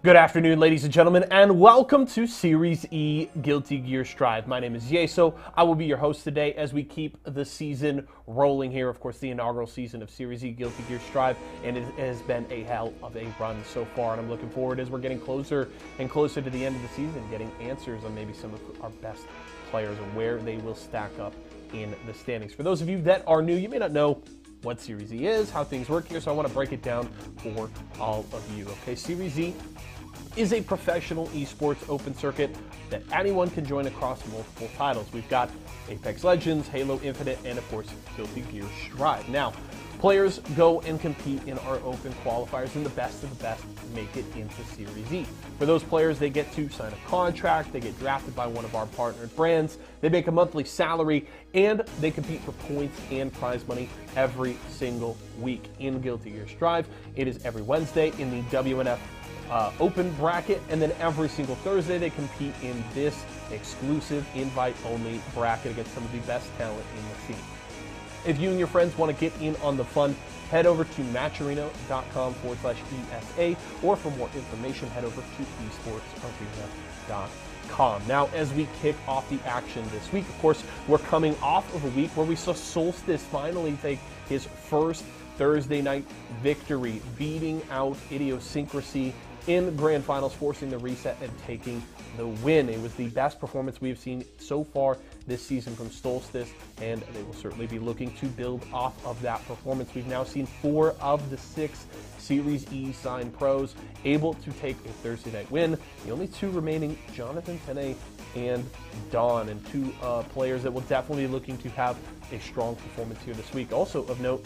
Good afternoon, ladies and gentlemen, and welcome to Series E Guilty Gear Strive. My name is Yeso. I will be your host today as we keep the season rolling here. Of course, the inaugural season of Series E Guilty Gear Strive, and it has been a hell of a run so far, and I'm looking forward as we're getting closer and closer to the end of the season, getting answers on maybe some of our best players and where they will stack up in the standings. For those of you that are new, you may not know what Series E is, how things work here, so I want to break it down for all of you. Okay, Series E is a professional esports open circuit that anyone can join across multiple titles. We've got Apex Legends, Halo Infinite, and of course, Guilty Gear Strive. Now, players go and compete in our open qualifiers, and the best of the best make it into Series E. For those players, they get to sign a contract, they get drafted by one of our partnered brands, they make a monthly salary, and they compete for points and prize money every single week in Guilty Gear Strive. It is every Wednesday in the WNF open bracket, and then every single Thursday they compete in this exclusive invite-only bracket against some of the best talent in the scene. If you and your friends want to get in on the fun, head over to matcherino.com/ESA, or for more information, head over to esportsarena.com. Now, as we kick off the action this week, of course, we're coming off of a week where we saw Solstice finally take his first Thursday night victory, beating out Idiosyncrasy in Grand Finals, forcing the reset and taking the win. It was the best performance we have seen so far this season from Solstice, and they will certainly be looking to build off of that performance. We've now seen 4 of the 6 Series E signed pros able to take a Thursday night win. The only 2 remaining, Jonathan Tene and Dawn, and 2 players that will definitely be looking to have a strong performance here this week. Also of note,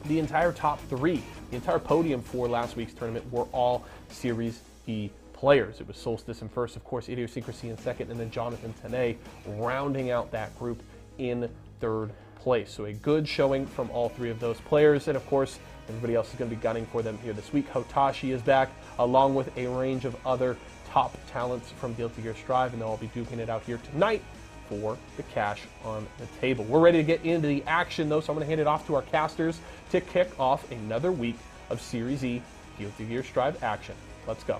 the entire top 3, the entire podium for last week's tournament were all Series E players. It was Solstice in first, of course, Idiosyncrasy in second, and then Jonathan Tene rounding out that group in third place. So a good showing from all 3 of those players, and of course, everybody else is going to be gunning for them here this week. Hotashi is back, along with a range of other top talents from Guilty Gear Strive, and they'll all be duking it out here tonight for the cash on the table. We're ready to get into the action, though, so I'm going to hand it off to our casters to kick off another week of Series E Guilty Gear Strive action. Let's go.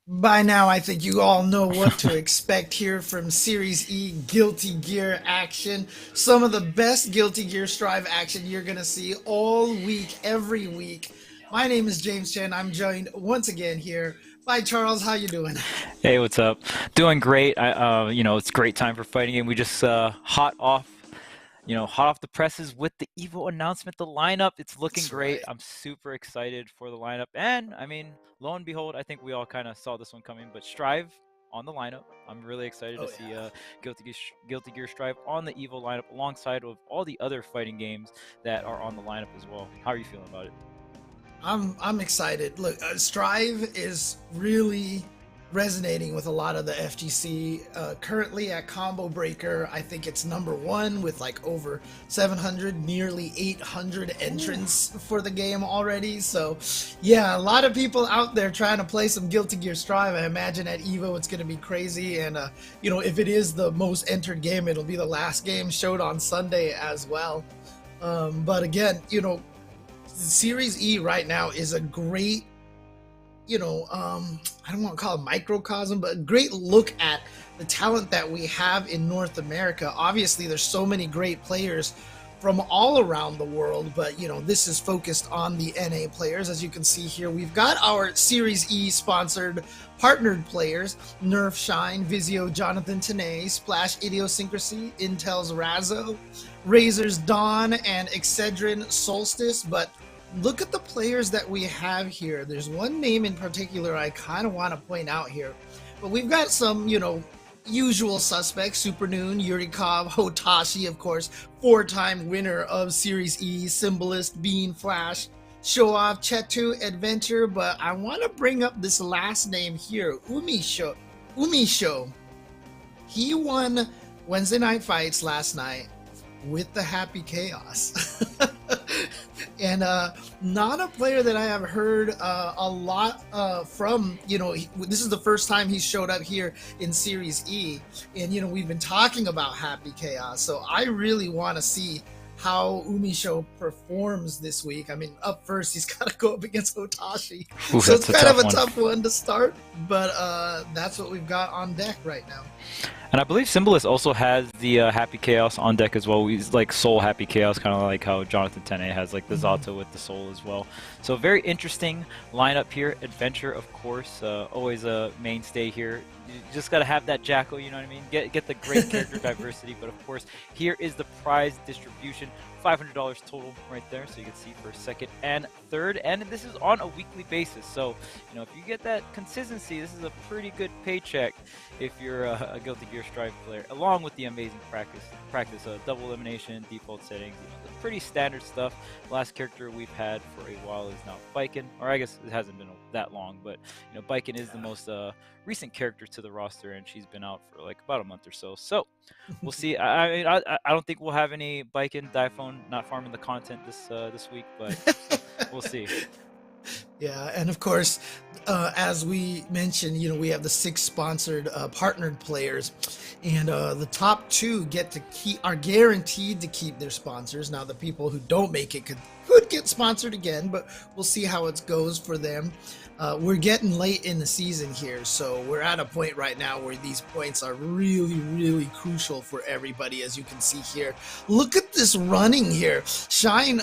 By now, I think you all know what to expect here from Series E Guilty Gear action. Some of the best Guilty Gear Strive action you're going to see all week, every week. My name is James Chen. I'm joined once again here by Charles. How you doing? Hey, what's up? Doing great. It's a great time for fighting game. We just hot off the presses with the Evo announcement, the lineup. It's looking great. Right. I'm super excited for the lineup. And I mean, lo and behold, I think we all kind of saw this one coming, but Strive on the lineup. I'm really excited to see Guilty Gear Strive on the Evo lineup alongside of all the other fighting games that are on the lineup as well. How are you feeling about it? I'm excited. Look, Strive is really resonating with a lot of the FGC. Currently at Combo Breaker, I think it's #1 with like over 700, nearly 800 entrants for the game already. So yeah, a lot of people out there trying to play some Guilty Gear Strive. I imagine at Evo it's going to be crazy, and if it is the most entered game, it'll be the last game showed on Sunday as well. But again, Series E right now is a great, I don't want to call it microcosm, but a great look at the talent that we have in North America. Obviously, there's so many great players from all around the world, but this is focused on the NA players. As you can see here, we've got our Series E sponsored partnered players: Nerf Shine, Vizio, Jonathan Tene, Splash, Idiosyncrasy, Intel's Razzo, Razor's Dawn, and Excedrin Solstice. But look at the players that we have here. There's one name in particular I kind of want to point out here, but we've got some, usual suspects, Super Noon, Yurikov, Hotashi, of course, 4-time winner of Series E, Symbolis, Bean, Flash, Show Off, Chetu, Adventure, but I want to bring up this last name here, Umi Show. Umi Show. He won Wednesday Night Fights last night with the Happy Chaos. And not a player that I have heard a lot from. This is the first time he showed up here in Series E. And, we've been talking about Happy Chaos. So I really want to see how Umi Show performs this week. I mean, up first, he's got to go up against Hotashi. Ooh, so it's kind of a tough one to start. But that's what we've got on deck right now. And I believe Symbolis also has the Happy Chaos on deck as well. He's like Soul Happy Chaos, kind of like how Jonathan Tene has like the Zotto with the Soul as well. So very interesting lineup here. Adventure, of course, always a mainstay here. You just got to have that Jackal, you know what I mean? Get the great character diversity. But of course, here is the prize distribution. $500 total right there, so you can see for second and third, and this is on a weekly basis. So if you get that consistency, this is a pretty good paycheck if you're a Guilty Gear Strive player, along with the amazing practice double elimination, default settings, pretty standard stuff. The last character we've had for a while is now Biken, or I guess it hasn't been that long, but Biken is the most recent character to the roster, and she's been out for like about a month or so. So we'll see. I don't think we'll have any Biken Diphone not farming the content this week, but we'll see. Yeah, and of course, as we mentioned, we have the 6 sponsored partnered players, and the top 2 are guaranteed to keep their sponsors. Now, the people who don't make it could get sponsored again, but we'll see how it goes for them. We're getting late in the season here, so we're at a point right now where these points are really, really crucial for everybody, as you can see here. Look at this running here. Shine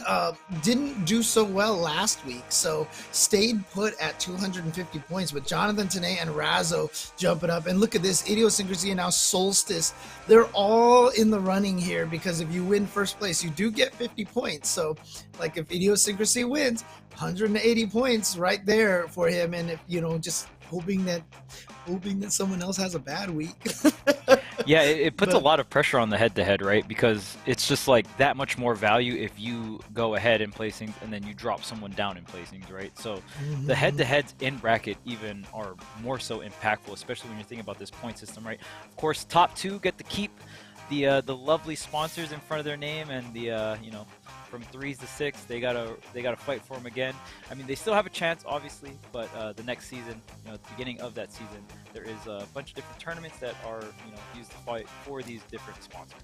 didn't do so well last week, so stayed put at 250 points, but Jonathan Tene and Razzo jumping up. And look at this, Idiosyncrasy and now Solstice. They're all in the running here, because if you win first place, you do get 50 points. So, like, if Idiosyncrasy wins, 180 points right there for him, and if just hoping that someone else has a bad week. Yeah, it puts a lot of pressure on the head-to-head, right? Because it's just like that much more value if you go ahead in placings and then you drop someone down in placings, right? So the head-to-heads in bracket even are more so impactful, especially when you're thinking about this point system, right? Of course, top 2 get to keep the lovely sponsors in front of their name, and the from 3s to 6, they gotta fight for them again. I mean, they still have a chance, obviously, but the next season, at the beginning of that season, there is a bunch of different tournaments that are used to fight for these different sponsors.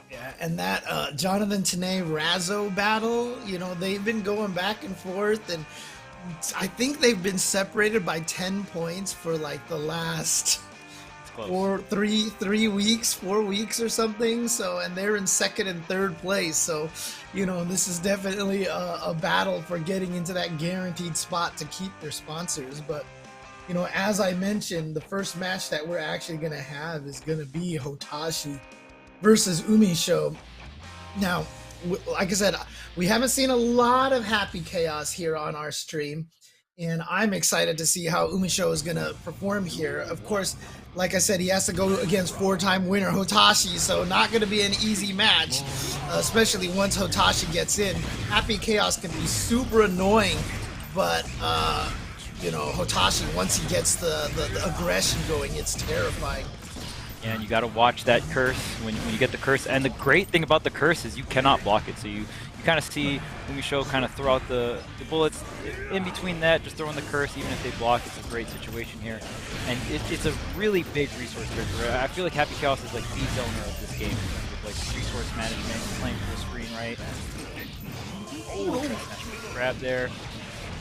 Yeah, and that Jonathan Tene Razzo battle, they've been going back and forth, and I think they've been separated by 10 points for like the last 4 weeks or something. So, and they're in second and third place. So, this is definitely a battle for getting into that guaranteed spot to keep their sponsors. But, as I mentioned, the first match that we're actually going to have is going to be Hotashi versus Umi Show. Now, like I said, we haven't seen a lot of Happy Chaos here on our stream, and I'm excited to see how Umi Show is going to perform here. Of course, like I said, he has to go against 4-time winner Hotashi, so not going to be an easy match, especially once Hotashi gets in. Happy Chaos can be super annoying, but Hotashi, once he gets the aggression going, it's terrifying. Yeah, and you got to watch that curse when you get the curse. And the great thing about the curse is you cannot block it. So you kind of see Umi Show kind of throw out the bullets in between that, just throwing the curse. Even if they block, it's a great situation here. And it's a really big resource character. I feel like Happy Chaos is like the zoner of this game in terms of like resource management, playing full screen, right? Oh, grab there.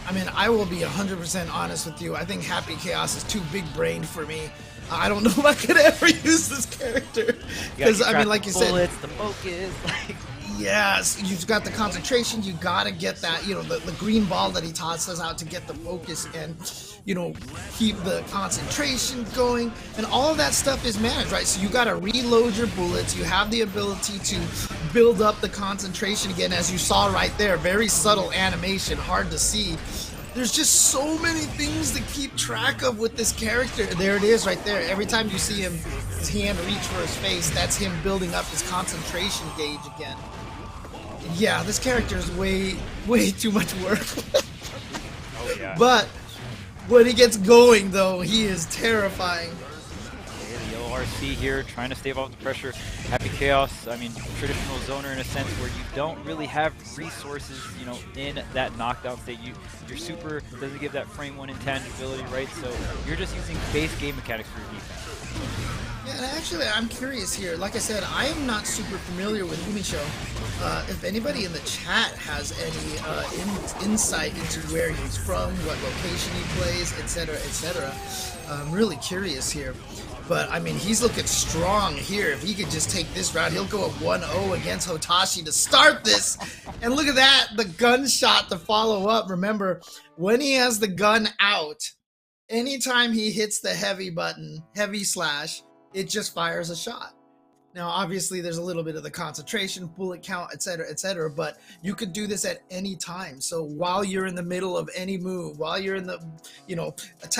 I mean, I will be 100% honest with you. I think Happy Chaos is too big-brained for me. I don't know if I could ever use this character. Because, I mean, like you said... bullets, the focus, like... Yes, you've got the concentration. You got to get that, the green ball that he tosses out to get the focus and, keep the concentration going. And all of that stuff is managed, right? So you got to reload your bullets. You have the ability to build up the concentration again, as you saw right there. Very subtle animation, hard to see. There's just so many things to keep track of with this character. There it is right there. Every time you see him his hand reach for his face, that's him building up his concentration gauge again. And yeah, this character is way too much work. Oh yeah. But when he gets going, though, he is terrifying. The yellow RC here, trying to stave off the pressure. Happy Chaos, I mean, traditional zoner in a sense where you don't really have resources, you know, in that knockdown state. Your super doesn't give that frame one intangibility, right? So you're just using base game mechanics for your defense. Yeah, and actually, I'm curious here. Like I said, I am not super familiar with Umi Show. If anybody in the chat has any insight into where he's from, what location he plays, etc., etc., I'm really curious here. But, I mean, he's looking strong here. If he could just take this round, he'll go up 1-0 against Hotashi to start this. And look at that, the gunshot to follow up. Remember, when he has the gun out, anytime he hits the heavy button, heavy slash, it just fires a shot. Now, obviously, there's a little bit of the concentration, bullet count, etc., but you could do this at any time. So while you're in the middle of any move, while you're in the, you know,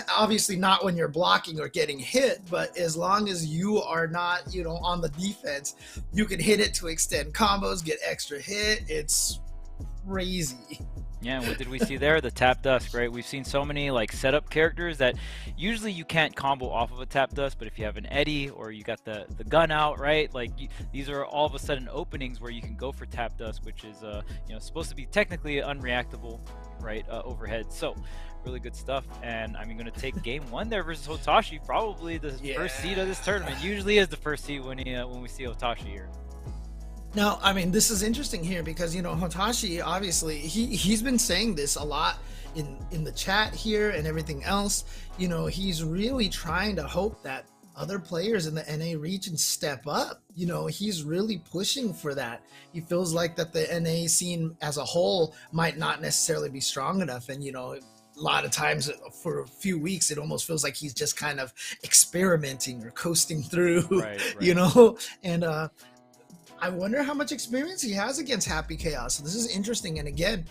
obviously not when you're blocking or getting hit, but as long as you are not, you know, on the defense, you can hit it to extend combos, get extra hit. It's crazy. Yeah, and what did we see there? The tap dust, right? We've seen so many like setup characters that usually you can't combo off of a tap dust, but if you have an Eddie or you got the gun out, right? Like these are all of a sudden openings where you can go for tap dust, which is you know, supposed to be technically unreactable, right? Overhead. So really good stuff. And I'm going to take game one there versus Hotashi, probably the first seed of this tournament. Usually is the first seed when we see Hotashi here. Now, I mean, this is interesting here because, you know, Hotashi, obviously, he's been saying this a lot in the chat here and everything else. You know, he's really trying to hope that other players in the NA region step up. You know, he's really pushing for that. He feels like that the NA scene as a whole might not necessarily be strong enough. And, you know, a lot of times for a few weeks, it almost feels like he's just kind of experimenting or coasting through, right. You know, and, I wonder how much experience he has against Happy Chaos. So this is interesting. And again,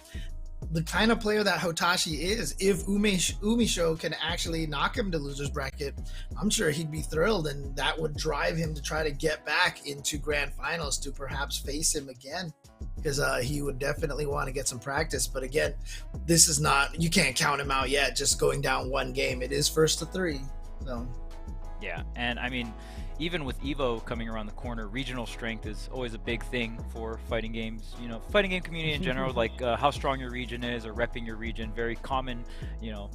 the kind of player that Hotashi is, if Umi Show can actually knock him to loser's bracket, I'm sure he'd be thrilled. And that would drive him to try to get back into grand finals to perhaps face him again. Because he would definitely want to get some practice. But again, this is not, you can't count him out yet, just going down one game. It is first to three. So yeah, and I mean, even with Evo coming around the corner, regional strength is always a big thing for fighting games. You know, fighting game community in general, like how strong your region is or repping your region, very common, you know,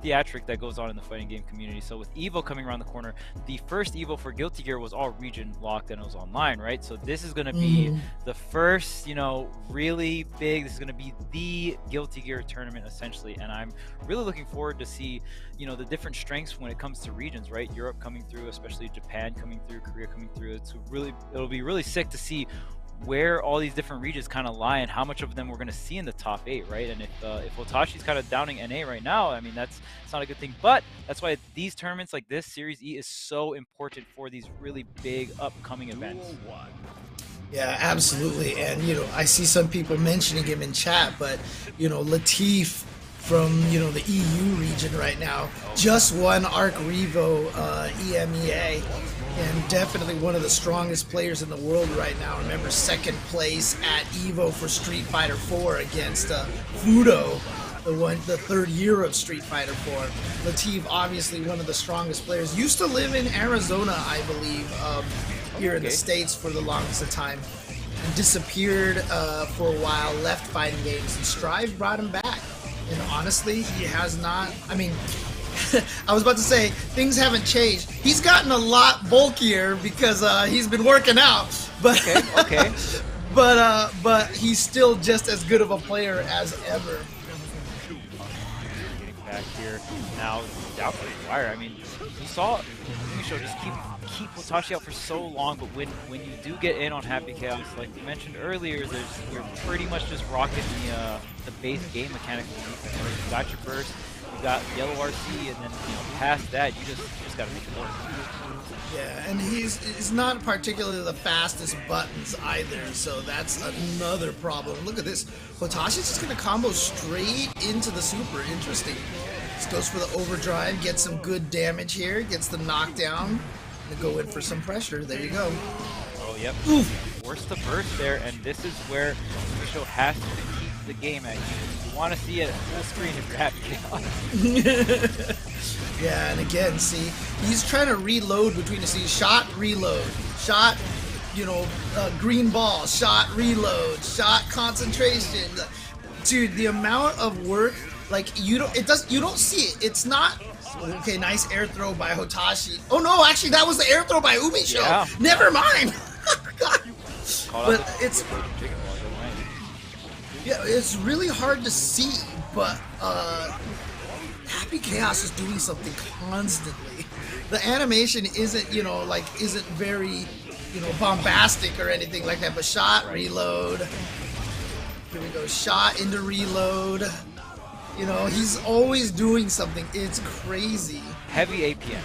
theatric that goes on in the fighting game community. So with Evo coming around the corner, the first Evo for Guilty Gear was all region locked and it was online, right? So this is going to be the first, you know, really big, this is going to be the Guilty Gear tournament essentially. And I'm really looking forward to see, you know, the different strengths when it comes to regions, right? Europe coming through, especially Japan coming through, Korea coming through. It'll be really sick to see where all these different regions kind of lie and how much of them we're going to see in the top 8, right? And if Hotashi's kind of downing NA right now, I mean, it's not a good thing. But that's why these tournaments like this, Series E, is so important for these really big upcoming events. Yeah, absolutely. And, you know, I see some people mentioning him in chat, but, you know, Latif from, you know, the EU region right now just won Arc Revo EMEA, and definitely one of the strongest players in the world right now. Remember, second place at Evo for Street Fighter 4 against Fudo, the third year of Street Fighter 4. Latif, obviously one of the strongest players, used to live in Arizona, I believe, here in the States for the longest of time, and disappeared for a while, left fighting games, and Strive brought him back. And honestly, he has not, I mean, I was about to say, things haven't changed. He's gotten a lot bulkier because he's been working out. But okay. but he's still just as good of a player as ever. Getting back here now, down for the wire. I mean, you saw Umi Show just keep Hotashi out for so long, but when you do get in on Happy Chaos, like we mentioned earlier, you're pretty much just rocking the base game mechanics of defense. You got your burst, you got yellow RC, and then, you know, past that, you just got to make it work. Yeah, and he's not particularly the fastest buttons either, so that's another problem. Look at this. Hotashi's just going to combo straight into the super. Interesting. Just goes for the overdrive, gets some good damage here, gets the knockdown. to go in for some pressure. There you go. Oh, yep. Oof. Force the burst there, and this is where Umi Show has to keep the game at. You want to see it full screen if you're Happy Chaos. Yeah, and again, see, he's trying to reload between the scenes. Shot, reload. Shot, green ball. Shot, reload. Shot, concentration. Dude, the amount of work, like, you don't see it. It's not... Okay, nice air throw by Hotashi. Oh no, actually that was the air throw by Umi Show. Yeah. Never mind. God. But it's really hard to see, but Happy Chaos is doing something constantly. The animation isn't, isn't very, bombastic or anything like that, but shot, reload. Here we go, shot into reload. He's always doing something. It's crazy. Heavy APM.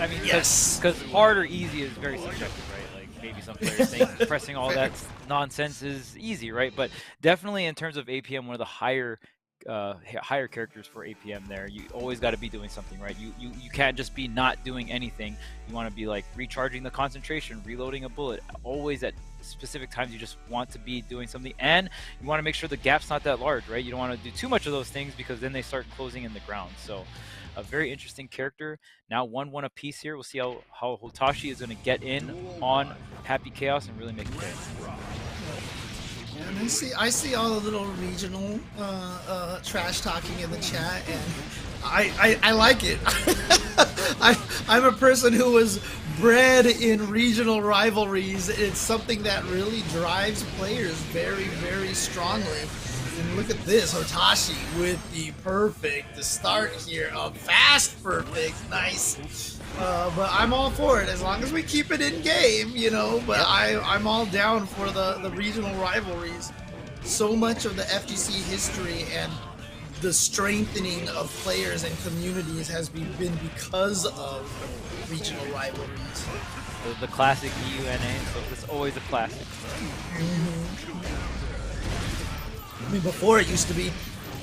I mean, yes. Because hard or easy is very subjective, right? Like maybe some players think pressing all that nonsense is easy, right? But definitely in terms of APM, one of the higher characters for APM there, you always got to be doing something, right? You can't just be not doing anything. You want to be like recharging the concentration, reloading a bullet. Always at specific times you just want to be doing something, and you want to make sure the gap's not that large, right? You don't want to do too much of those things because then they start closing in the ground. So a very interesting character. Now 1-1 apiece here. We'll see how Hotashi is going to get in on Happy Chaos and really make it play. And I see all the little regional trash talking in the chat, and I like it. I'm a person who was bred in regional rivalries. It's something that really drives players very, very strongly. And look at this, Hotashi with the perfect start here. A fast perfect, nice. But I'm all for it as long as we keep it in game, But I'm all down for the regional rivalries. So much of the FGC history and the strengthening of players and communities has been because of regional rivalries. The classic EUNA, so it's always a classic. I mean, before it used to be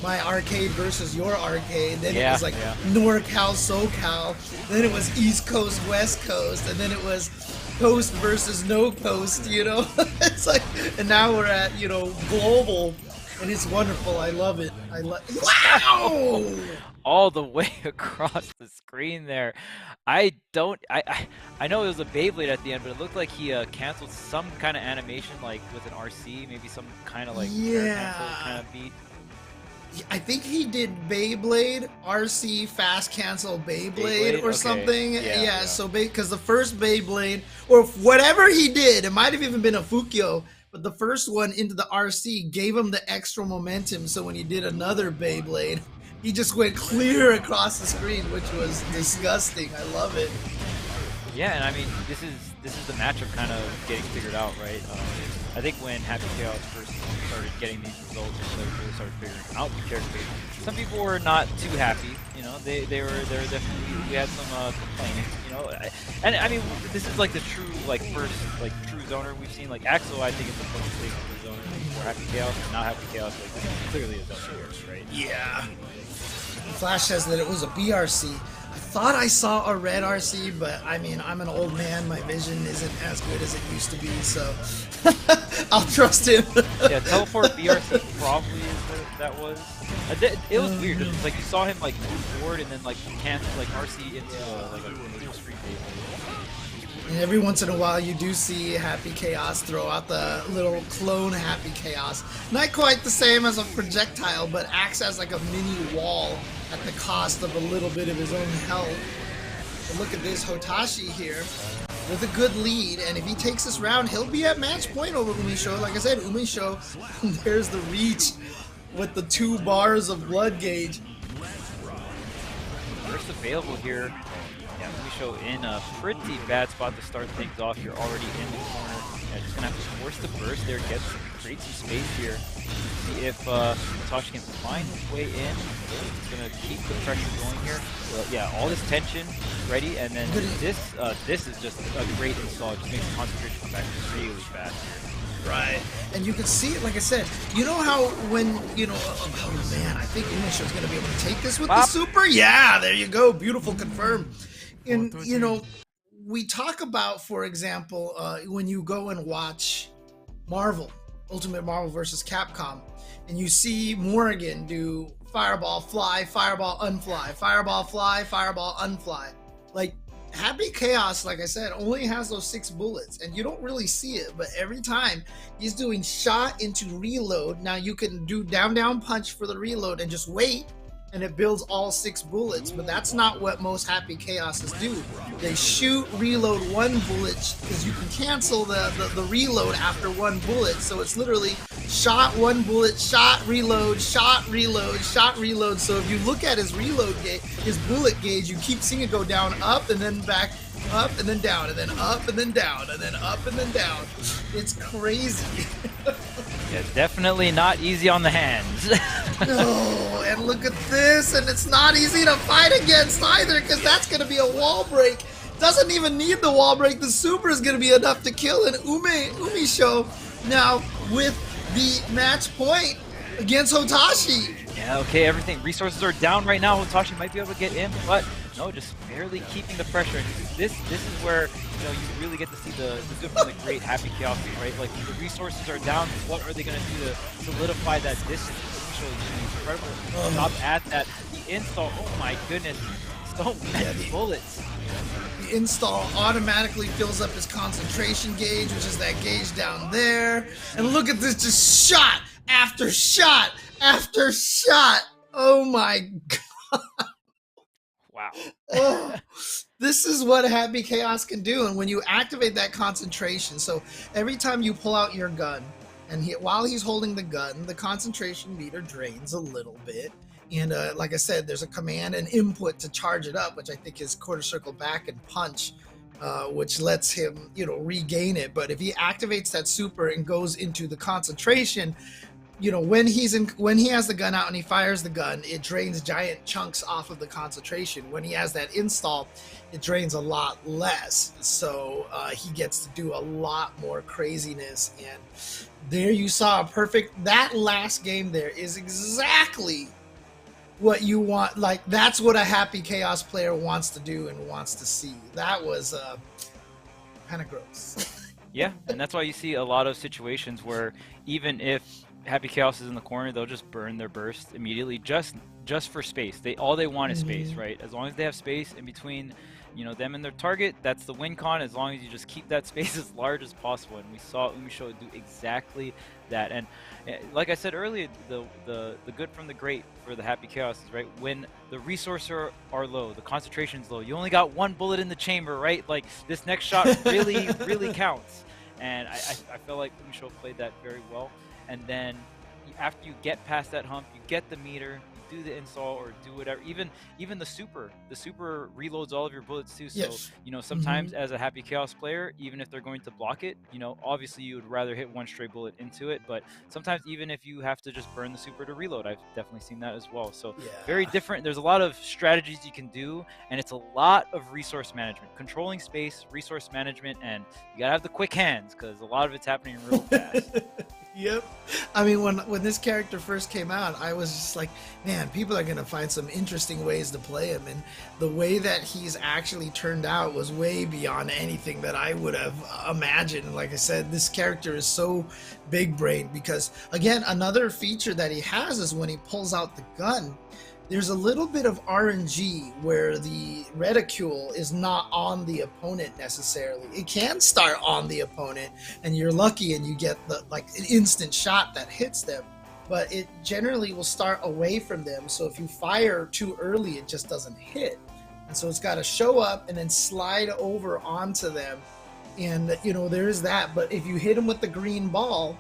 my arcade versus your arcade, then it was like NorCal, SoCal, then it was East Coast, West Coast, and then it was Coast versus no Coast, It's like, and now we're at, global, and it's wonderful. I love it. Wow! All the way across the screen there. I know it was a Beyblade at the end, but it looked like he canceled some kind of animation, like with an RC, maybe some kind of like cancel kind of beat. I think he did Beyblade, RC, fast cancel Beyblade or something. Yeah. So because the first Beyblade, or whatever he did, it might have even been a Fukyo, but the first one into the RC gave him the extra momentum. So when he did another Beyblade, he just went clear across the screen, which was disgusting. I love it. Yeah, and I mean, this is the matchup kind of getting figured out, right? I think when Happy Chaos first started getting these results, and players really started figuring out the character, some people were not too happy. They were definitely, we had some complaining, and I mean, this is like the true first true zoner we've seen. Like Axel, I think is the first big zoner before Happy Chaos, and now Happy Chaos, like this is clearly a zoner, right? Yeah. Flash says that it was a BRC. I thought I saw a red RC, but I mean, I'm an old man. My vision isn't as good as it used to be, so I'll trust him. Yeah, teleport BRC probably is what that was. It was weird. It's like you saw him like move forward and then like cancel like RC into a street table. And every once in a while, you do see Happy Chaos throw out the little clone Happy Chaos. Not quite the same as a projectile, but acts as like a mini wall at the cost of a little bit of his own health. But look at this Hotashi here with a good lead, and if he takes this round, he'll be at match point over Umi Show. Like I said, Umi Show, there's the reach with the 2 bars of blood gauge. First available here. Yeah, Umi Show in a pretty bad spot to start things off. You're already in the corner. Yeah, just gonna have to force the burst there, create some space here. See if Hotashi can find his way in. He's gonna keep the pressure going here. Well, yeah, all this tension ready, and then this is just a great install. It just makes the concentration come back really fast. Right, and you can see it, like I said, you know how when, oh man, I think Umi Show's gonna be able to take this with the super? Yeah, there you go, beautiful confirm. And, you know, we talk about, for example, when you go and watch Marvel, Ultimate Marvel versus Capcom, and you see Morrigan do fireball, fly, fireball, unfly, fireball, fly, fireball, unfly. Like, Happy Chaos, like I said, only has those 6 bullets, and you don't really see it, but every time he's doing shot into reload. Now you can do down, down punch for the reload and just wait, and it builds all 6 bullets, but that's not what most Happy Chaoses do. They shoot, reload 1 bullet, because you can cancel the reload after 1 bullet, so it's literally shot, 1 bullet, shot, reload, shot, reload, shot, reload. So if you look at his reload gauge, his bullet gauge, you keep seeing it go down, up, and then back, up, and then down, and then up, and then down, and then up, and then down. It's crazy. Yeah, definitely not easy on the hands. No, and look at this, and it's not easy to fight against either, because that's going to be a wall break. Doesn't even need the wall break. The super is going to be enough to kill an Umi Show now with the match point against Hotashi. Yeah, okay, everything. Resources are down right now. Hotashi might be able to get in, but no, just barely keeping the pressure. This is where, you know, you really get to see the good from the great Happy Chaos, right? Like, the resources are down. What are they going to do to solidify that distance? Incredible stop at that. The install, oh my goodness, so many bullets. The install automatically fills up his concentration gauge, which is that gauge down there. And look at this, just shot after shot after shot. Oh my god. Wow. Oh, this is what Happy Chaos can do. And when you activate that concentration, so every time you pull out your gun, and while he's holding the gun, the concentration meter drains a little bit. And like I said, there's a command and input to charge it up, which I think is quarter circle back and punch, which lets him, you know, regain it. But if he activates that super and goes into the concentration, you know, when he has the gun out and he fires the gun, it drains giant chunks off of the concentration. When he has that install, it drains a lot less. So he gets to do a lot more craziness. And there you saw a perfect, that last game there is exactly what you want. Like, that's what a Happy Chaos player wants to do and wants to see. That was kind of gross. Yeah, and that's why you see a lot of situations where even if Happy Chaos is in the corner, they'll just burn their burst immediately just for space. All they want is space, right? As long as they have space in between, you know, them and their target, that's the win con, as long as you just keep that space as large as possible. And we saw Umi Show do exactly that. And like I said earlier, the good from the great for the Happy Chaos is, right, when the resources are low, the concentration's low, you only got 1 bullet in the chamber, right? Like, this next shot really counts. And I feel like Umi Show played that very well. And then after you get past that hump, you get the meter, you do the install or do whatever. Even the super reloads all of your bullets too. So, Yes. you know, sometimes as a Happy Chaos player, even if they're going to block it, you know, obviously you would rather hit 1 stray bullet into it. But sometimes even if you have to just burn the super to reload, I've definitely seen that as well. So very different. There's a lot of strategies you can do, and it's a lot of resource management, controlling space, resource management, and you gotta have the quick hands because a lot of it's happening real fast. Yep. I mean, when this character first came out, I was just like, man, people are going to find some interesting ways to play him. And the way that he's actually turned out was way beyond anything that I would have imagined. Like I said, this character is so big-brained because, again, another feature that he has is when he pulls out the gun, there's a little bit of RNG where the reticule is not on the opponent necessarily. It can start on the opponent and you're lucky and you get the an instant shot that hits them, but it generally will start away from them. So if you fire too early, it just doesn't hit. And so it's got to show up and then slide over onto them. And, you know, there is that. But if you hit them with the green ball,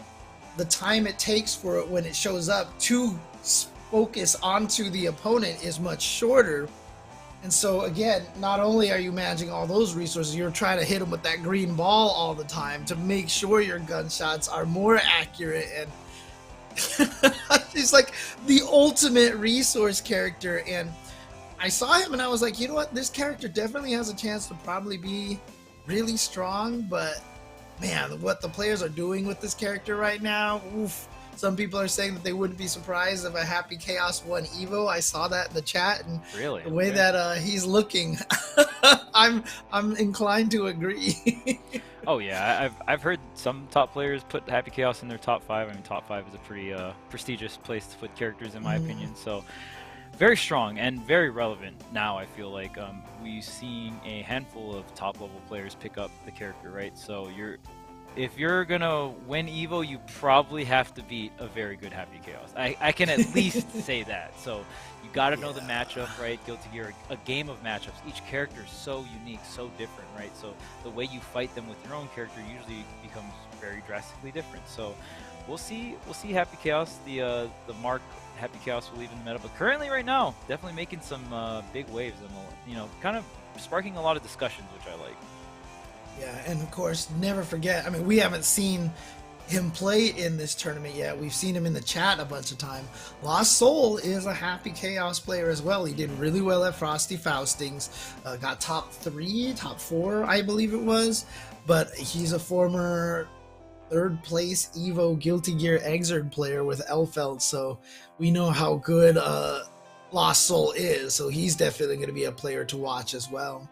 the time it takes for it when it shows up to focus onto the opponent is much shorter. And so again, not only are you managing all those resources, you're trying to hit them with that green ball all the time to make sure your gunshots are more accurate. And he's like the ultimate resource character. And I saw him and I was like, you know what, this character definitely has a chance to probably be really strong, but man, what the players are doing with this character right now, oof. Some people are saying that they wouldn't be surprised if a Happy Chaos won Evo. I saw that in the chat, and Really? the way that he's looking, I'm inclined to agree. Oh yeah, I've heard some top players put Happy Chaos in their top 5. I mean, top 5 is a pretty prestigious place to put characters, in my opinion. So very strong and very relevant now. I feel like we've seen a handful of top level players pick up the character, right? So if you're gonna win Evo, you probably have to beat a very good Happy Chaos. I can at least say that. So you got to know the matchup, right? Guilty Gear, a game of matchups. Each character is so unique, so different, right? So the way you fight them with your own character usually becomes very drastically different. So we'll see Happy Chaos, the mark Happy Chaos will leave in the meta. But currently, right now, definitely making some big waves and kind of sparking a lot of discussions, which I like. Yeah, and of course, never forget, I mean, we haven't seen him play in this tournament yet. We've seen him in the chat a bunch of time. Lost Soul is a Happy Chaos player as well. He did really well at Frosty Faustings. Got top 4, I believe it was. But he's a former 3rd place Evo Guilty Gear Exerd player with Elfeld, so we know how good Lost Soul is. So he's definitely going to be a player to watch as well.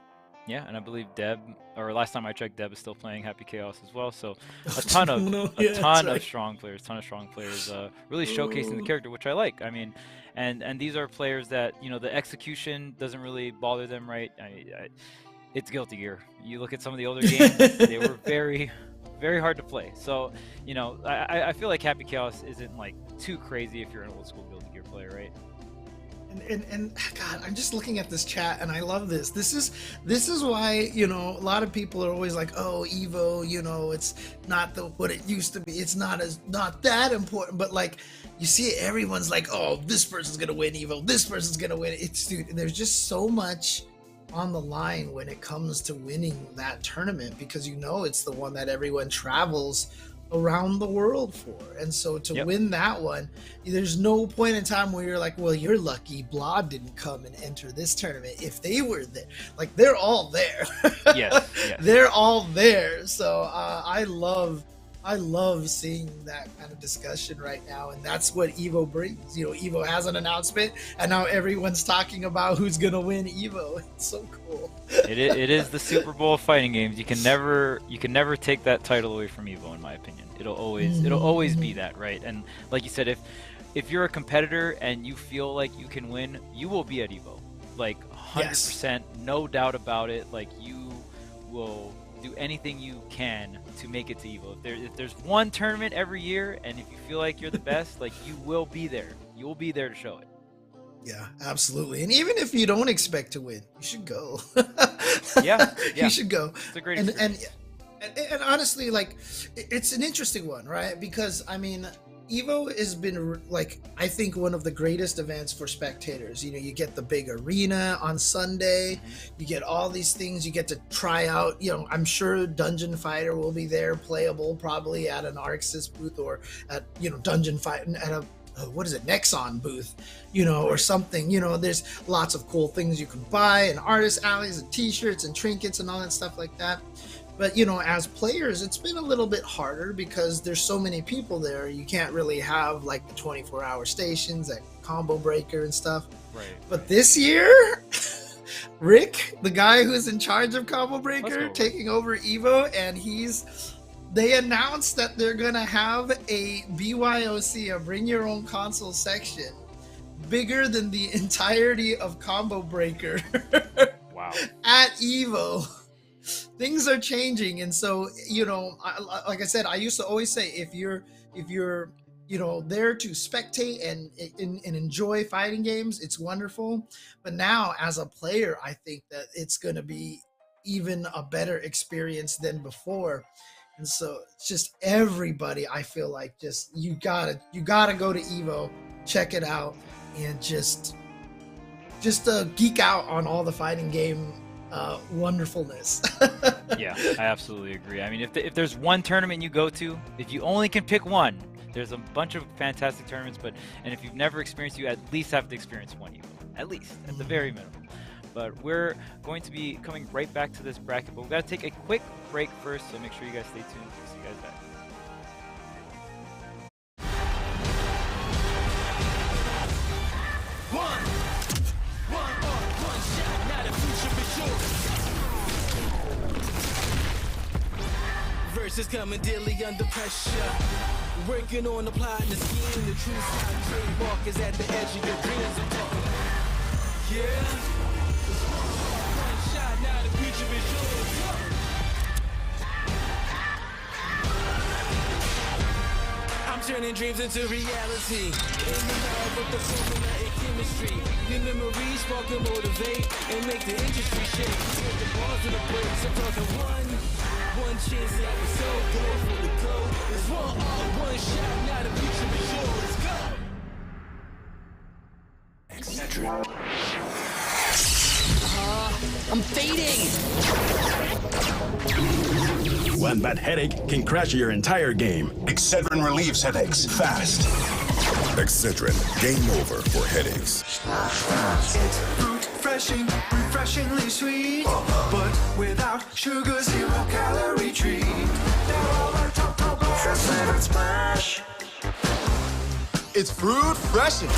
Yeah, and I believe Deb, or last time I checked, Deb is still playing Happy Chaos as well. So a ton of of strong players, really showcasing the character, which I like. I mean, and these are players that the execution doesn't really bother them, right? It's Guilty Gear. You look at some of the older games; they were very, very hard to play. So I feel like Happy Chaos isn't like too crazy if you're an old school Guilty Gear player, right? And God, I'm just looking at this chat and I love this. This is why, a lot of people are always like, oh, Evo, it's not what it used to be. It's not that important. But like, you see everyone's like, oh, this person's gonna win Evo. This person's gonna win it. Dude, there's just so much on the line when it comes to winning that tournament, because it's the one that everyone travels around the world for. And so to win that one, there's no point in time where you're like, well, you're lucky Blob didn't come and enter this tournament. If they were there, like, they're all there. Yes. They're all there. So I love seeing that kind of discussion right now, and that's what Evo brings. Evo has an announcement, and now everyone's talking about who's gonna win Evo. It's so cool. It is the Super Bowl of fighting games. You can never take that title away from Evo, in my opinion. It'll always be that, right? And like you said, if you're a competitor and you feel like you can win, you will be at Evo, like 100%, no doubt about it. Like, you will do anything you can to make it to Evo. If there's one tournament every year, and if you feel like you're the best, like, you will be there. You will be there to show it. Yeah, absolutely. And even if you don't expect to win, you should go. Yeah. You should go. It's a great and honestly, like, it's an interesting one, right? Because I mean, Evo has been, like, I think one of the greatest events for spectators. You get the big arena on Sunday, you get all these things, you get to try out, I'm sure Dungeon Fighter will be there playable, probably at an Arxis booth, or at, Dungeon Fighter at a Nexon booth, or something. There's lots of cool things you can buy, and artist alleys and t-shirts and trinkets and all that stuff like that. But, as players, it's been a little bit harder because there's so many people there. You can't really have, like, the 24-hour stations at Combo Breaker and stuff. Right. But this year, Rick, the guy who's in charge of Combo Breaker, taking over Evo, and they announced that they're going to have a BYOC, a Bring Your Own Console section, bigger than the entirety of Combo Breaker. Wow. At Evo. Things are changing, and so like I said, I used to always say, if you're there to spectate and enjoy fighting games, it's wonderful. But now, as a player, I think that it's going to be even a better experience than before. And so it's just everybody, I feel like, just you gotta go to Evo, check it out, and just geek out on all the fighting game wonderfulness. Yeah, I absolutely agree. I mean, if there's one tournament you go to, if you only can pick one, there's a bunch of fantastic tournaments, and if you've never experienced, you at least have to experience one Evo, at the very minimum. But we're going to be coming right back to this bracket, but we've got to take a quick break first, so make sure you guys stay tuned. See you guys back. Pressures coming daily under pressure. Working on the plot and the scheme. The true sign trademark is at the edge of your dreams. I'm talking. Yeah. One shot, now the future is yours. I'm turning dreams into reality. In the lab with the formula and chemistry. Your memories spark and motivate and make the industry shake. Put the bars in the breaks. I'm talking one chance that was so close for the goal. It's one shot, now the future is yours. Go! Etc. I'm fading! One bad headache can crash your entire game. Excedrin relieves headaches fast. Excedrin, game over for headaches. It's fruit refreshingly sweet, but without sugar, 0 calorie treat. They're all our top flavored splash. It's fruit freshen.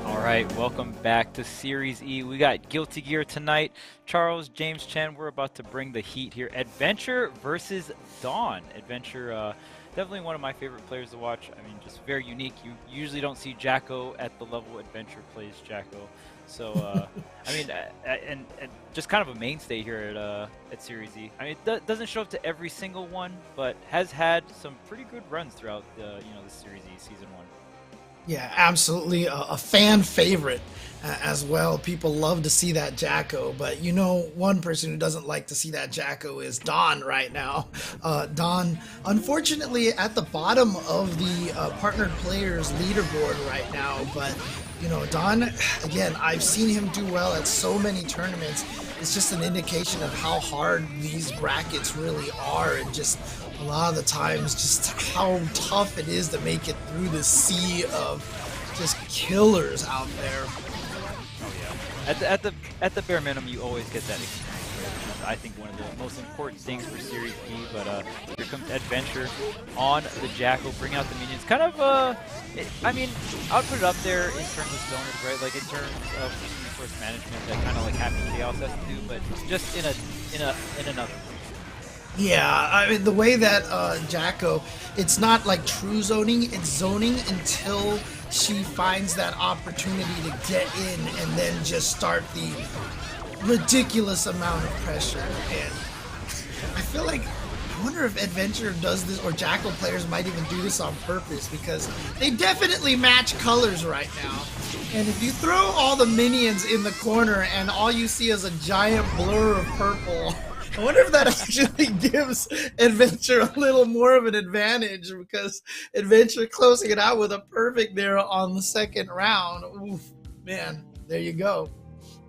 All right, welcome back to Series E. We got Guilty Gear tonight. Charles, James Chen, we're about to bring the heat here. Adventure versus Dawn. Adventure, definitely one of my favorite players to watch. I mean, just very unique. You usually don't see Jacko at the level Adventure plays Jacko. So, I mean, and just kind of a mainstay here at Series E. I mean, it doesn't show up to every single one, but has had some pretty good runs throughout the Series E Season 1. Yeah, absolutely a fan favorite as well. People love to see that Jacko, but one person who doesn't like to see that Jacko is Don right now. Don, unfortunately, at the bottom of the partnered players leaderboard right now, but Don, again, I've seen him do well at so many tournaments. it's just an indication of how hard these brackets really are, and just a lot of the times just how tough it is to make it through the sea of just killers out there. Oh yeah. At the bare minimum, you always get that experience. I think one of the most important things for Series B, but here comes Adventure on the Jackal, bring out the minions. Kind of, I mean, I would put it up there in terms of zoners, right? Like in terms of resource management that kind of like Happy Chaos has to do, but just in another. Yeah, I mean, the way that Jacko, it's not like true zoning, it's zoning until she finds that opportunity to get in and then just start the ridiculous amount of pressure. And I feel like, I wonder if Adventure does this, or Jackal players might even do this on purpose, because they definitely match colors right now. And if you throw all the minions in the corner and all you see is a giant blur of purple, I wonder if that actually gives Adventure a little more of an advantage, because Adventure closing it out with a perfect there on the second round. Oof, man, there you go.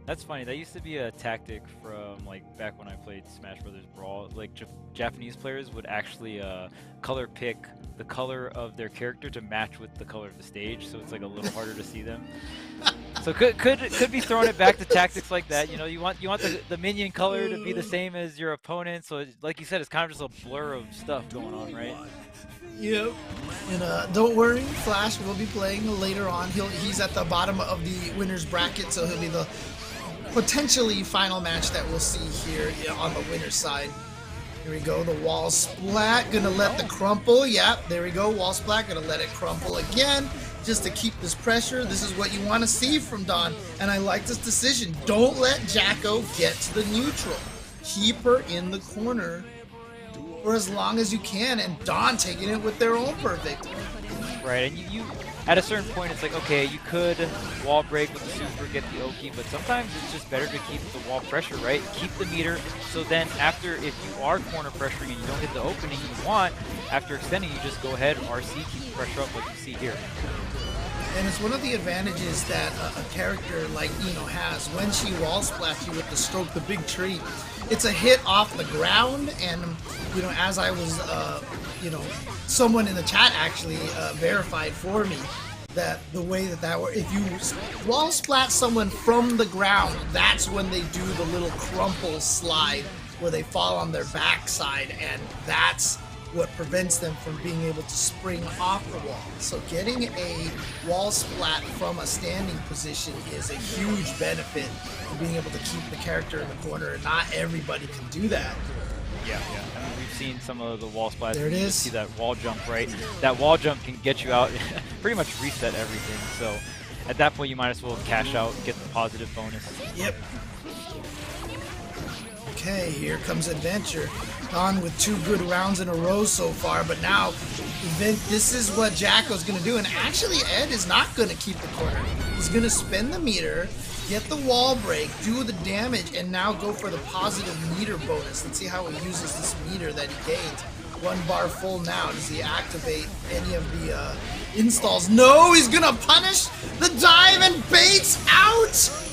That's funny. That used to be a tactic from like back when I played Smash Brothers Brawl. Like Japanese players would actually color pick the color of their character to match with the color of the stage, so it's like a little harder to see them. So could be throwing it back to tactics like that. You know, you want the minion color to be the same as your opponent. So like you said, it's kind of just a blur of stuff going on, right? Yep. And don't worry, Flash will be playing later on. He's at the bottom of the winner's bracket, so he'll be the potentially final match that we'll see here on the winner's side. Here we go, the wall splat, gonna let the crumple. Yep, there we go, wall splat, gonna let it crumple again, just to keep this pressure. This is what you want to see from Dawn, and I like this decision. Don't let Jacko get to the neutral. Keep her in the corner for as long as you can, and Dawn taking it with their own perfect. Right, and you at a certain point, it's like, okay, you could wall break with the super, get the Oki, but sometimes it's just better to keep the wall pressure, right? Keep the meter, so then after, if you are corner pressuring and you don't hit the opening you want, after extending, you just go ahead, RC, keep the pressure up like you see here. And it's one of the advantages that a character like Ino has. When she wall splats you with the stroke, the big tree, it's a hit off the ground, and, you know, as I was, you know, someone in the chat actually verified for me that the way that works, if you wall splat someone from the ground, that's when they do the little crumple slide where they fall on their backside, and that's what prevents them from being able to spring off the wall. So getting a wall splat from a standing position is a huge benefit to being able to keep the character in the corner, and not everybody can do that. Yeah. I mean, we've seen some of the wall splats. There it is. See that wall jump, right? That wall jump can get you out, pretty much reset everything. So at that point, you might as well cash out and get the positive bonus. Yep. Okay, here comes Adventure. Dawn with 2 good rounds in a row so far, but now this is what Jacko's going to do. And actually, Ed is not going to keep the corner. He's going to spend the meter, get the wall break, do the damage, and now go for the positive meter bonus. Let's see how he uses this meter that he gains. 1 bar full now. Does he activate any of the installs? No, he's going to punish the dive and baits out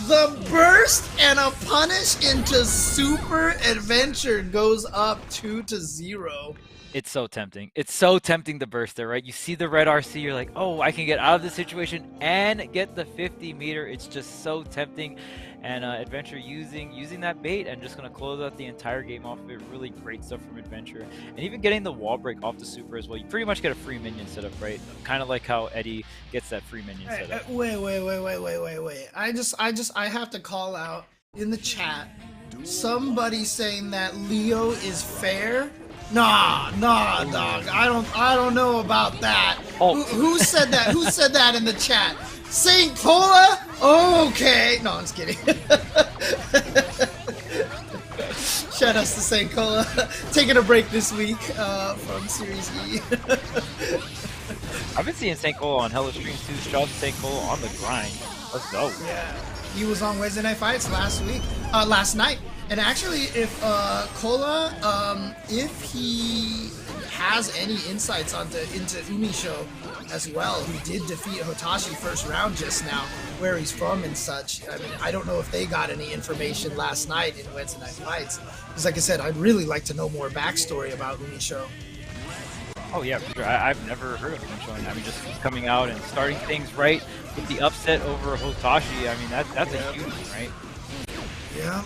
the burst, and a punish into Super Adventure goes up 2-0. It's so tempting. It's so tempting to burst there, right? You see the red RC, you're like, oh, I can get out of this situation and get the 50 meter. It's just so tempting. And Adventure using that bait and just going to close out the entire game off of it. Really great stuff from Adventure. And even getting the wall break off the super as well. You pretty much get a free minion setup, right? Kind of like how Eddie gets that free minion setup. Wait. I have to call out in the chat somebody saying that Leo is fair. Nah, dog. I don't know about that. Oh. Who said that? Who said that in the chat? Saint Cola? Okay. No, I'm just kidding. Shout outs to Saint Cola. Taking a break this week from Series E. I've been seeing Saint Cola on hella streams too. Shout out to Saint Cola on the grind. Let's go. Yeah. He was on Wednesday Night Fights last night. And actually, if Cola, if he has any insights into Umi Show as well, who did defeat Hotashi first round just now, where he's from and such. I mean, I don't know if they got any information last night in Wednesday Night Fights. Because like I said, I'd really like to know more backstory about Umi Show. Oh yeah, for sure. I've never heard of him showing. I mean, just coming out and starting things right with the upset over Hotashi. I mean, that's a huge one, right? Yeah.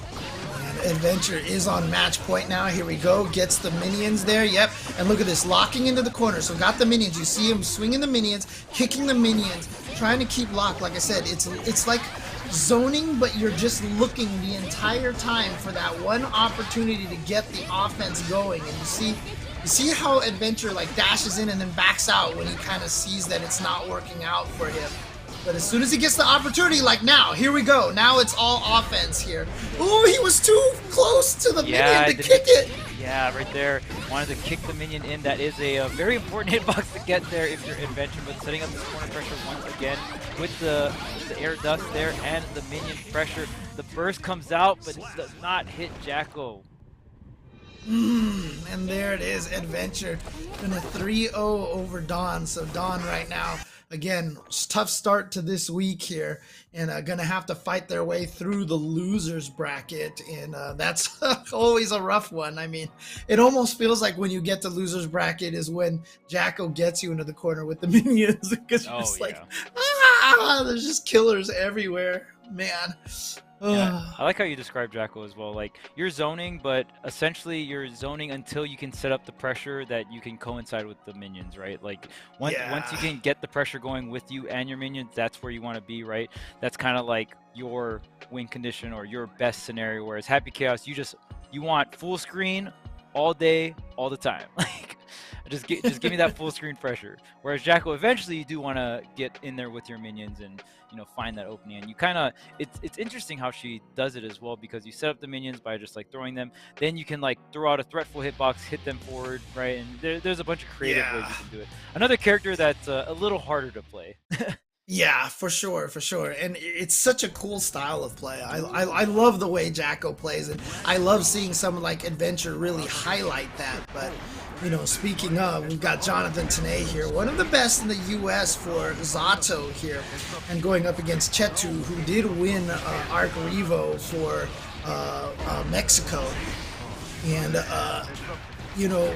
And Adventure is on match point now. Here we go. Gets the minions there. Yep. And look at this, locking into the corner. So got the minions. You see him swinging the minions, kicking the minions, trying to keep locked. Like I said, it's like zoning, but you're just looking the entire time for that one opportunity to get the offense going. And you see how Adventure like dashes in and then backs out when he kind of sees that it's not working out for him. But as soon as he gets the opportunity, like now, here we go. Now it's all offense here. Ooh, he was too close to the minion to kick it. Yeah, right there. Wanted to kick the minion in. That is a very important hitbox to get there if you're Adventure. But setting up this corner pressure once again with the air dust there and the minion pressure. The burst comes out, but it does not hit Jacko. And there it is, Adventure. Been a 3-0 over Dawn. So Dawn right now, again, tough start to this week here, and gonna have to fight their way through the losers bracket, and that's always a rough one. I mean, it almost feels like when you get to losers bracket is when Jacko gets you into the corner with the minions, because you're just like, there's just killers everywhere, man. Yeah, I like how you describe Jacko as well. Like, you're zoning, but essentially you're zoning until you can set up the pressure that you can coincide with the minions, right? Like, once you can get the pressure going with you and your minions, that's where you want to be, right? That's kind of like your win condition or your best scenario. Whereas Happy Chaos, you want full screen all day, all the time. Like, just give me that full screen pressure. Whereas Jacko, eventually you do want to get in there with your minions and, you know, find that opening. And you kind of, it's interesting how she does it as well, because you set up the minions by just like throwing them, then you can like throw out a threatful hitbox, hit them forward, right? And there's a bunch of creative ways you can do it. Another character that's a little harder to play. Yeah, for sure. And it's such a cool style of play. I love the way Jacko plays, and I love seeing someone like Adventure really highlight that. But, you know, speaking of, we've got Jonathan Tanay here, one of the best in the U.S. for Zotto here, and going up against Chetu, who did win Arc Revo for Mexico. And, you know,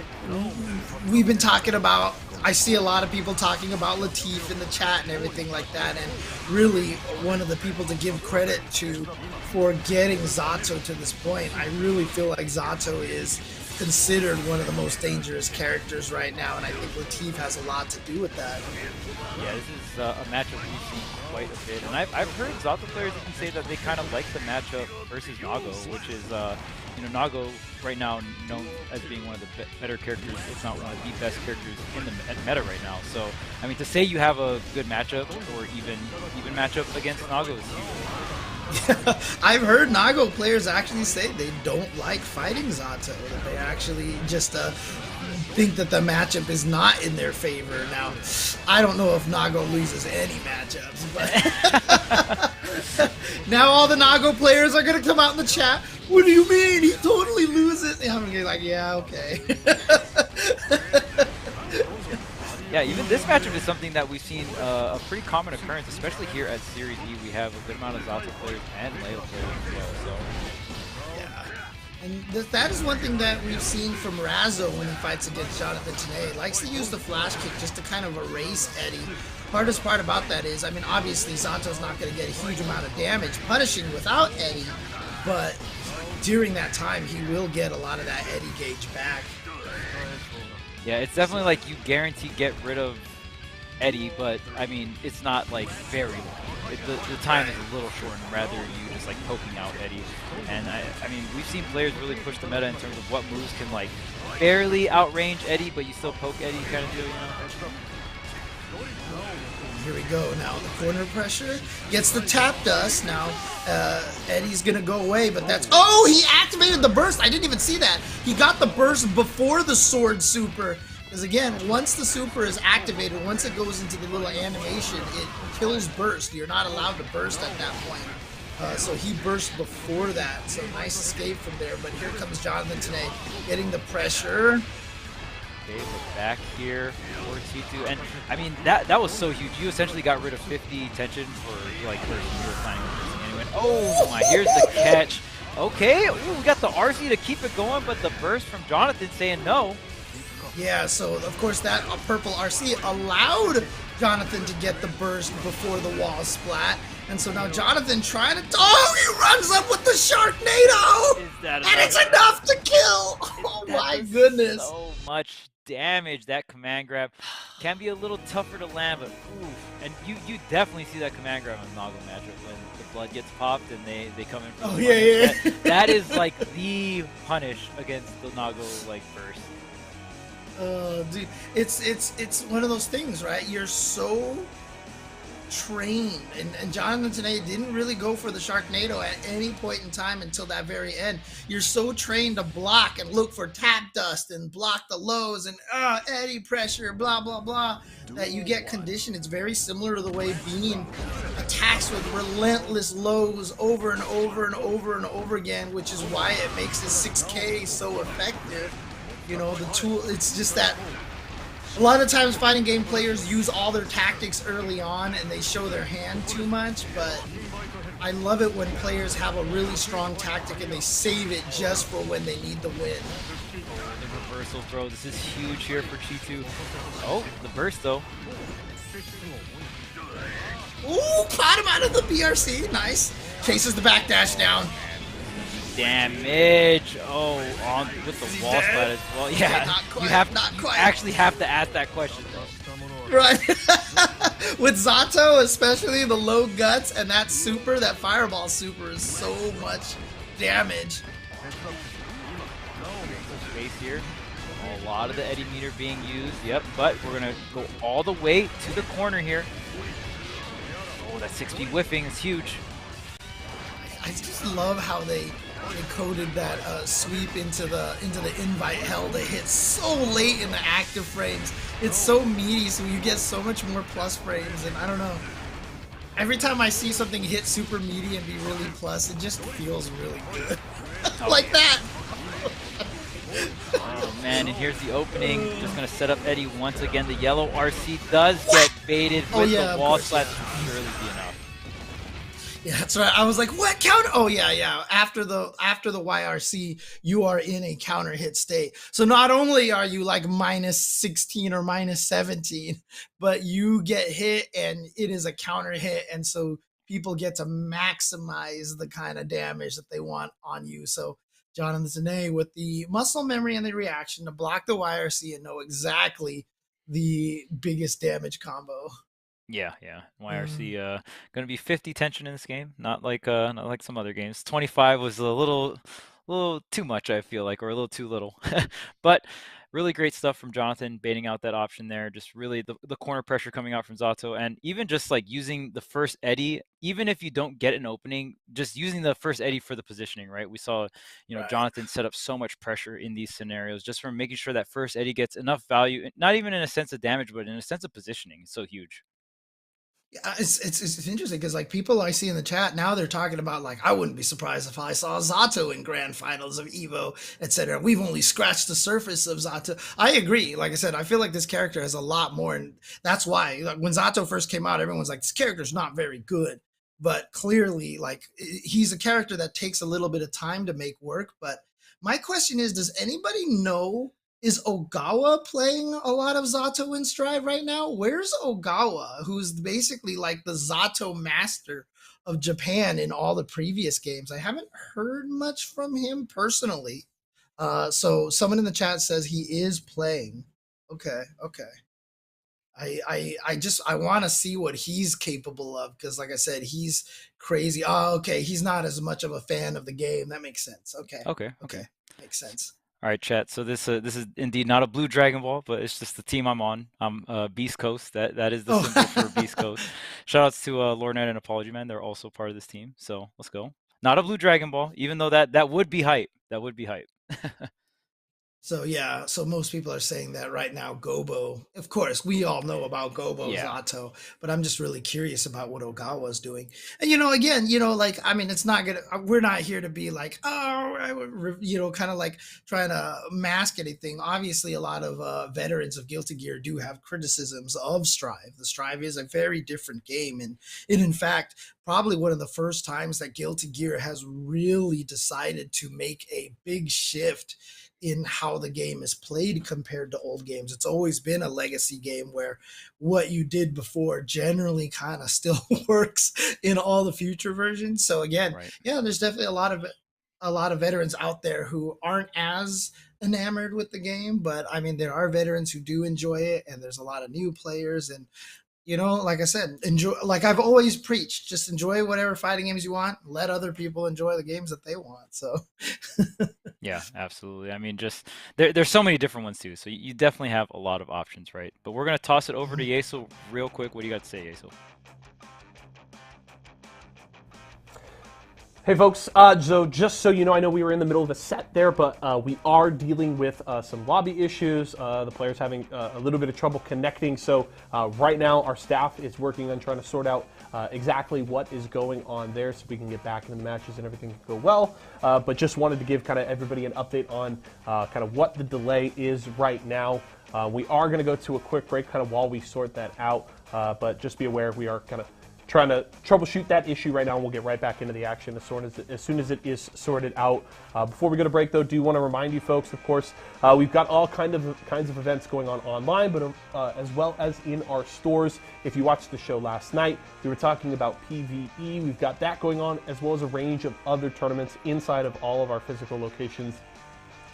we've been talking about, I see a lot of people talking about Latif in the chat and everything like that, and really one of the people to give credit to for getting Zotto to this point. I really feel like Zotto is considered one of the most dangerous characters right now, and I think Latif has a lot to do with that. Yeah, this is a matchup we've seen quite a bit, and I've heard Zotto players even say that they kind of like the matchup versus Nago, which is, you know, Nago right now known as being one of the better characters, if not one of the best characters in the meta right now. So, I mean, to say you have a good matchup or even matchup against Nago is huge. I've heard Nago players actually say they don't like fighting Zotto. They actually just think that the matchup is not in their favor. Now, I don't know if Nago loses any matchups, but now all the Nago players are going to come out in the chat. What do you mean? He totally loses. And I'm going to be like, yeah, okay. Yeah, even this matchup is something that we've seen a pretty common occurrence, especially here at Series E. We have a good amount of Zotto players and Leo players as well. So, yeah. And that is one thing that we've seen from Razzo when he fights against Jonathan Tanay. He likes to use the flash kick just to kind of erase Eddie. Hardest part about that is, I mean, obviously Zotto's not going to get a huge amount of damage punishing without Eddie, but during that time he will get a lot of that Eddie gauge back. Yeah, it's definitely like you guarantee get rid of Eddie, but I mean, it's not like very long. The time is a little short, and rather you just like poking out Eddie. And I mean, we've seen players really push the meta in terms of what moves can like barely outrange Eddie, but you still poke Eddie kind of deal, you know? Here we go now. The corner pressure gets the tap dust. Now Eddie's gonna go away, but that's, oh, he activated the burst. I didn't even see that. He got the burst before the sword super. Because again, once the super is activated, once it goes into the little animation, it kills burst. You're not allowed to burst at that point. So he burst before that. So nice escape from there. But here comes Jonathan Tanay getting the pressure. Okay, but back here for T2. And I mean, that was so huge. You essentially got rid of 50 tension for like person you were planning on using anyway. Oh my, here's the catch. Okay, ooh, we got the RC to keep it going, but the burst from Jonathan saying no. Yeah, so of course that purple RC allowed Jonathan to get the burst before the wall splat. And so now Jonathan trying to... Oh, he runs up with the Sharknado! And it's enough to kill! Oh my goodness. So much damage. That command grab can be a little tougher to land, but oof. And you definitely see that command grab in the Nago matchup when the blood gets popped and they come in for the yeah. That is like the punish against the Nago like burst. Dude, it's one of those things, right? You're so trained, and Jonathan today didn't really go for the Sharknado at any point in time until that very end. You're so trained to block and look for tap dust and block the lows and eddy pressure, blah blah blah, that you get conditioned. It's very similar to the way Bean attacks with relentless lows over and over and over and over again, which is why it makes his 6K so effective. You know, the tool, it's just that a lot of times fighting game players use all their tactics early on and they show their hand too much, but I love it when players have a really strong tactic and they save it just for when they need the win. The reversal throw, this is huge here for Chi2. Oh, the burst though. Ooh, caught him out of the BRC, nice. Chases the backdash down. Damage. Oh, on with the wall splat as well. Yeah, not quite, you actually have to ask that question though. Right. With Zotto, especially the low guts and that super, that fireball super is so much damage. Space here. A lot of the eddy meter being used. Yep, but we're gonna go all the way to the corner here. Oh, that 6P whiffing is huge. I just love how they coded that sweep into the invite hell to hit so late in the active frames. It's so meaty, so you get so much more plus frames, and I don't know. Every time I see something hit super meaty and be really plus, it just feels really good. Like that. Oh man, and here's the opening. Just gonna set up Eddie once again. The yellow RC does get baited with the wall slap. Surely be enough. Yeah, that's right. I was like, what counter? Oh yeah. After the YRC, you are in a counter hit state. So not only are you like minus 16 or minus 17, but you get hit and it is a counter hit, and so people get to maximize the kind of damage that they want on you. So Jonathan Zane with the muscle memory and the reaction to block the YRC and know exactly the biggest damage combo. Yeah. YRC gonna be 50 tension in this game, not like some other games. 25 was a little too much, I feel like, or a little too little. But really great stuff from Jonathan, baiting out that option there. Just really the corner pressure coming out from Zotto, and even just like using the first eddy, even if you don't get an opening, just using the first eddy for the positioning, right? We saw, right. Jonathan set up so much pressure in these scenarios just from making sure that first eddy gets enough value, not even in a sense of damage, but in a sense of positioning. It's so huge. Yeah, it's interesting because like people I see in the chat now, they're talking about like, I wouldn't be surprised if I saw Zotto in grand finals of Evo, etc. We've only scratched the surface of Zotto. I agree. Like I said, I feel like this character has a lot more, and that's why like, when Zotto first came out, everyone's like, this character's not very good. But clearly, like he's a character that takes a little bit of time to make work. But my question is, does anybody know? Is Ogawa playing a lot of Zotto in Strive right now? Where's Ogawa, who's basically like the Zotto master of Japan in all the previous games? I haven't heard much from him personally. So someone in the chat says he is playing. Okay. I want to see what he's capable of, because like I said, he's crazy. Oh, okay. He's not as much of a fan of the game. That makes sense. Okay. Makes sense. All right, chat. So this is indeed not a blue Dragon Ball, but it's just the team I'm on. I'm Beast Coast. That is the symbol for Beast Coast. Shoutouts to Lornet and Apology Man. They're also part of this team. So let's go. Not a blue Dragon Ball, even though that would be hype. That would be hype. So yeah, so most people are saying that right now Gobo, of course, we all know about Gobo, Yeah. Zotto, but I'm just really curious about what Ogawa's doing. And again, like, I mean, it's not gonna, we're not here to be like, oh, kind of like trying to mask anything. Obviously, a lot of veterans of Guilty Gear do have criticisms of Strive. The Strive is a very different game, and in fact, probably one of the first times that Guilty Gear has really decided to make a big shift in how the game is played compared to old games. It's always been a legacy game where what you did before generally kind of still works in all the future versions. So again, yeah, there's definitely a lot of veterans out there who aren't as enamored with the game, but I mean, there are veterans who do enjoy it, and there's a lot of new players. And like I said, enjoy, like I've always preached, just enjoy whatever fighting games you want. Let other people enjoy the games that they want. So yeah, absolutely. I mean, just there's so many different ones too. So you definitely have a lot of options, right? But we're gonna toss it over to Yeso real quick. What do you got to say, Yeso? Hey folks, so just so you know, I know we were in the middle of a set there, but we are dealing with some lobby issues. The players having a little bit of trouble connecting. So right now our staff is working on trying to sort out exactly what is going on there so we can get back into the matches and everything can go well. But just wanted to give kind of everybody an update on kind of what the delay is right now. We are going to go to a quick break kind of while we sort that out, but just be aware we are kind of trying to troubleshoot that issue right now, and we'll get right back into the action as soon as it is sorted out. Before we go to break, though, do want to remind you folks, of course, we've got all kinds of events going on online, but as well as in our stores. If you watched the show last night, we were talking about PvE. We've got that going on, as well as a range of other tournaments inside of all of our physical locations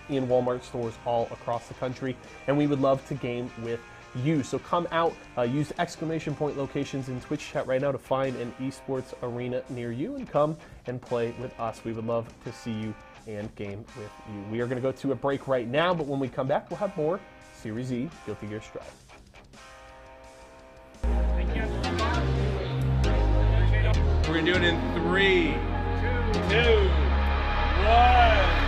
in Walmart stores all across the country, and we would love to game with you. So come out, use exclamation point locations in Twitch chat right now to find an esports arena near you and come and play with us. We would love to see you and game with you. We are going to go to a break right now, but when we come back, we'll have more Series E Guilty Gear Strive. We're going to do it in 3, 2, 1.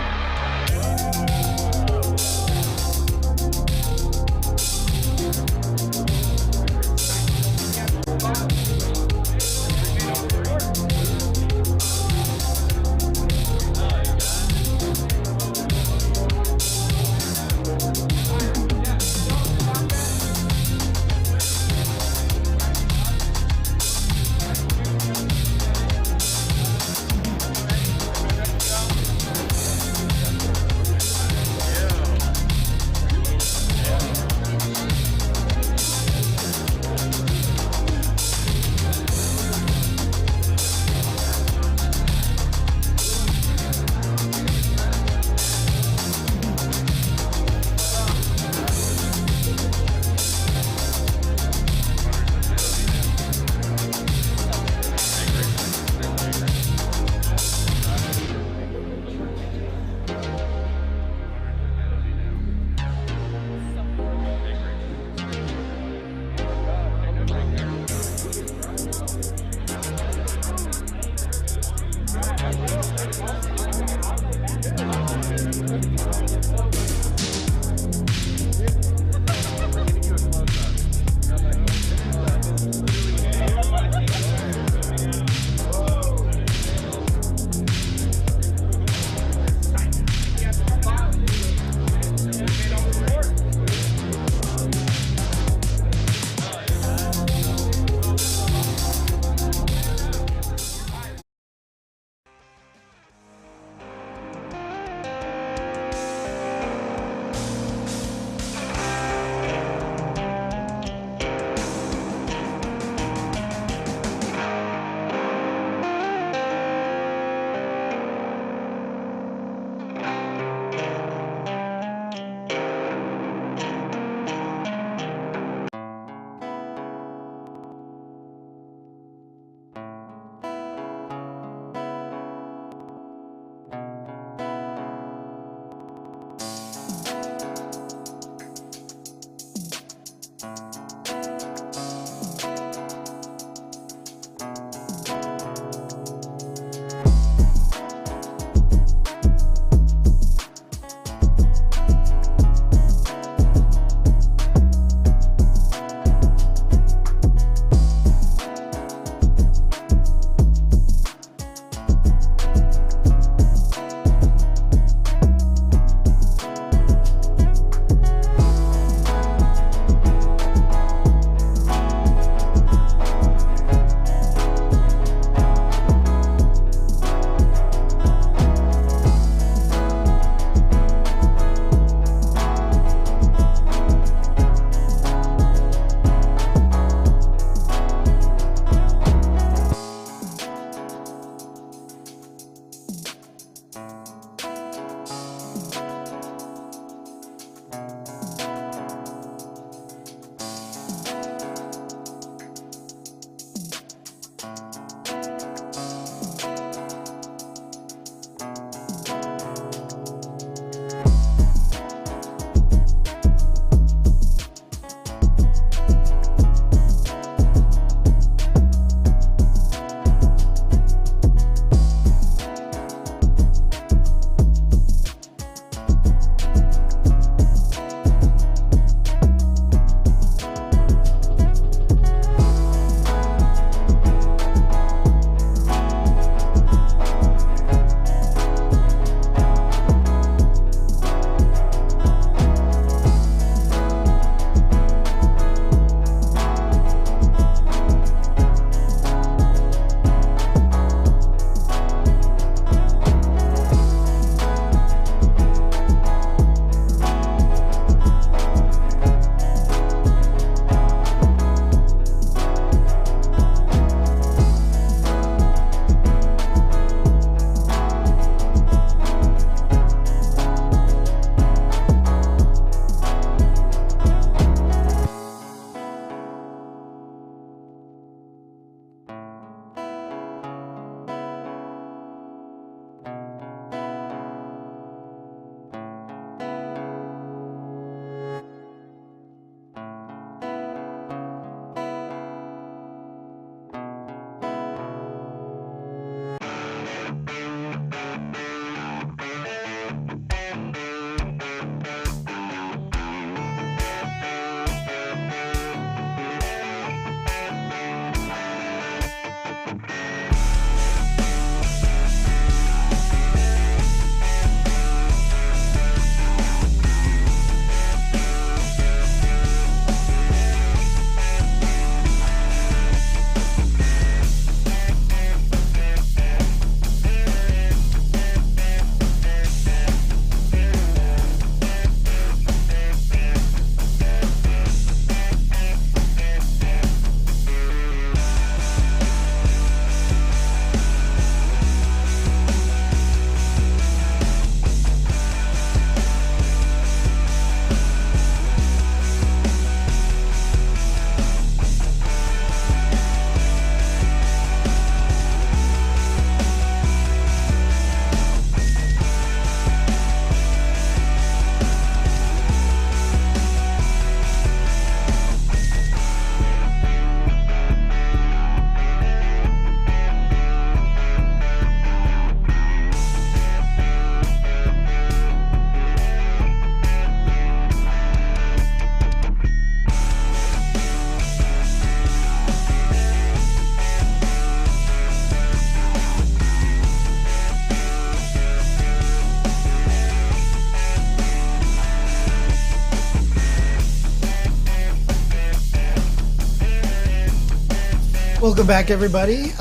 Welcome back, everybody.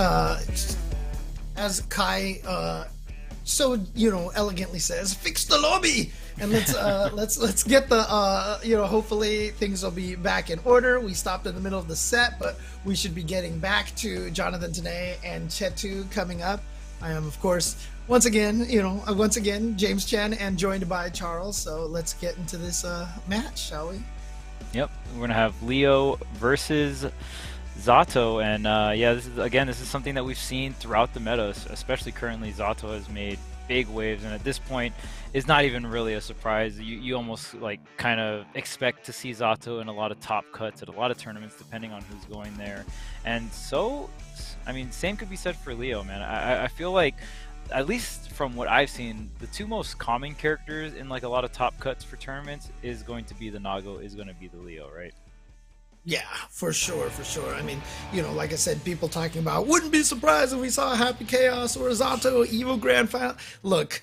As Kai so elegantly says, fix the lobby, and let's get the hopefully things will be back in order. We stopped in the middle of the set, but we should be getting back to Jonathan Tanay and Chetu coming up. I am, of course, once again James Chen, and joined by Charles. So let's get into this match, shall we? Yep, we're gonna have Leo versus Zotto, and this is something that we've seen throughout the meta, especially currently. Zotto has made big waves, and at this point is not even really a surprise. You almost kind of expect to see Zotto in a lot of top cuts at a lot of tournaments, depending on who's going there. And so, I mean, same could be said for Leo, man. I feel like, at least from what I've seen, the two most common characters in a lot of top cuts for tournaments is going to be the Nago, is going to be the Leo, right? Yeah, for sure. I mean, like I said, people talking about, wouldn't be surprised if we saw a Happy Chaos or a Zotto Evo Grand Final. Look,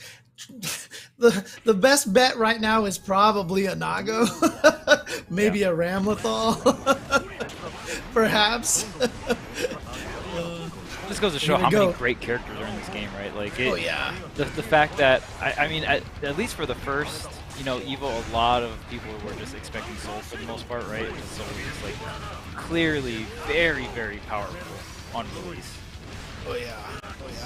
the best bet right now is probably a Nago, maybe a Ramlethal, perhaps. This goes to show how many great characters are in this game, right? The fact that, I mean, at least for the first, Evo, a lot of people were just expecting Soul for the most part, right? So it's clearly very, very powerful on release. Oh yeah.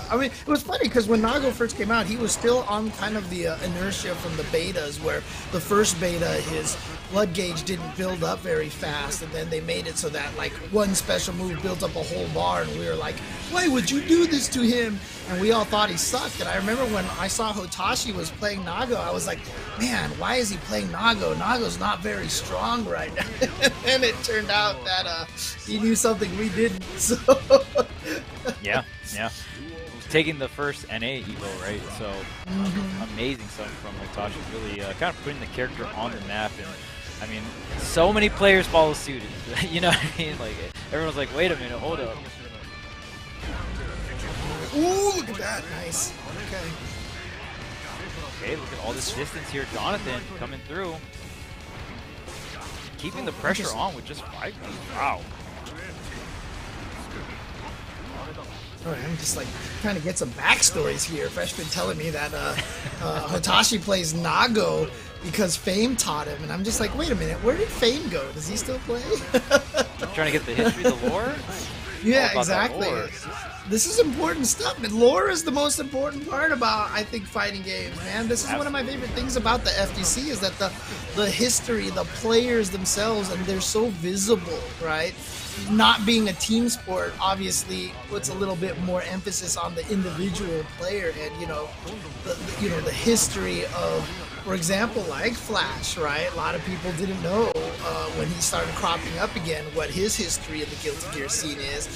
I mean, it was funny because when Nago first came out, he was still on kind of the inertia from the betas, where the first beta, his blood gauge didn't build up very fast, and then they made it so that one special move built up a whole bar, and we were like, why would you do this to him? And we all thought he sucked. And I remember when I saw Hotashi was playing Nago, I was like, man, why is he playing Nago? Nago's not very strong right now. And it turned out that he knew something we didn't. So yeah. Taking the first NA Evo, right? So amazing stuff from Hotashi, really kind of putting the character on the map. And I mean, so many players follow suit. You know what I mean? Everyone's like, wait a minute, hold up. Ooh, look at that. Nice. Okay, look at all this distance here. Jonathan coming through. Keeping the pressure on with just 5 feet. Wow. Alright, I'm just trying to get some backstories here. Fresh been telling me that Hotashi plays Nago because Fame taught him, and I'm just like, wait a minute, where did Fame go? Does he still play? Trying to get the history, the lore? Yeah, exactly. This is important stuff, and lore is the most important part about, I think, fighting games, man. This is one of my favorite things about the FGC, is that the history, the players themselves, and they're so visible, right? Not being a team sport obviously puts a little bit more emphasis on the individual player, and the history of, for example, Flash, right? A lot of people didn't know when he started cropping up again what his history in the Guilty Gear scene is.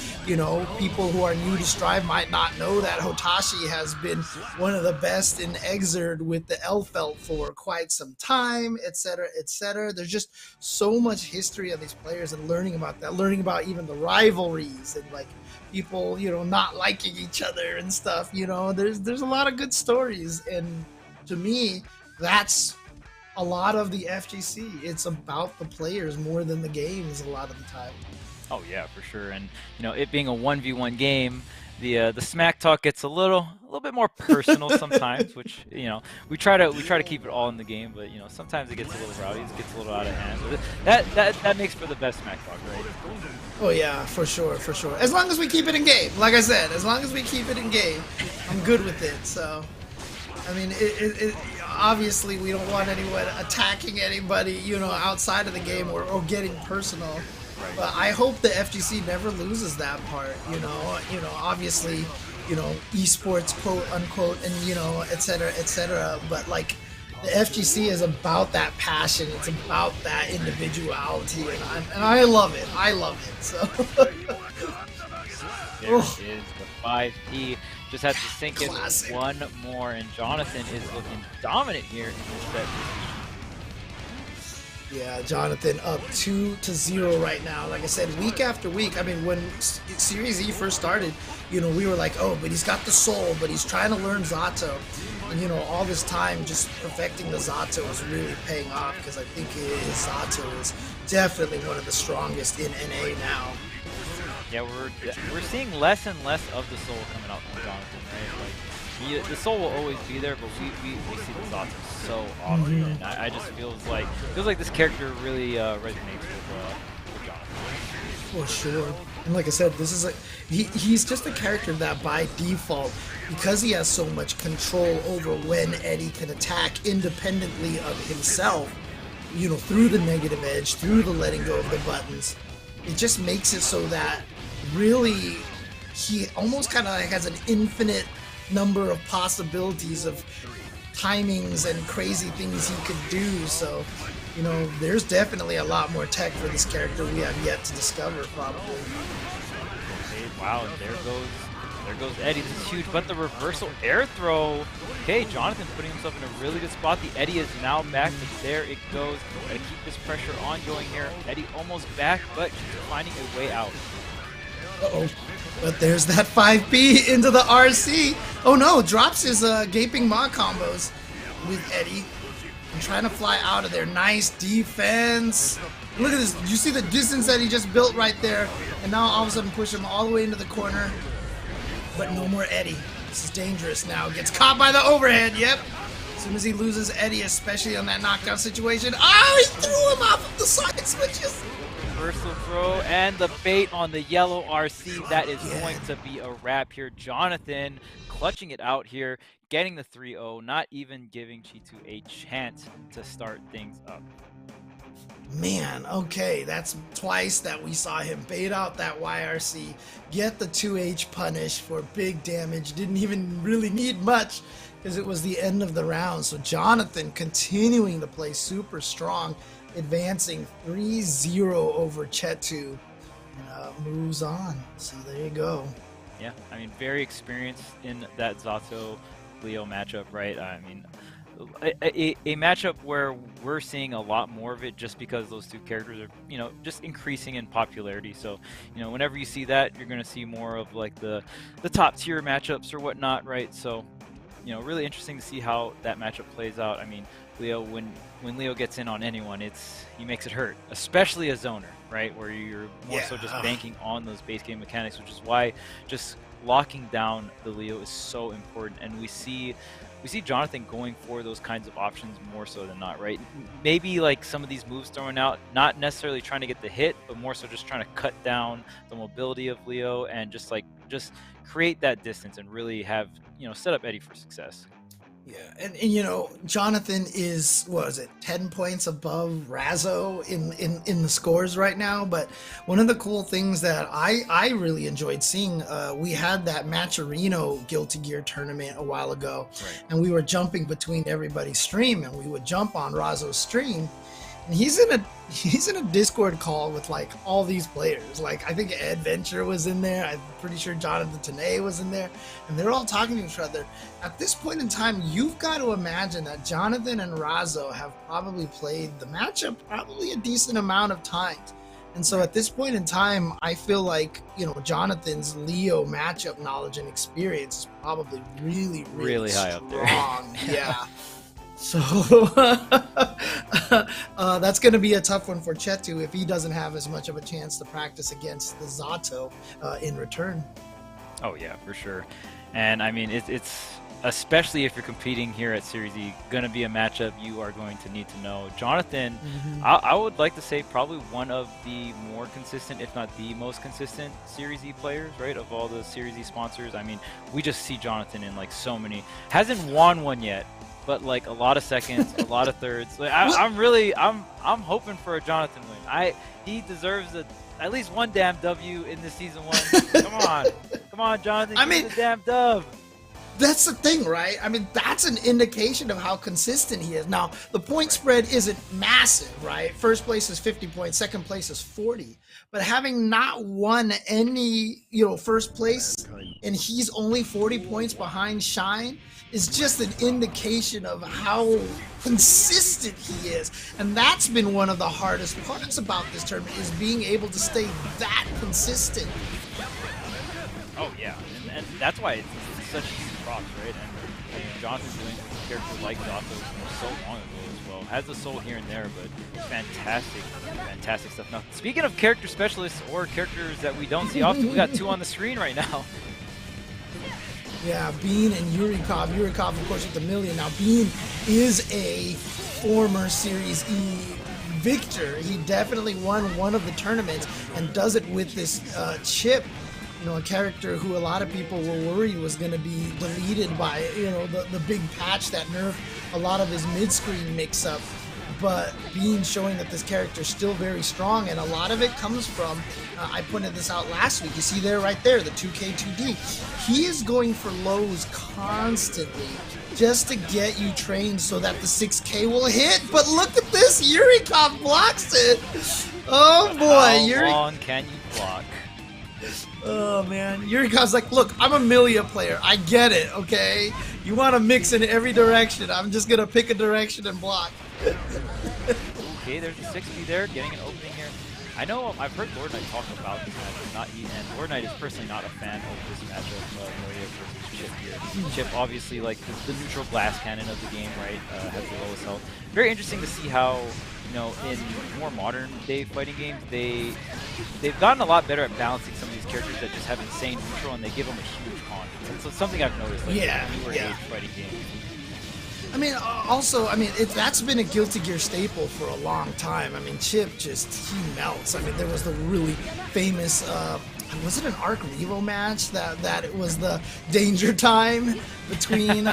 People who are new to Strive might not know that Hotashi has been one of the best in Exerd with the Elfelt for quite some time, etc., etc. There's just so much history of these players, and learning about that, learning about even the rivalries and people, not liking each other and stuff. There's a lot of good stories, and to me, that's a lot of the FGC. It's about the players more than the games a lot of the time. Oh yeah, for sure. And it being a 1v1 game, the smack talk gets a little bit more personal sometimes, which we try to keep it all in the game, but sometimes it gets a little rowdy, it gets a little out of hand. But that makes for the best smack talk, right? Oh yeah, for sure. As long as we keep it in game, like I said, as long as we keep it in game, I'm good with it. So I mean, obviously we don't want anyone attacking anybody, outside of the game or getting personal. But I hope the FGC never loses that part. Obviously, esports, quote unquote, and etc., etc. But the FGC is about that passion. It's about that individuality, and I love it. So there is the 5P. Just has to sink in one more, and Jonathan is looking dominant here in this set. Yeah, Jonathan up 2-0 right now. Like I said, week after week. I mean, when Series E first started, we were like, oh, but he's got the soul, but he's trying to learn Zotto. And, all this time just perfecting the Zotto is really paying off, because I think his Zotto is definitely one of the strongest in NA now. Yeah, we're seeing less and less of the soul coming out from Jonathan, right? Like the soul will always be there, but we see the Zotto so often, and I just feels like this character really resonates with Jonathan. For sure. And like I said, this is he's just a character that by default, because he has so much control over when Eddie can attack independently of himself, you know, through the negative edge, through the letting go of the buttons, it just makes it so that really he almost kind of like has an infinite number of possibilities of timings and crazy things he could do. So, you know, there's definitely a lot more tech for this character we have yet to discover, probably. Wow, and there goes Eddie. This is huge, but the reversal air throw. Okay, Jonathan putting himself in a really good spot. The Eddie is now back, but there it goes. Gotta keep this pressure ongoing here. Eddie almost back, but she's finding a way out. Uh-oh. But there's that 5P into the RC. Oh no, drops his gaping maw combos with Eddie. And trying to fly out of there. Nice defense. Look at this. You see the distance that he just built right there. And now all of a sudden push him all the way into the corner. But no more Eddie. This is dangerous now. Gets caught by the overhead. Yep. As soon as he loses Eddie, especially on that knockdown situation. Oh, he threw him off of the side switches. Reversal throw and the bait on the yellow RC. That is going to be a wrap here. Jonathan clutching it out here, getting the 3-0, not even giving Cheetu a chance to start things up. Man, okay, that's twice that we saw him bait out that YRC, get the 2H punish for big damage, didn't even really need much because it was the end of the round. So Jonathan continuing to play super strong, advancing 3-0 over Cheetu, and moves on. So there you go. Yeah, I mean, very experienced in that Zotto Leo matchup, right? I mean, a matchup where we're seeing a lot more of it just because those two characters are, you know, just increasing in popularity. So, you know, whenever you see that, you're going to see more of like the top tier matchups or whatnot, right? So, you know, really interesting to see how that matchup plays out. I mean, Leo, when Leo gets in on anyone, he makes it hurt, especially a zoner, right? Where you're more so just banking on those base game mechanics, which is why just locking down the Leo is so important. And we see Jonathan going for those kinds of options more so than not, right? Maybe like some of these moves thrown out, not necessarily trying to get the hit, but more so just trying to cut down the mobility of Leo and just create that distance and really have, you know, set up Eddie for success. Yeah, and you know, Jonathan is, what is it, 10 points above Razzo in the scores right now. But one of the cool things that I really enjoyed seeing, we had that Matcherino Guilty Gear tournament a while ago, right, and we were jumping between everybody's stream, and we would jump on Razzo's stream, and he's in a Discord call with like all these players. Like I think Ed Venture was in there. I'm pretty sure Jonathan Tanay was in there, and they're all talking to each other. At this point in time, you've got to imagine that Jonathan and Razzo have probably played the matchup probably a decent amount of times. And so at this point in time, I feel like, you know, Jonathan's Leo matchup knowledge and experience is probably really high up there. Yeah. So that's going to be a tough one for Cheetu if he doesn't have as much of a chance to practice against the Zotto in return. Oh yeah, for sure. And I mean, it's especially if you're competing here at Series E, going to be a matchup you are going to need to know. Jonathan, I would like to say probably one of the more consistent, if not the most consistent Series E players, right, of all the Series E sponsors. I mean, we just see Jonathan in like so many, hasn't won one yet, but like a lot of seconds, a lot of thirds. Like, I'm hoping for a Jonathan win. He deserves at least one damn W in this season one. Come on, Jonathan. I mean, the damn dub. That's the thing, right? I mean, that's an indication of how consistent he is. Now, the point spread isn't massive, right? First place is 50 points, second place is 40. But having not won any, you know, first place, and he's only 40 points behind Shine, is just an indication of how consistent he is. And that's been one of the hardest parts about this tournament, is being able to stay that consistent. Oh, yeah. And that's why it's such huge props, right? And Jonathan's doing with characters like Zotto so long ago as well. Has the soul here and there, but fantastic stuff. Now, speaking of character specialists or characters that we don't see often, we got two on the screen right now. Yeah, Bean and Yurikov. Yurikov, of course, with the million. Now, Bean is a former Series E victor. He definitely won one of the tournaments and does it with this chip. You know, a character who a lot of people were worried was going to be deleted by, you know, the big patch that nerfed a lot of his mid-screen mix-up. But Bean showing that this character is still very strong, and a lot of it comes from, I pointed this out last week, you see there right there, the 2K2D. He is going for lows constantly just to get you trained so that the 6K will hit. But look at this, Yurikov blocks it. Oh boy. How long can you block? Oh man, Yurikov's like, look, I'm a Milia player. I get it, okay? You want to mix in every direction. I'm just going to pick a direction and block. Okay, there's a 6B there, getting an opening here. I know I've heard Lord Knight talk about this matchup, and Lord Knight is personally not a fan of this matchup, Milia versus Chip here. Chip, obviously, like the neutral glass cannon of the game, right, has the lowest health. Very interesting to see how, you know, in more modern day fighting games, they've gotten a lot better at balancing some of these characters that just have insane neutral, and they give them a huge confidence. So it's something I've noticed, like, in newer age fighting games. I mean, also, I mean, that's been a Guilty Gear staple for a long time. I mean, Chip he melts. I mean, there was the really famous, was it an Arc Revo match that it was the danger time between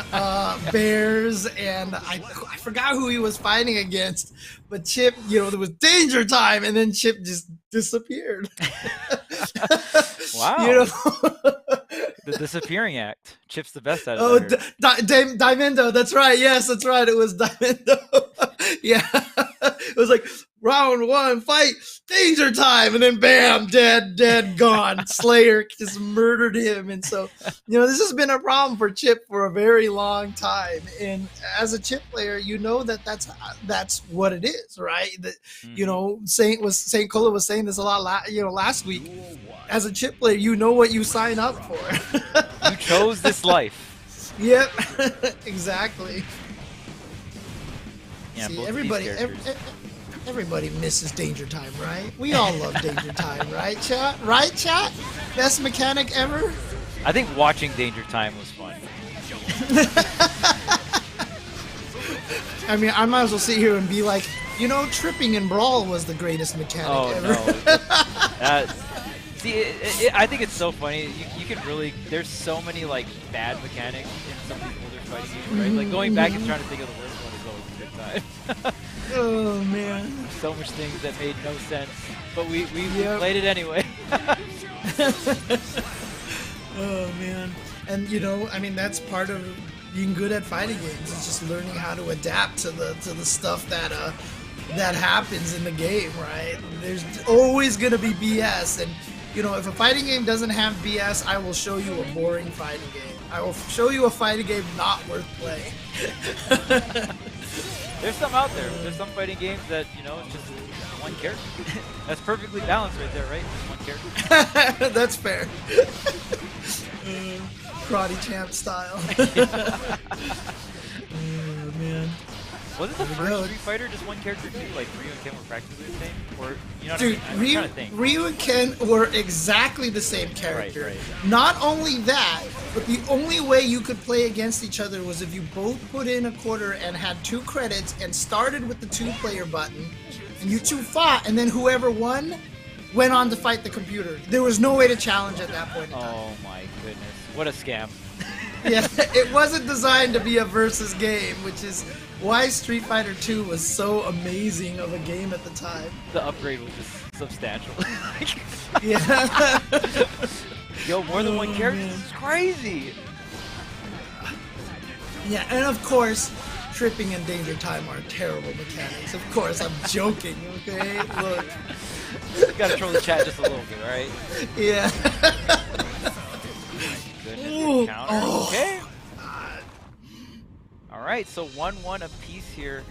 Bears and I forgot who he was fighting against, but Chip, you know, there was danger time, and then Chip just disappeared. Wow. You know? The disappearing act. Chip's the best at it. Diamendo, that's right. Yes, that's right. It was Diamendo. Yeah. It was like, round one, fight, danger time, and then bam, dead, gone. Slayer just murdered him. And so, you know, this has been a problem for Chip for a very long time. And as a Chip player, you know that's what it is, right? That, you know, Saint Cola was saying this a lot, last week. As a Chip player, you know what you sign up for. You chose this life. Yep, exactly. Yeah, see, everybody misses Danger Time, right? We all love Danger Time, right, chat? Right, chat? Best mechanic ever? I think watching Danger Time was fun. I mean, I might as well sit here and be like, you know, tripping in Brawl was the greatest mechanic ever. No. See, I think it's so funny. You can really, there's so many like bad mechanics in some of these older fighting games, right? Like going back and trying to think of the worst one is always a good time. Oh man. So much things that made no sense, but we played it anyway. Oh man. And you know, I mean, that's part of being good at fighting games. It's just learning how to adapt to the stuff that happens in the game, right? There's always gonna be BS, and you know, if a fighting game doesn't have BS, I will show you a boring fighting game. I will show you a fighting game not worth playing. There's some out there. There's some fighting games that, you know, it's just one character. That's perfectly balanced right there, right? Just one character. That's fair. Karate champ style. Oh, man. Was it the first Street Fighter just one character too? Like Ryu and Ken were practically the same? Or, you know what Dude, I mean? I'm trying to think. Ryu and Ken were exactly the same character. Right. Not only that, but the only way you could play against each other was if you both put in a quarter and had 2 credits and started with the 2-player button, and you two fought, and then whoever won went on to fight the computer. There was no way to challenge at that point in time. Oh my goodness. What a scam. Yeah, it wasn't designed to be a versus game, which is why Street Fighter 2 was so amazing of a game at the time. The upgrade was just substantial. Yeah. Yo, more than one character? This is crazy. Yeah, and of course, tripping and danger time are terrible mechanics. Of course, I'm joking, okay? Look. You gotta troll the chat just a little bit, alright? Yeah. Goodness, counter. Okay. Alright. right, so 1-1 apiece here.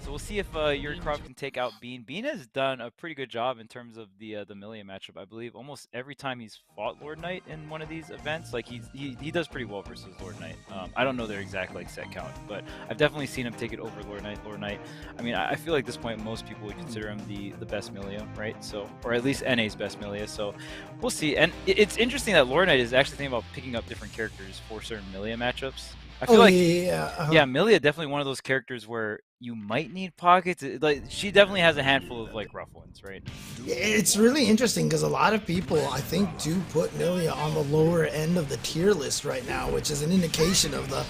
So we'll see if Yurikov can take out Bean. Bean has done a pretty good job in terms of the Millia matchup, I believe. Almost every time he's fought Lord Knight in one of these events, like he does pretty well versus Lord Knight. I don't know their exact like set count, but I've definitely seen him take it over Lord Knight. Lord Knight, I mean, I feel like at this point most people would consider him the best Millia, right? So, or at least NA's best Millia. So we'll see. And it's interesting that Lord Knight is actually thinking about picking up different characters for certain Millia matchups. I feel yeah, Millia definitely one of those characters where you might need pockets. Like she definitely has a handful of like rough ones, right? It's really interesting because a lot of people, I think, do put Millia on the lower end of the tier list right now, which is an indication of the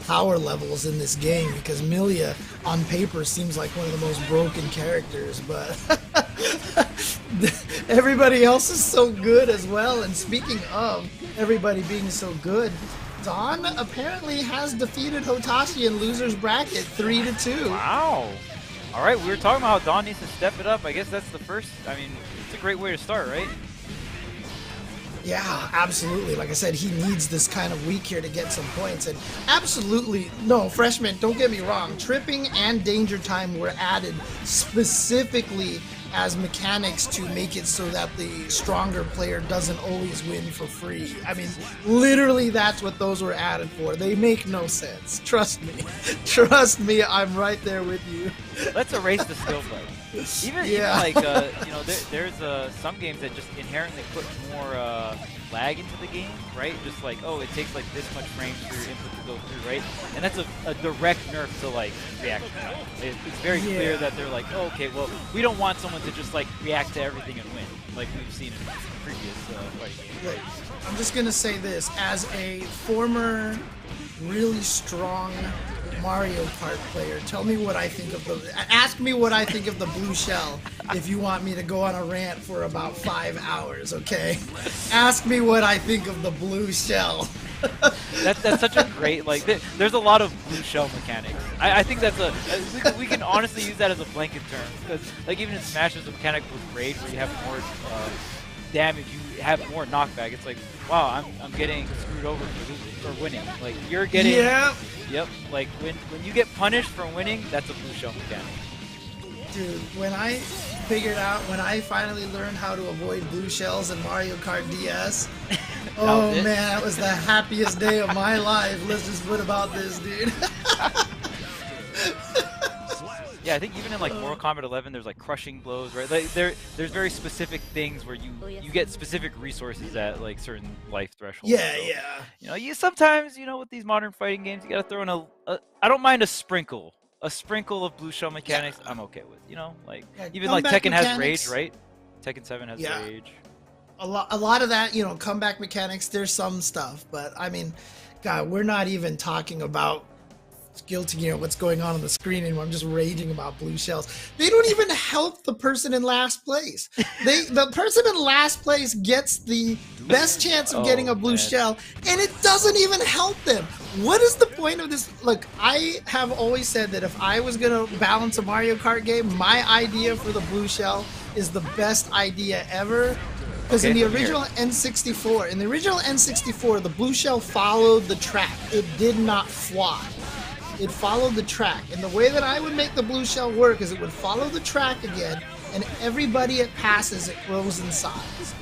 power levels in this game. Because Millia, on paper, seems like one of the most broken characters, but everybody else is so good as well. And speaking of everybody being so good, Dawn apparently has defeated Hotashi in loser's bracket 3-2. Wow. All right, we were talking about how Dawn needs to step it up. I guess that's the first. I mean, it's a great way to start, right? Yeah, absolutely. Like I said, he needs this kind of week here to get some points. And absolutely, no, freshman, don't get me wrong. Tripping and danger time were added specifically as mechanics to make it so that the stronger player doesn't always win for free. I mean, literally that's what those were added for. They make no sense. Trust me. Trust me, I'm right there with you. Let's erase the skill bug. Even like, you know, there's some games that just inherently put more lag into the game, right? Just like, oh, it takes like this much frames for your input to go through, right? And that's a direct nerf to like reaction time. It's very clear that they're like, oh, okay, well, we don't want someone to just like react to everything and win, like we've seen in previous fighting games. Right. I'm just gonna say this as a former, really strong Mario Kart player. Tell me what I think of ask me what I think of the blue shell if you want me to go on a rant for about 5 hours, okay? Ask me what I think of the blue shell. That's such a great, like, there's a lot of blue shell mechanics. I think that's we can honestly use that as a blanket term, because like even in Smash there's a mechanic with Raid where you have more damage, you have more knockback. It's like, wow, I'm getting screwed over for losing, for winning. Like you're getting, yep. Like when you get punished for winning, that's a blue shell mechanic. Dude, when I finally learned how to avoid blue shells in Mario Kart DS, oh man, that was the happiest day of my life. Let's just put about this, dude. Yeah, I think even in like Mortal Kombat 11, there's like crushing blows, right? Like there's very specific things where you get specific resources at like certain life thresholds. Yeah, so, yeah. You know, you sometimes, you know, with these modern fighting games, you gotta throw in I don't mind a sprinkle of blue shell mechanics. I'm okay with, you know, like even like Tekken has Rage, right? Tekken 7 has Rage. A lot of that, you know, comeback mechanics. There's some stuff, but I mean, God, we're not even talking about Guilty Gear, what's going on the screen anymore. I'm just raging about blue shells. They don't even help the person in last place. The person in last place gets the best chance of getting a blue shell, and it doesn't even help them. What is the point of this? Look, I have always said that if I was gonna balance a Mario Kart game, my idea for the blue shell is the best idea ever. Because in the original N64, the blue shell followed the track. It did not fly. It followed the track. And the way that I would make the blue shell work is it would follow the track again, and everybody it passes, it grows in size.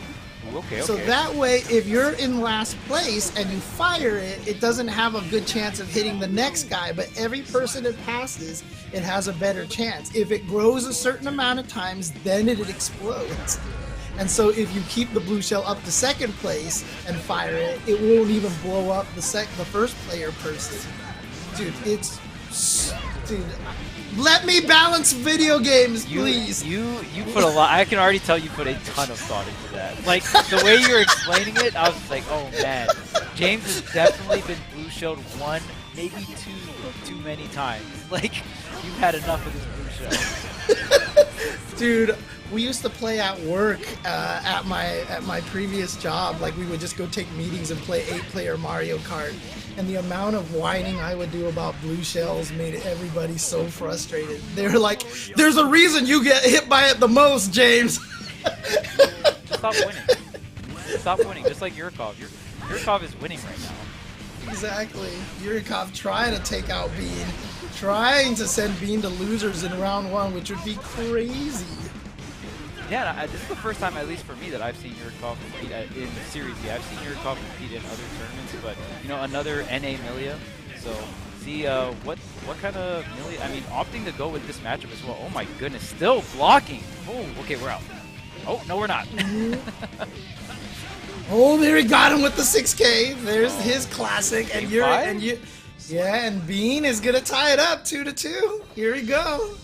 Okay. So that way, if you're in last place and you fire it, it doesn't have a good chance of hitting the next guy, but every person it passes, it has a better chance. If it grows a certain amount of times, then it explodes. And so if you keep the blue shell up to second place and fire it, it won't even blow up the first player person. Dude, dude, let me balance video games, please. You put a lot. I can already tell you put a ton of thought into that. Like the way you're explaining it, I was just like, oh man, James has definitely been blue shelled one, maybe too many times. Like you've had enough of this blue shell. Dude, we used to play at work at my previous job. Like we would just go take meetings and play 8-player Mario Kart. And the amount of whining I would do about blue shells made everybody so frustrated. They were like, there's a reason you get hit by it the most, James. Just stop winning. Stop winning, just like Yurikov. Yurikov is winning right now. Exactly. Yurikov trying to take out Bean. Trying to send Bean to losers in round 1, which would be crazy. Yeah, this is the first time, at least for me, that I've seen Yurikov compete in Series B. I've seen Yurikov compete in other tournaments, but, you know, another NA Milia. So, see what kind of Milia... I mean, opting to go with this matchup as well. Oh my goodness, still blocking. Oh, okay, we're out. Oh, no, we're not. Oh, there he got him with the 6K. There's his classic, and and Bean is gonna tie it up 2-2. Here we go.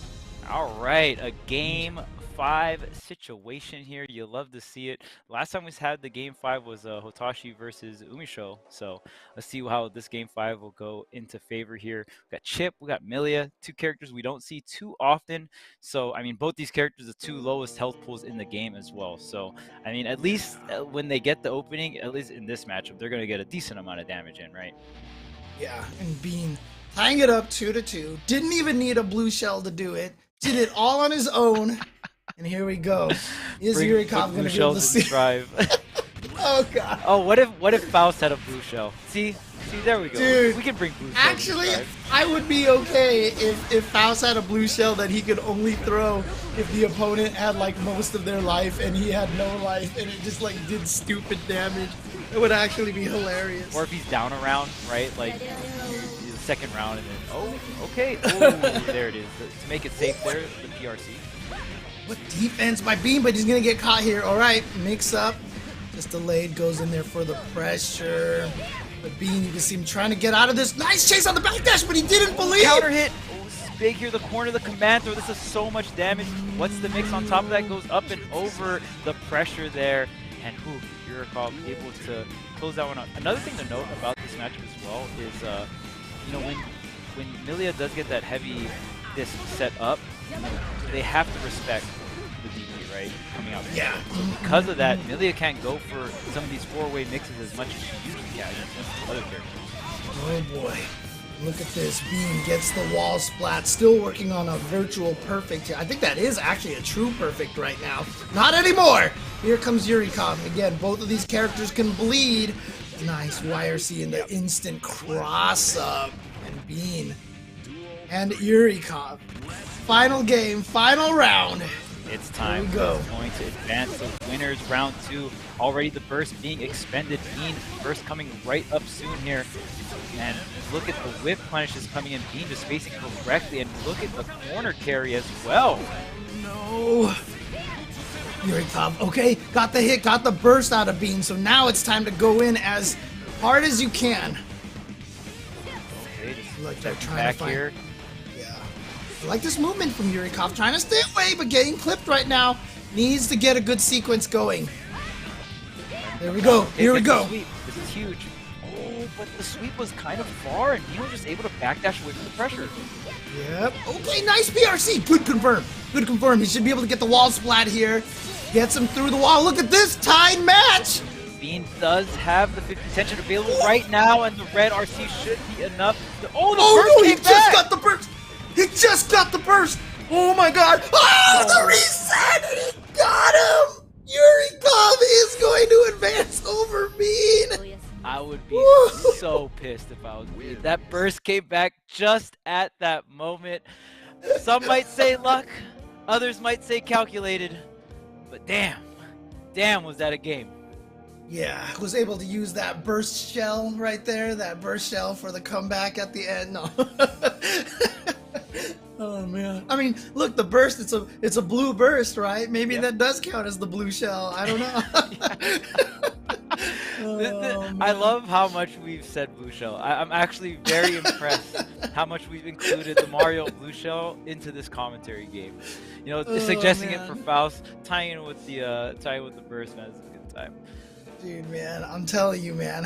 All right, a game 5 situation here. You love to see it. Last time we had the game 5 was Hotashi versus Umi Show. So let's see how this game 5 will go into favor here. We got Chip, we got Milia, 2 characters we don't see too often. So I mean, both these characters are 2 lowest health pools in the game as well. So I mean, at least when they get the opening, at least in this matchup, they're gonna get a decent amount of damage in, right? Yeah, and Bean tying it up 2-2. Didn't even need a blue shell to do it. Did it all on his own. And here we go. Is Yurikov going to be able to see? Oh god. Oh, what if Faust had a blue shell? See, there we go. Dude, we can bring blue shells. Actually, I would be okay if Faust had a blue shell that he could only throw if the opponent had like most of their life and he had no life, and it just like did stupid damage. It would actually be hilarious. Or if he's down a round, right? Like the second round, and then okay, there it is. To make it safe, there the PRC. What defense by Bean, but he's gonna get caught here. All right, mix up. Just delayed, goes in there for the pressure. But Bean, you can see him trying to get out of this. Nice chase on the backdash, but he didn't believe. Counter hit. Oh, this is big here. The corner of the command throw. This is so much damage. What's the mix on top of that? Goes up and over the pressure there. And Yurikov able to close that one out. Another thing to note about this matchup as well is, you know, when Milia does get that heavy disc set up, they have to respect the DP, right? Coming out. Yeah. So because of that, Milia can't go for some of these 4-way mixes as much as she usually can against other characters. Oh boy. Look at this. Bean gets the wall splat. Still working on a virtual perfect here. I think that is actually a true perfect right now. Not anymore! Here comes Yurikov. Again, both of these characters can bleed. Nice YRC in the instant cross up. And Bean. And Yurikov. Final game, final round. It's time. Here we go. It's going to advance the winners round 2. Already the burst being expended. Bean burst coming right up soon here. And look at the whip punishes coming in. Bean just facing correctly. And look at the corner carry as well. No. Yurikov, okay, got the hit, got the burst out of Bean. So now it's time to go in as hard as you can. Okay, just like they're trying back to find here. I like this movement from Yurikov, trying to stay away, but getting clipped right now. Needs to get a good sequence going. There we go. Here we go. This is huge. Oh, but the sweep was kind of far, and he was just able to backdash away from the pressure. Yep. Okay, nice PRC. Good confirm. Good confirm. He should be able to get the wall splat here. Gets him through the wall. Look at this tied match. Bean does have the 50 tension available right now, and the red RC should be enough. Oh, no, he just got the burst. He just got the burst! Oh my god! Oh, the reset! He got him! Yurikov is going to advance over Bean! I would be so pissed if I was Bean. That burst came back just at that moment. Some might say luck, others might say calculated, but damn was that a game. Yeah, was able to use that burst shell right there, that burst shell for the comeback at the end. No. Oh man. I mean, look, the burst, it's a blue burst, right? Maybe that does count as the blue shell. I don't know. I love how much we've said blue shell. I'm actually very impressed how much we've included the Mario blue shell into this commentary game. You know, suggesting it for Faust, tying in with the burst, man, it's a good time. Dude, man, I'm telling you, man,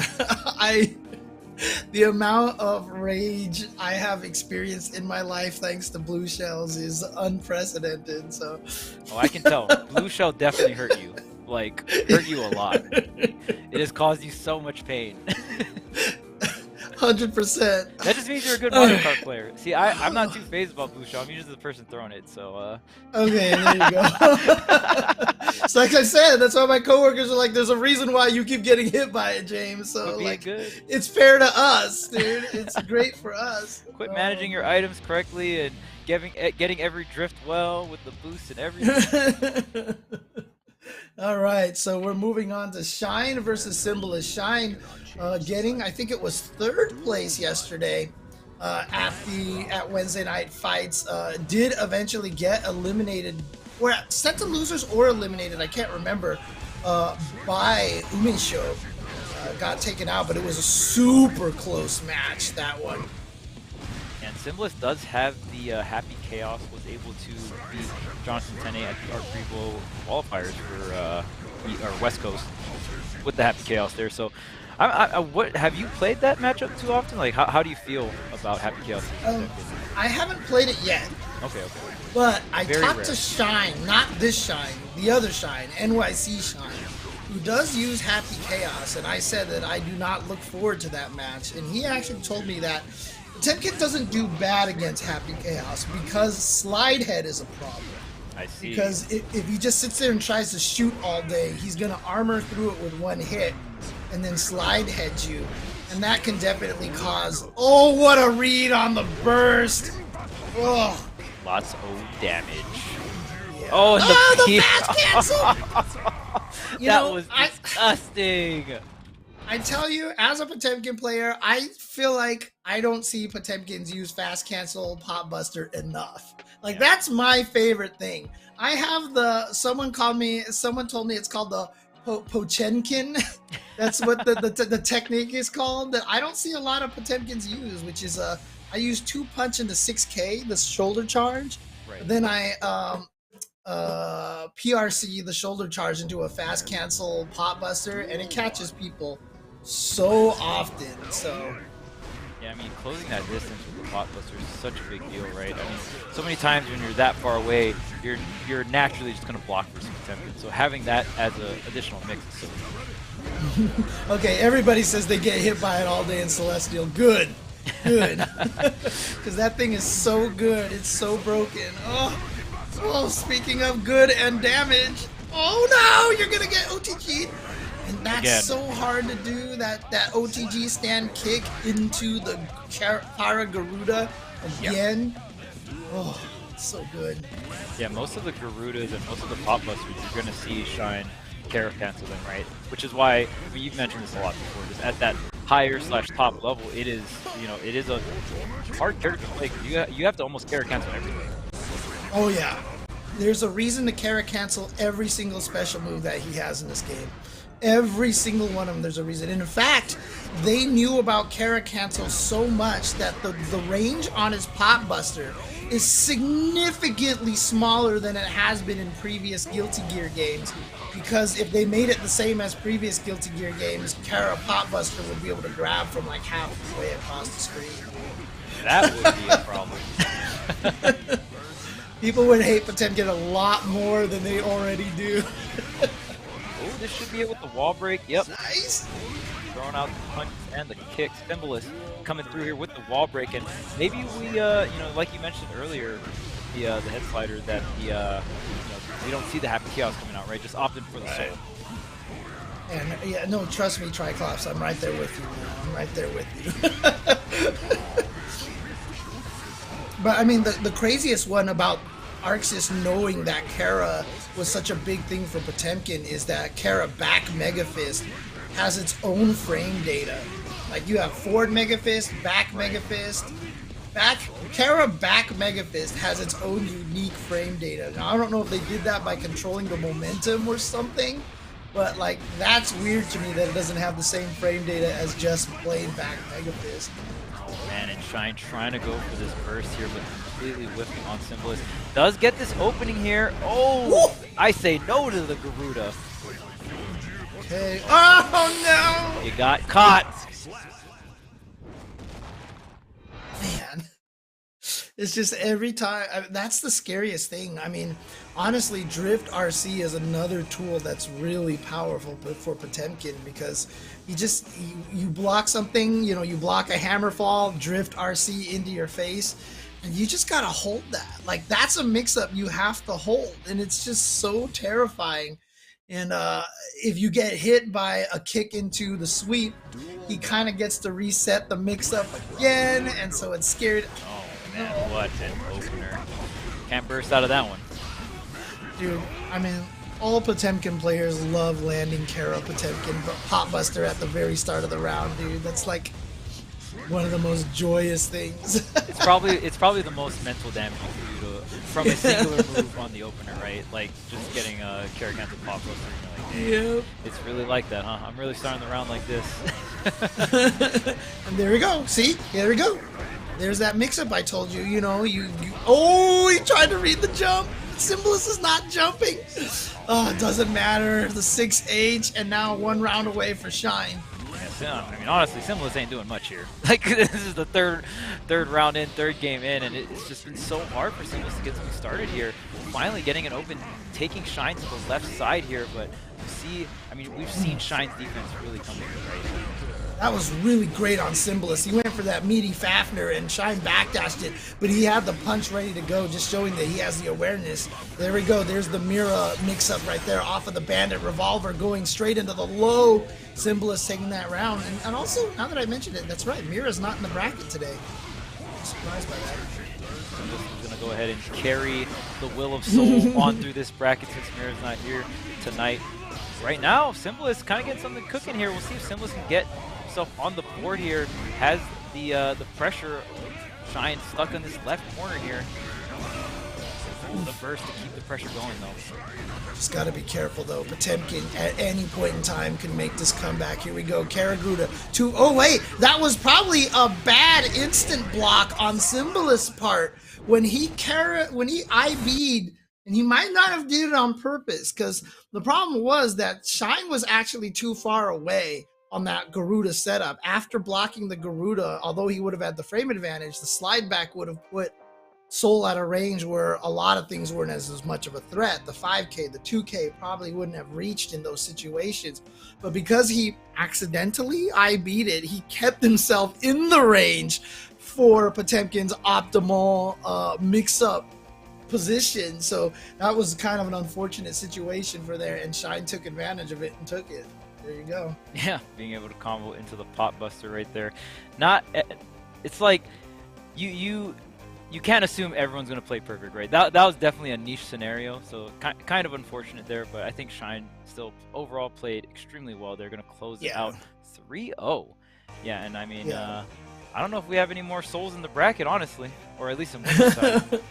the amount of rage I have experienced in my life thanks to blue shells is unprecedented. So, I can tell. Blue shell definitely hurt you. Hurt you a lot. It has caused you so much pain. 100%. That just means you're a good Mario Kart player. See, I'm not too phased about Blue Shell. I'm usually the person throwing it, so Okay, there you go. So like I said, that's why my coworkers are like, there's a reason why you keep getting hit by it, James. So like, it's fair to us, dude. It's great for us. Quit managing your items correctly and getting every drift well with the boost and everything. All right, so we're moving on to Shine versus Symbolis. Shine getting, I think it was 3rd place yesterday at Wednesday Night Fights. Did eventually get eliminated, or sent to losers or eliminated, I can't remember, by Umi Show. Got taken out, but it was a super close match, that one. And Symbolis does have the Happy Chaos, was able to beat Jonathan Tene at the Art Prevo qualifiers for our West Coast with the Happy Chaos there. So, what have you played that matchup too often? Like, how do you feel about Happy Chaos? I haven't played it yet. Okay. But I talked to Shine, not this Shine, the other Shine, NYC Shine, who does use Happy Chaos, and I said that I do not look forward to that match, and he actually told me that Potemkin doesn't do bad against Happy Chaos because slide head is a problem. I see. Because if he just sits there and tries to shoot all day, he's going to armor through it with one hit and then slide head you. And that can definitely cause... Oh, what a read on the burst! Oh. Lots of disconnect. Yeah. Oh, and the fast cancel! That was disgusting. I tell you, as a Potemkin player, I feel like I don't see Potemkins use fast cancel pop buster enough. Like, that's my favorite thing. I have someone told me it's called the Pochenkin. That's what the technique is called, that I don't see a lot of Potemkins use, which is I use 2 punch into 6K, the shoulder charge. Right. Then I PRC the shoulder charge into a fast cancel pop buster, and it catches people so often. So yeah, I mean, closing that distance with the pop buster is such a big deal, right? I mean, so many times when you're that far away, you're naturally just going to block versus Potemkin. So having that as an additional mix is so good. Okay, everybody says they get hit by it all day in Celestial. Good. Because that thing is so good. It's so broken. Oh, speaking of good and damage. Oh no, you're going to get OTG'd. And that's so hard to do, that OTG stand kick into the Para Garuda again. Yep. Oh, it's so good. Yeah, most of the Garudas and most of the pop busters, you're going to see Shine Kara cancel them, right? Which is why, I mean, you've mentioned this a lot before, just at that higher / top level, it is a hard character to play. You have to almost Kara cancel everything. Oh yeah. There's a reason to Kara cancel every single special move that he has in this game. Every single one of them, there's a reason. And in fact, they knew about Kara cancel so much that the range on his pop buster is significantly smaller than it has been in previous Guilty Gear games. Because if they made it the same as previous Guilty Gear games, Kara pop buster would be able to grab from like halfway across the screen. That would be a problem. People would hate Potemkin a lot more than they already do. Oh, this should be it with the wall break. Yep. Nice. Throwing out the punches and the kicks. Symbolis coming through here with the wall break, and maybe we, like you mentioned earlier, the head slider, that we don't see the Happy Chaos coming out, right? Just opting for the soul. And yeah, no, trust me, Triclops, I'm right there with you, man. I'm right there with you. But I mean, the craziest one about Arxis knowing that Kara was such a big thing for Potemkin is that Kara back Mega Fist has its own frame data. Like, you have forward Mega Fist, back Mega Fist. Kara back Mega Fist has its own unique frame data. Now, I don't know if they did that by controlling the momentum or something, but like, that's weird to me that it doesn't have the same frame data as just plain back Mega Fist. Man, and Shine trying to go for this burst here, but completely whiffing on Symbolis. Does get this opening here. Oh, woo! I say no to the Garuda. Okay. Oh no! You got caught. Man. It's just every time. That's the scariest thing. I mean, honestly, Drift RC is another tool that's really powerful for Potemkin, because you block something, you block a hammer fall, Drift RC into your face, and you just gotta hold that. Like, that's a mix-up you have to hold, and it's just so terrifying. And if you get hit by a kick into the sweep, he kind of gets to reset the mix-up again, and so it's scared. Oh man, what an opener. Can't burst out of that one. Dude, I mean, all Potemkin players love landing Kara Potemkin Potbuster at the very start of the round, dude. That's like one of the most joyous things. It's probably the most mental damage you can do from a singular move on the opener, right? Like just getting a Kara cancel Potbuster. Yep. It's really like that, huh? I'm really starting the round like this. And there we go. See? There we go. There's that mix-up I told you. Oh, he tried to read the jump. Symbolis is not jumping. Oh, it doesn't matter. The 6H, and now 1 round away for Shine. Yeah, I mean, honestly, Symbolis ain't doing much here. Like, this is the third round in, third game in, and it's just been so hard for Symbolis to get something started here. Finally getting an open, taking Shine to the left side here, but we've seen Shine's defense really come in, right? That was really great on Symbolis. He went for that meaty Fafnir, and Shine backdashed it, but he had the punch ready to go, just showing that he has the awareness. There we go. There's the Mira mix-up right there off of the Bandit Revolver, going straight into the low. Symbolis taking that round. And also, now that I mentioned it, that's right, Mira's not in the bracket today. I'm surprised by that. Symbolis is going to go ahead and carry the Will of Soul on through this bracket since Mira's not here tonight. Right now, Symbolis kind of getting something cooking here. We'll see if Symbolis can get himself on the board here. Has the pressure Shine stuck in this left corner here. The burst to keep the pressure going though. Just got to be careful though. Potemkin at any point in time can make this comeback. Here we go. Karagruda to. Oh wait, that was probably a bad instant block on Symbolis' part when he IB'd. And he might not have did it on purpose, because the problem was that Shine was actually too far away on that Garuda setup. After blocking the Garuda, although he would have had the frame advantage, the slide back would have put Soul at a range where a lot of things weren't as much of a threat. The 5K, the 2K probably wouldn't have reached in those situations. But because he accidentally IB'd it, he kept himself in the range for Potemkin's optimal mix-up position. So that was kind of an unfortunate situation for there, and Shine took advantage of it and took it. There you go. Yeah, being able to combo into the Potbuster right there. It's like you can't assume everyone's going to play perfect, right? That was definitely a niche scenario, so kind of unfortunate there, but I think Shine still overall played extremely well. They're going to close it out 3-0. Yeah, and I mean, I don't know if we have any more souls in the bracket, honestly, or at least in one side.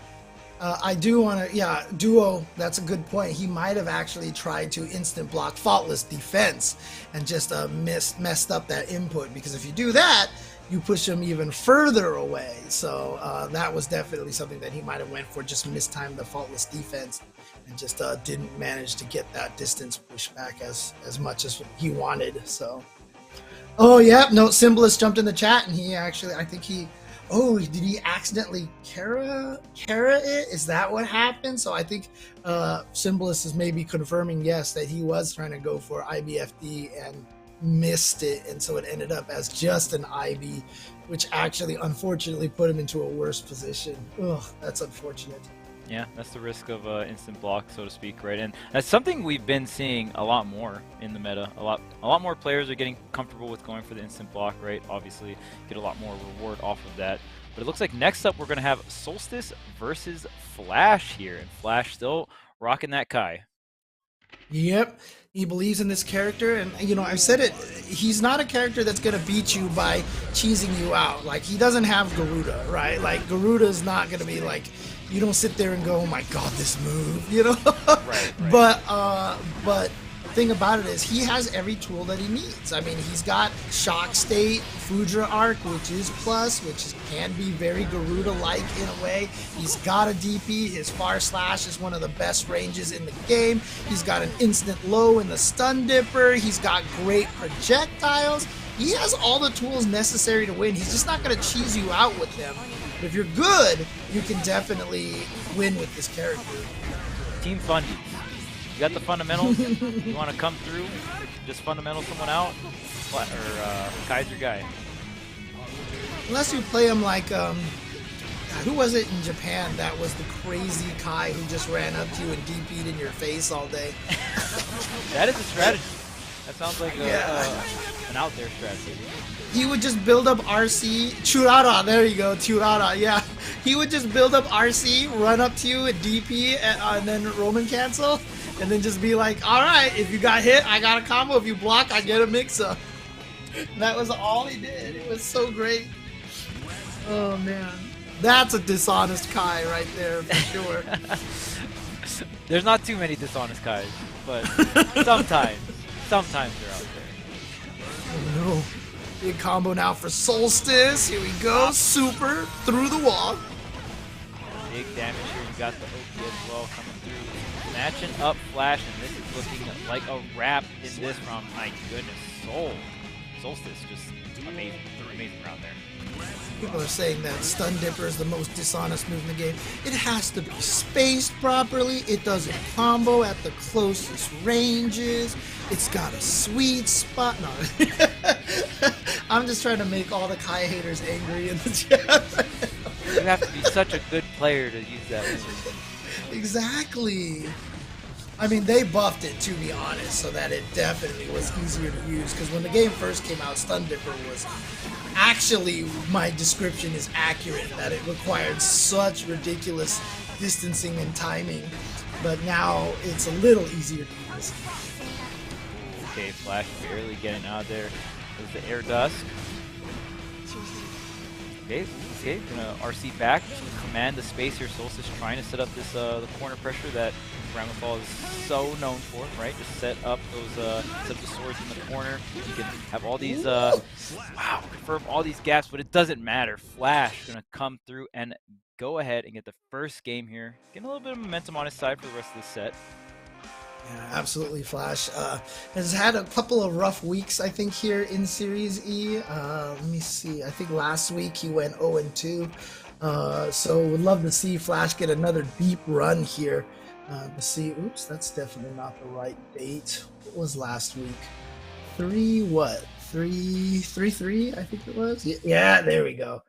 I do want to, Duo, that's a good point. He might have actually tried to instant block Faultless Defense and just messed up that input, because if you do that, you push him even further away. So that was definitely something that he might have went for, just mistimed the Faultless Defense and just didn't manage to get that distance push back as much as he wanted. So, oh yeah, no, Symbolis jumped in the chat, and he actually, I think he, oh, did he accidentally Kara it? Is that what happened? So I think Symbolis is maybe confirming, yes, that he was trying to go for IBFD and missed it, and so it ended up as just an IB, which actually unfortunately put him into a worse position. Ugh, that's unfortunate. Yeah, that's the risk of instant block, so to speak, right? And that's something we've been seeing a lot more in the meta. A lot more players are getting comfortable with going for the instant block, right? Obviously, get a lot more reward off of that. But it looks like next up we're going to have Solstice versus Flash here, and Flash still rocking that Kai. Yep, he believes in this character, and I've said it, he's not a character that's going to beat you by cheesing you out. Like, he doesn't have Garuda, right? Like, Garuda's not going to be like, you don't sit there and go, oh my god, this move, Right. But the thing about it is he has every tool that he needs. I mean, he's got Shock State, Fudra Arc, which is plus, which can be very Garuda-like in a way. He's got a DP. His Far Slash is one of the best ranges in the game. He's got an instant low in the Stun Dipper. He's got great projectiles. He has all the tools necessary to win. He's just not going to cheese you out with them. But if you're good, you can definitely win with this character. Team fundies. You got the fundamentals. You want to come through, just fundamental someone out, Kai's your guy. Unless you play him like, who was it in Japan that was the crazy Kai who just ran up to you and DP'd in your face all day? That is a strategy. That sounds like an out there strategy. He would just build up RC, Churara, there you go, Churara, yeah. He would just build up RC, run up to you and DP, and then Roman cancel, and then just be like, alright, if you got hit, I got a combo, if you block, I get a mix-up. That was all he did. It was so great. Oh man. That's a dishonest Kai right there, for sure. There's not too many dishonest Kais, but sometimes they're out there. Oh no. Big combo now for Solstice. Here we go. Super through the wall. Big damage here. You got the OP as well coming through. Matching up Flash, and this is looking like a wrap in this round. My goodness, Solstice just amazing round there. People are saying that Stun Dipper is the most dishonest move in the game. It has to be spaced properly. It doesn't combo at the closest ranges. It's got a sweet spot. No. I'm just trying to make all the Kai haters angry in the chat. You have to be such a good player to use that move. Exactly. I mean, they buffed it, to be honest, so that it definitely was easier to use. Because when the game first came out, Stun Dipper was actually, my description is accurate, that it required such ridiculous distancing and timing. But now it's a little easier to use. Okay, Flash barely getting out of there. There's the air dusk. Okay, gonna RC back, command the space here. Solstice trying to set up this the corner pressure that Ramafal is so known for, right? Just set up those set up the swords in the corner. You can have all these confirm all these gaps, but it doesn't matter. Flash gonna come through and go ahead and get the first game here. Getting a little bit of momentum on his side for the rest of the set. Yeah, absolutely. Flash has had a couple of rough weeks, I think, here in Series E. Let me see. I think last week he went 0-2. So would love to see Flash get another deep run here. To see. Oops, that's definitely not the right date. What was last week? 3-3, I think it was. Yeah, there we go.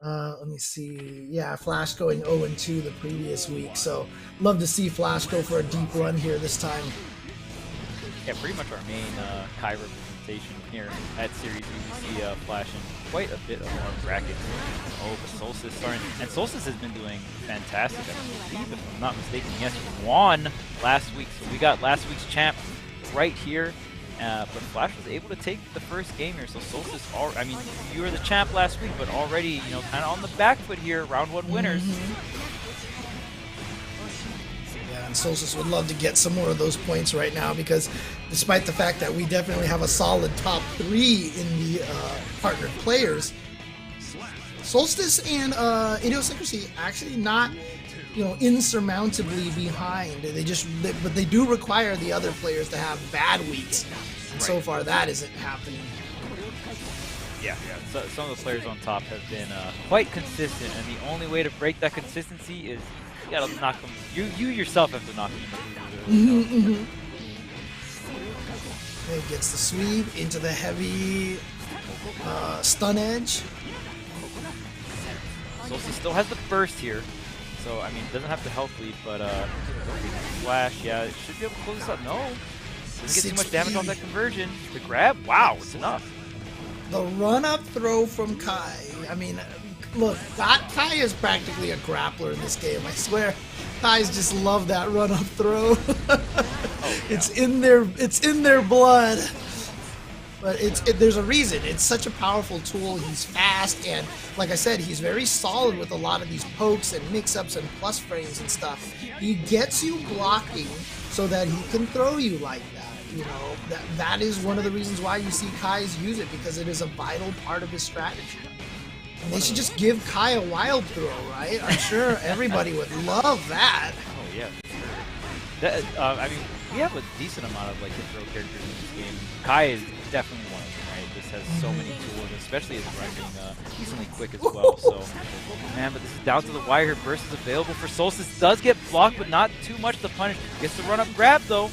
Let me see. Yeah, Flash going 0-2 the previous week. So love to see Flash go for a deep run here this time. Yeah, pretty much our main Kai representation here at Series E. We see Flash in quite a bit of our bracket. Oh, but Solstice starting. And Solstice has been doing fantastic. I believe, if I'm not mistaken, yes, won last week. So we got last week's champ right here. But Flash was able to take the first game here, so Solstice, I mean, you were the champ last week, but already, you know, kind of on the back foot here, round one winners. Yeah, and Solstice would love to get some more of those points right now, because despite the fact that we definitely have a solid top 3 in the partnered players, Solstice and Idiosyncrasy actually not, you know, insurmountably behind. But they do require the other players to have bad weeks, and so far that isn't happening. Yeah. So, some of the players on top have been quite consistent, and the only way to break that consistency is you gotta knock them. You yourself have to knock them. He gets the sweep into the heavy stun edge. Solstice still has the burst here. So, I mean, doesn't have to health lead, but Flash, yeah, it should be able to close this up. No, doesn't get too much damage off that conversion. The grab, wow, it's enough. The run-up throw from Kai. I mean, look, Kai is practically a grappler in this game. I swear, Kais just love that run-up throw. It's in their blood. But there's a reason. It's such a powerful tool. He's fast, and like I said, he's very solid with a lot of these pokes and mix-ups and plus frames and stuff. He gets you blocking so that he can throw you like that. You know, that is one of the reasons why you see Kai's use it, because it is a vital part of his strategy. And they should just give Kai a wild throw, right? I'm sure everybody would love that. Oh yeah. I mean, we have a decent amount of like hit throw characters in this game. Kai is definitely one of them, right? This has so many tools, especially his run being decently quick as well. So, man, but this is down to the wire here. Burst is available for Solstice. Does get blocked, but not too much to punish. Gets the run-up grab, though.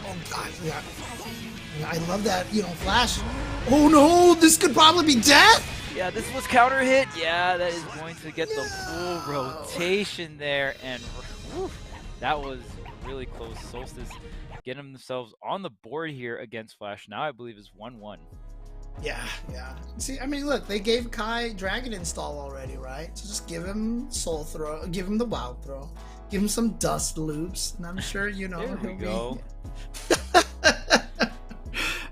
Oh, God, yeah. I love that, flash. Oh, no, this could probably be death. Yeah, this was counter hit. Yeah, that is going to get the full rotation there. And whew, that was really close. Solstice getting themselves on the board here against Flash. Now I believe is 1-1. Yeah. See, I mean, look, they gave Kai Dragon Install already, right? So just give him Soul Throw, give him the Wild Throw, give him some Dust Loops, and I'm sure, There we go.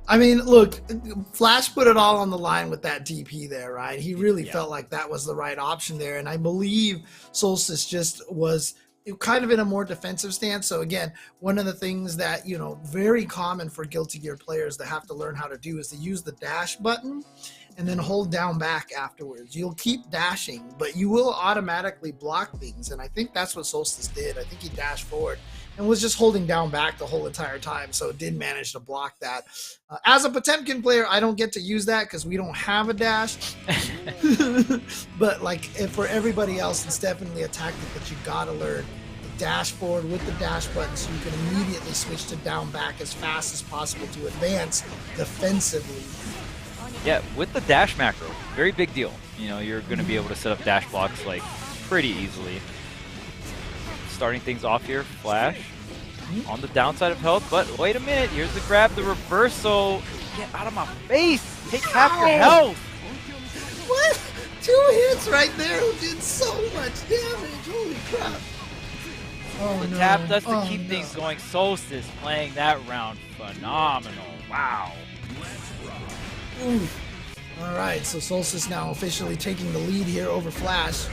I mean, look, Flash put it all on the line with that DP there, right? He really felt like that was the right option there, and I believe Solstice just was kind of in a more defensive stance. So again, one of the things that, very common for Guilty Gear players that have to learn how to do is to use the dash button and then hold down back afterwards. You'll keep dashing, but you will automatically block things. And I think that's what Solstice did. I think he dashed forward and was just holding down back the whole entire time. So it did manage to block that. As a Potemkin player, I don't get to use that because we don't have a dash. But for everybody else, it's definitely a tactic that you gotta learn. Dash forward with the dash button so you can immediately switch to down back as fast as possible to advance defensively. Yeah, with the dash macro, very big deal. You're going to be able to set up dash blocks pretty easily. Starting things off here, Flash on the downside of health, but wait a minute, here's the grab, the reversal. Get out of my face! Take half your health! What? 2 hits right there who did so much damage, holy crap. The tap does to keep things going. Solstice playing that round phenomenal. Wow. Ooh. All right, so Solstice now officially taking the lead here over Flash.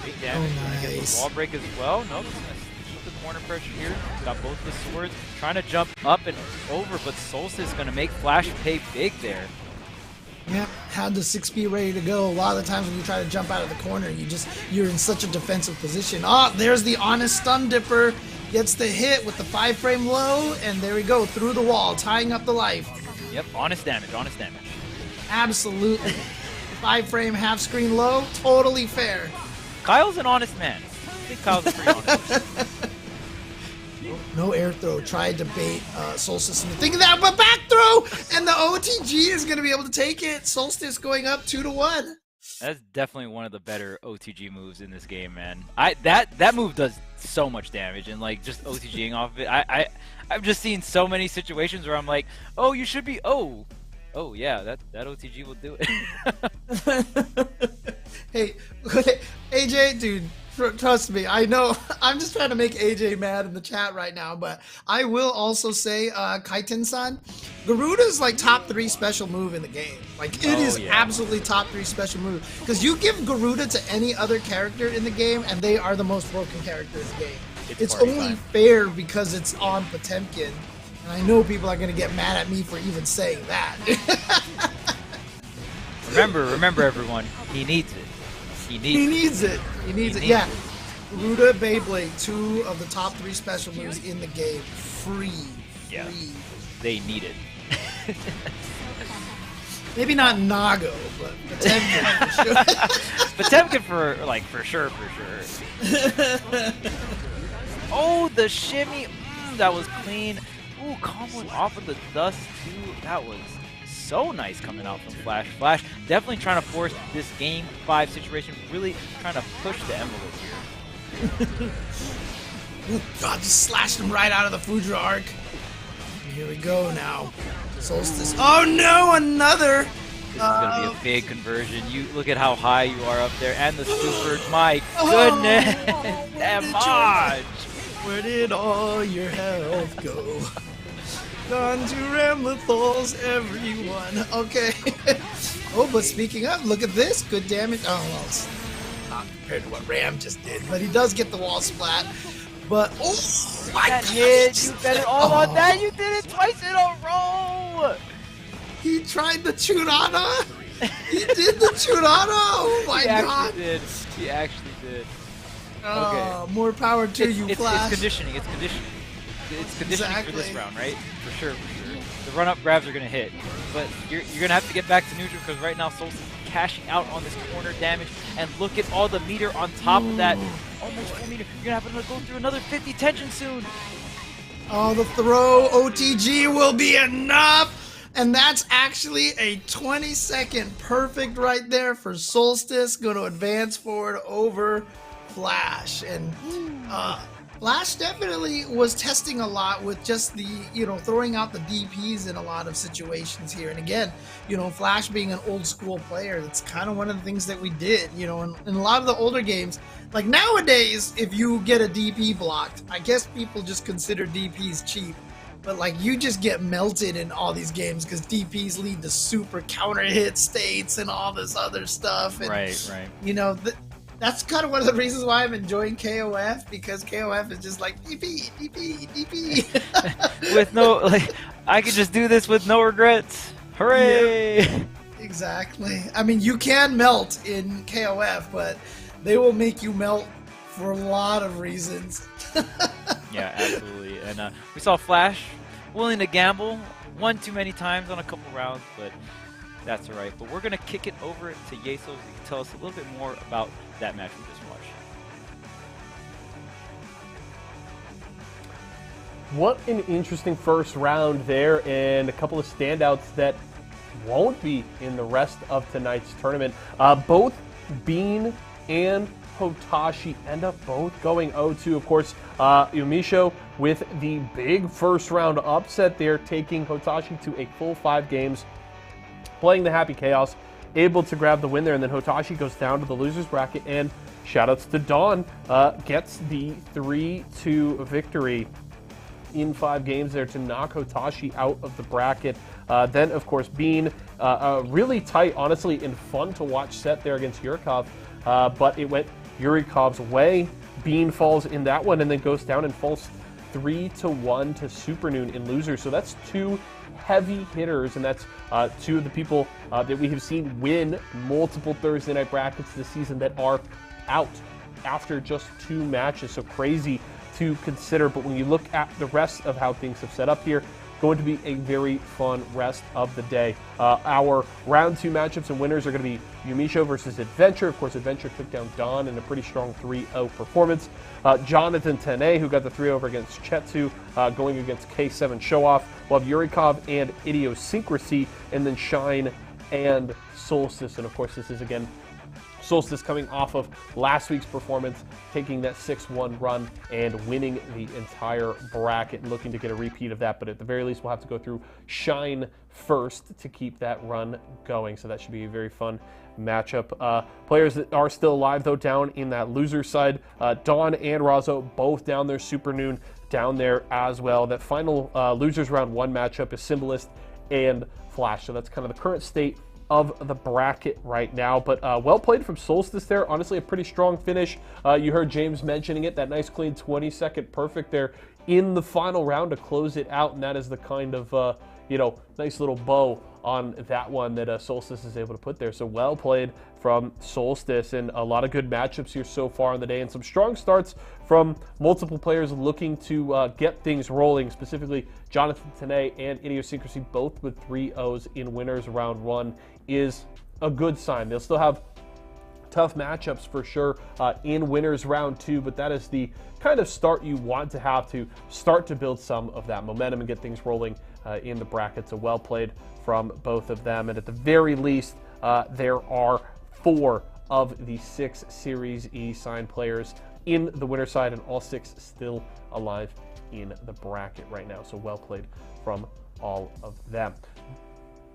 Big damage. Nice. Get the wall break as well. Nope. Keep the corner pressure here. Got both the swords. Trying to jump up and over, but Solstice is going to make Flash pay big there. Yeah, had the 6B ready to go. A lot of the times when you try to jump out of the corner, you're in such a defensive position. Oh, there's the honest stun dipper. Gets the hit with the 5-frame low, and there we go, through the wall, tying up the life. Yep, honest damage. Absolutely. 5-frame half-screen low, totally fair. Kyle's an honest man. I think Kyle's a pretty honest. No air throw. Tried to bait Solstice into thinking that, but back throw! And the OTG is going to be able to take it. Solstice going up 2-1. That's definitely one of the better OTG moves in this game, man. That move does so much damage, and just OTGing off of it. I've just seen so many situations where I'm like, oh, you should be, oh yeah, that OTG will do it. Hey, AJ, dude. Trust me, I know. I'm just trying to make AJ mad in the chat right now, but I will also say, Kaiten-san, Garuda's top 3 special move in the game. It is absolutely top 3 special move. Because you give Garuda to any other character in the game, and they are the most broken character in the game. It's only fair because it's on Potemkin, and I know people are going to get mad at me for even saying that. Remember everyone, he needs it. He needs it. Yeah. Garuda, Beyblade, 2 of the top 3 special moves in the game. Free. Yeah. They need it. Maybe not Nago, but Potemkin for sure. Potemkin for sure. Oh, the shimmy. That was clean. Ooh, comboing off of the dust too. That was so nice coming out from Flash. Flash definitely trying to force this game 5 situation, really trying to push the envelope here. Oh God, just slashed him right out of the Fudra arc. And here we go now. Solstice. Oh no, another! This is going to be a big conversion. You look at how high you are up there, and the super. My goodness! Damage! Where did all your health go? Gone to Ramlethals, everyone. Okay. Oh, but speaking of, look at this. Good damage. Oh, well, it's not compared to what Ram just did, but he does get the wall splat. But, oh, my that God. Hit. You bet it all on that. You did it twice in a row. He tried the Churana. He did the Churana. Oh, my God. He actually did. Oh, okay. More power to you, Flash. It's conditioning. It's conditioning. It's conditioning for this round, right? For sure. the run-up grabs are going to hit. But you're going to have to get back to neutral because right now Solstice is cashing out on this corner damage. And look at all the meter on top of that. Almost 4 meter. You're going to have to go through another 50 tension soon. Oh, the throw OTG will be enough. And that's actually a 20-second perfect right there for Solstice. Going to advance forward over Flash. And Flash definitely was testing a lot with just the, throwing out the DPs in a lot of situations here. And again, Flash being an old school player, that's kind of one of the things that we did, in a lot of the older games. Like nowadays, if you get a DP blocked, I guess people just consider DPs cheap. But like you just get melted in all these games because DPs lead to super counter hit states and all this other stuff. And, right. That's kind of one of the reasons why I'm enjoying KOF, because KOF is just like DP, DP, DP. With no, I could just do this with no regrets. Hooray! Yeah, exactly. I mean, you can melt in KOF, but they will make you melt for a lot of reasons. Yeah, absolutely. And we saw Flash willing to gamble one too many times on a couple rounds, but that's all right. But we're going to kick it over to Yeso so he can tell us a little bit more about that match we just watched. What an interesting first round there, and a couple of standouts that won't be in the rest of tonight's tournament. Both Bean and Hotashi end up both going 0-2. Of course, Umi Show with the big first round upset there, taking Hotashi to a full 5 games, playing the Happy Chaos, able to grab the win there, and then Hotashi goes down to the losers bracket, and shoutouts to Dawn, gets the 3-2 victory in 5 games there to knock Hotashi out of the bracket. Then, of course, Bean, really tight, honestly, and fun to watch set there against Yurikov, but it went Yurikov's way. Bean falls in that one and then goes down and falls 3-1 to Supernoon in losers. So that's 2 heavy hitters, and that's 2 of the people that we have seen win multiple Thursday night brackets this season that are out after just 2 matches. So crazy to consider, but when you look at the rest of how things have set up here, going to be a very fun rest of the day. Our round 2 matchups and winners are going to be Umi Show versus Adventure. Of course, Adventure took down Don in a pretty strong 3-0 performance. Jonathan Tene, who got the 3-0 against Chetsu, going against K7 Showoff. We'll have Yurikov and Idiosyncrasy, and then Shine and Solstice. And of course, this is again Solstice coming off of last week's performance, taking that 6-1 run and winning the entire bracket and looking to get a repeat of that. But at the very least, we'll have to go through Shine first to keep that run going. So that should be a very fun matchup. Players that are still alive, though, down in that loser side, Dawn and Razo both down there, Supernoon down there as well. That final losers round 1 matchup is Symbolis and Flash. So that's kind of the current state of the bracket right now, but well played from Solstice there. Honestly, a pretty strong finish. You heard James mentioning it, that nice clean 20-second perfect there in the final round to close it out, and that is the kind of nice little bow on that one that Solstice is able to put there. So well played from Solstice, and a lot of good matchups here so far on the day, and some strong starts from multiple players looking to get things rolling, specifically Jonathan Tene and Idiosyncrasy, both with 3-0s in winners round 1 is a good sign. They'll still have tough matchups for sure in winners round 2, but that is the kind of start you want to have to start to build some of that momentum and get things rolling in the bracket. So well played from both of them, and at the very least there are 4 of the 6 Series E signed players in the winner side, and all 6 still alive in the bracket right now. So well played from all of them.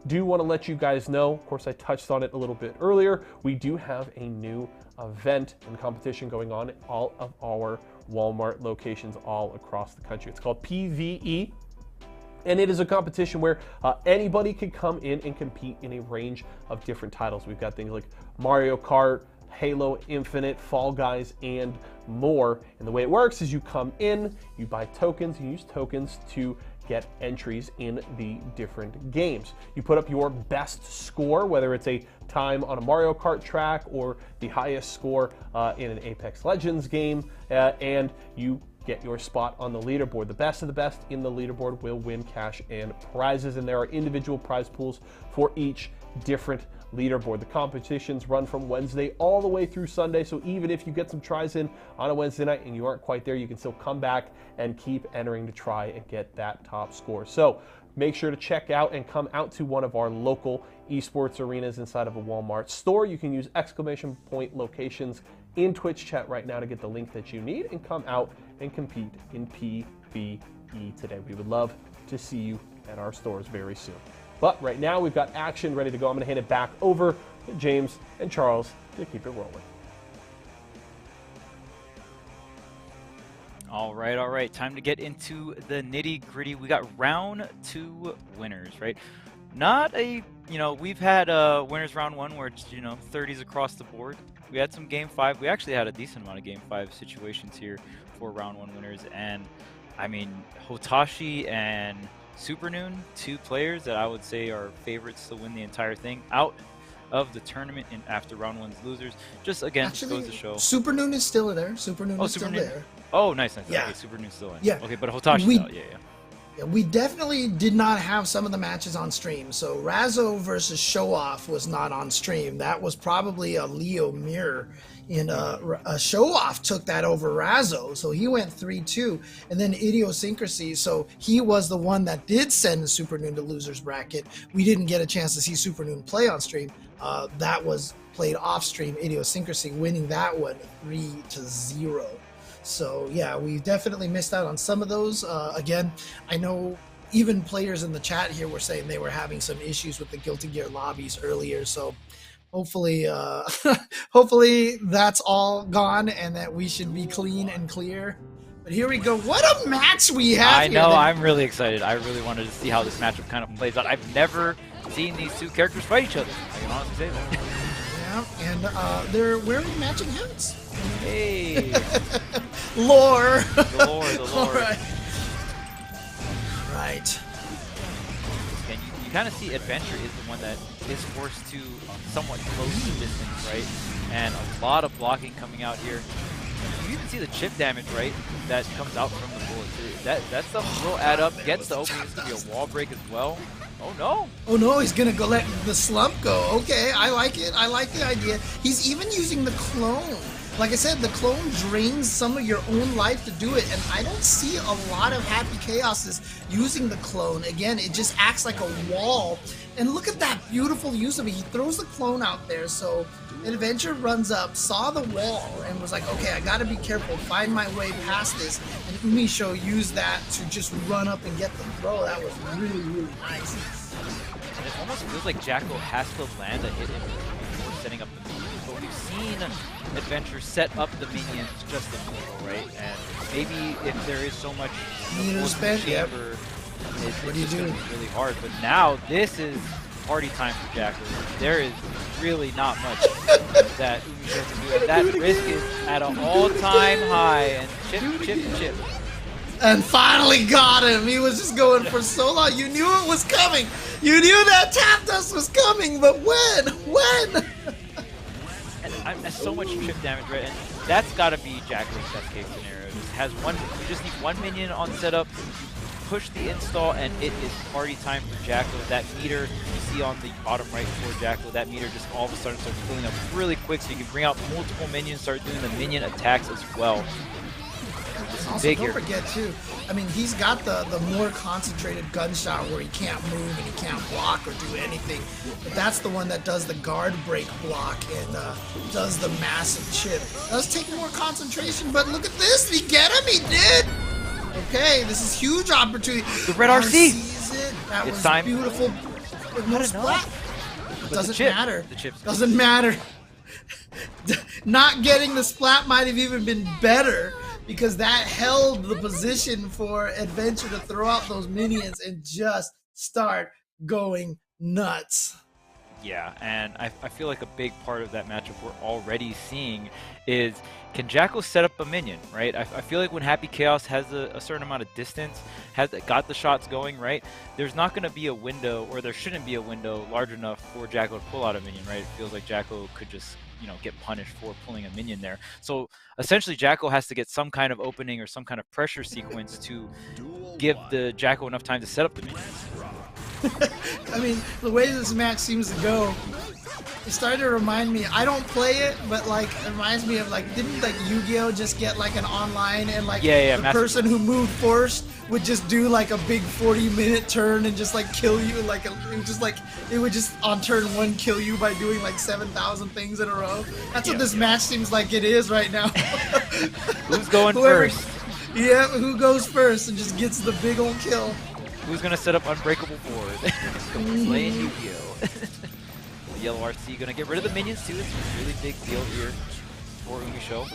Do want to let you guys know, of course I touched on it a little bit earlier, we do have a new event and competition going on at all of our Walmart locations all across the country. It's called PvE, and it is a competition where anybody can come in and compete in a range of different titles. We've got things like Mario Kart, Halo Infinite, Fall Guys, and more. And the way it works is you come in, you buy tokens, you use tokens to get entries in the different games. You put up your best score, whether it's a time on a Mario Kart track or the highest score in an Apex Legends game, and you get your spot on the leaderboard. The best of the best in the leaderboard will win cash and prizes, and there are individual prize pools for each different leaderboard. The competitions run from Wednesday all the way through Sunday, so even if you get some tries in on a Wednesday night and you aren't quite there, you can still come back and keep entering to try and get that top score. So make sure to check out and come out to one of our local esports arenas inside of a Walmart store. You can use exclamation point locations in Twitch chat right now to get the link that you need and come out and compete in PvE today. We would love to see you at our stores very soon. But right now we've got action ready to go. I'm going to hand it back over to James and Charles to keep it rolling. All right. Time to get into the nitty gritty. We got round 2 winners, right? Not a, we've had winners round 1 where it's, 30s across the board. We had some game 5. We actually had a decent amount of game 5 situations here for round 1 winners. And I mean, Hotashi and Supernoon, 2 players that I would say are favorites to win the entire thing out of the tournament in after round 1's losers. Just again, Actually, goes to show. Supernoon is still there. Supernoon is still there. Oh, nice. Yeah. Okay, Supernoon's still in. Yeah. Okay, but Hotashi's out. Yeah. Yeah, we definitely did not have some of the matches on stream. So Razzo versus Show Off was not on stream. That was probably a Leo mirror. And a Show Off took that over Razzo. So he went 3-2. And then Idiosyncrasy. So he was the one that did send Supernoon to losers bracket. We didn't get a chance to see Supernoon play on stream. That was played off stream. Idiosyncrasy winning that one 3-0. So yeah, we definitely missed out on some of those. Again, I know even players in the chat here were saying they were having some issues with the Guilty Gear lobbies earlier. So hopefully, hopefully that's all gone and that we should be clean and clear. But here we go. What a match we have I know. I'm really excited. I really wanted to see how this matchup kind of plays out. I've never seen these 2 characters fight each other. I can honestly say that. Yeah, and they're wearing matching hats. Hey. Lore. The lore. All right. And you kind of see Adventure is the one that is forced to somewhat close the distance, right? And a lot of blocking coming out here. You even see the chip damage, right? That comes out from the bullets. That stuff will add up. Gets the opening. It's going to be a wall break as well. Oh no! Oh no, he's gonna go let the slump go. Okay, I like it. I like the idea. He's even using the clone. Like I said, the clone drains some of your own life to do it, and I don't see a lot of Happy Chaoses using the clone. Again, it just acts like a wall. And look at that beautiful use of it. He throws the clone out there, so Adventure runs up, saw the wall, and was like, okay, I gotta be careful, find my way past this. And Umi Show used that to just run up and get the throw. That was really, really nice. And it almost feels like Jackal has to land a hit before setting up the minions. But we've seen Adventure set up the minions just a little, right? And maybe if there is so much chamber, what do you do? It's really hard. But now this is party time for Jackal. There is really not much that Umi Show can do. And that risk is at an all-time high. And chip. And finally got him. He was just going for so long. You knew it was coming. You knew that tap dust was coming, but when? And so much chip damage, right? And that's got to be Jackal's best case scenario. You just need 1 minion on setup, push the install, and it is party time for Jackal. That meter you see on the bottom right for Jackal, that meter just all of a sudden starts filling up really quick, so you can bring out multiple minions, start doing the minion attacks as well. Also, don't forget too, I mean, he's got the more concentrated gunshot where he can't move and he can't block or do anything. But that's the one that does the guard break block and does the massive chip. Does take more concentration, but look at this. Did he get him? He did. Okay, this is huge opportunity. The red RC. Sees it. That it's was time. Beautiful. With no splat. It doesn't matter. The chips. Doesn't matter. Not getting the splat might have even been better, because that held the position for Adventure to throw out those minions and just start going nuts. Yeah, and I feel like a big part of that matchup we're already seeing is, can Jacko set up a minion, right? I feel like when Happy Chaos has a certain amount of distance, has got the shots going, right? There's not going to be a window, or there shouldn't be a window large enough for Jacko to pull out a minion, right? It feels like Jacko could just, you know, get punished for pulling a minion there. So essentially Jacko has to get some kind of opening or some kind of pressure sequence to give the Jacko enough time to set up the minions. I mean, the way this match seems to go, it started to remind me, I don't play it, but like it reminds me of like, didn't like Yu-Gi-Oh just get like an online, and like the person who moved first would just do like a big 40-minute turn and just like kill you, like it would just on turn 1 kill you by doing like 7,000 things in a row. That's what this match seems like it is right now. Who's going first? Yeah, who goes first and just gets the big old kill. Who's gonna set up Unbreakable Board? Playing Yu-Gi-Oh! The yellow RC gonna get rid of the minions too. It's a really big deal here for Umi Show.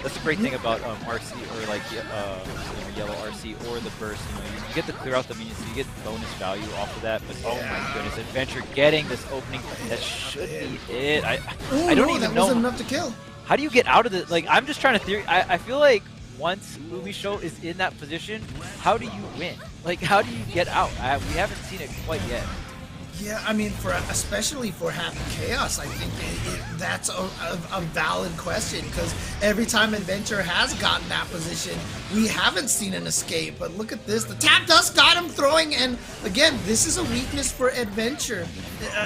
That's the great thing about RC, or like yellow RC or the burst. You know, you get to clear out the minions, so you get bonus value off of that. But oh my goodness, Adventure getting this opening, that should be it. I don't even know. That wasn't enough to kill. How do you get out of the, like, I'm just trying to theory. I feel like once Umi Show is in that position, how do you win? Like, how do you get out? We haven't seen it quite yet. Yeah, I mean, especially for Happy Chaos, I think that's a valid question, because every time Adventure has gotten that position, we haven't seen an escape. But look at this, the tap dust got him throwing, and again, this is a weakness for Adventure.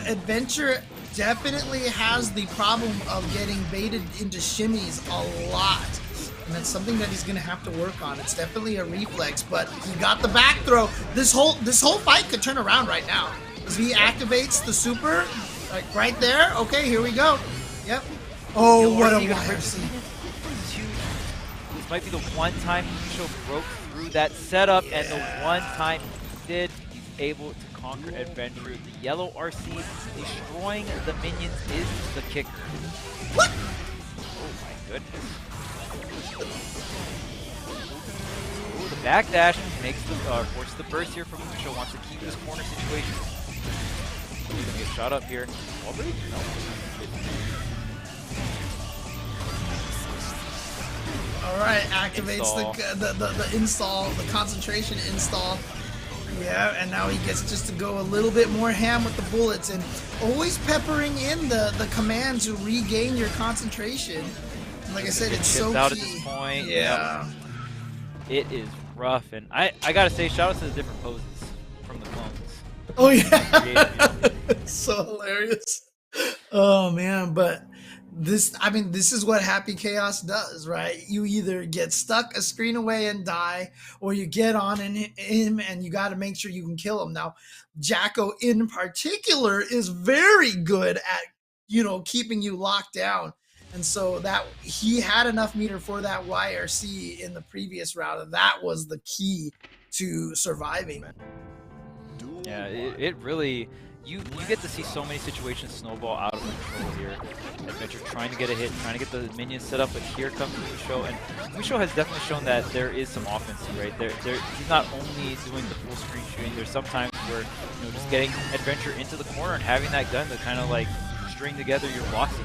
Adventure definitely has the problem of getting baited into shimmies a lot. And that's something that he's gonna have to work on. It's definitely a reflex, but he got the back throw. This whole fight could turn around right now. As he activates the super, like right there. Okay, here we go. Yep. Oh, what a YRC. This might be the one time Umi Show broke through that setup, and the one time he did, he's able to conquer Adventure. The yellow RC destroying the minions is the kicker. What? Oh my goodness. Ooh, the backdash makes the forces the burst here from Umi Show. Wants to keep this corner situation. He's gonna get shot up here. Already? No. All right, activates the install, the concentration install. Yeah, and now he gets just to go a little bit more ham with the bullets, and always peppering in the command to regain your concentration. Like I said, it's so key. Out at this point. Yeah. It is rough, and I gotta say, shout out to the different poses from the clones. Oh yeah, so hilarious. Oh man, but this is what Happy Chaos does, right? You either get stuck a screen away and die, or you get on him and you got to make sure you can kill him. Now, Jacko in particular is very good at, you know, keeping you locked down. And so that he had enough meter for that YRC in the previous round, and that was the key to surviving. Yeah, it really, you get to see so many situations snowball out of control here. Adventure trying to get a hit, trying to get the minions set up, but here comes Umi Show, and Umi Show has definitely shown that there is some offense, right? He's not only doing the full screen shooting. There's sometimes where, you know, just getting Adventure into the corner and having that gun to kind of like string together your blocks.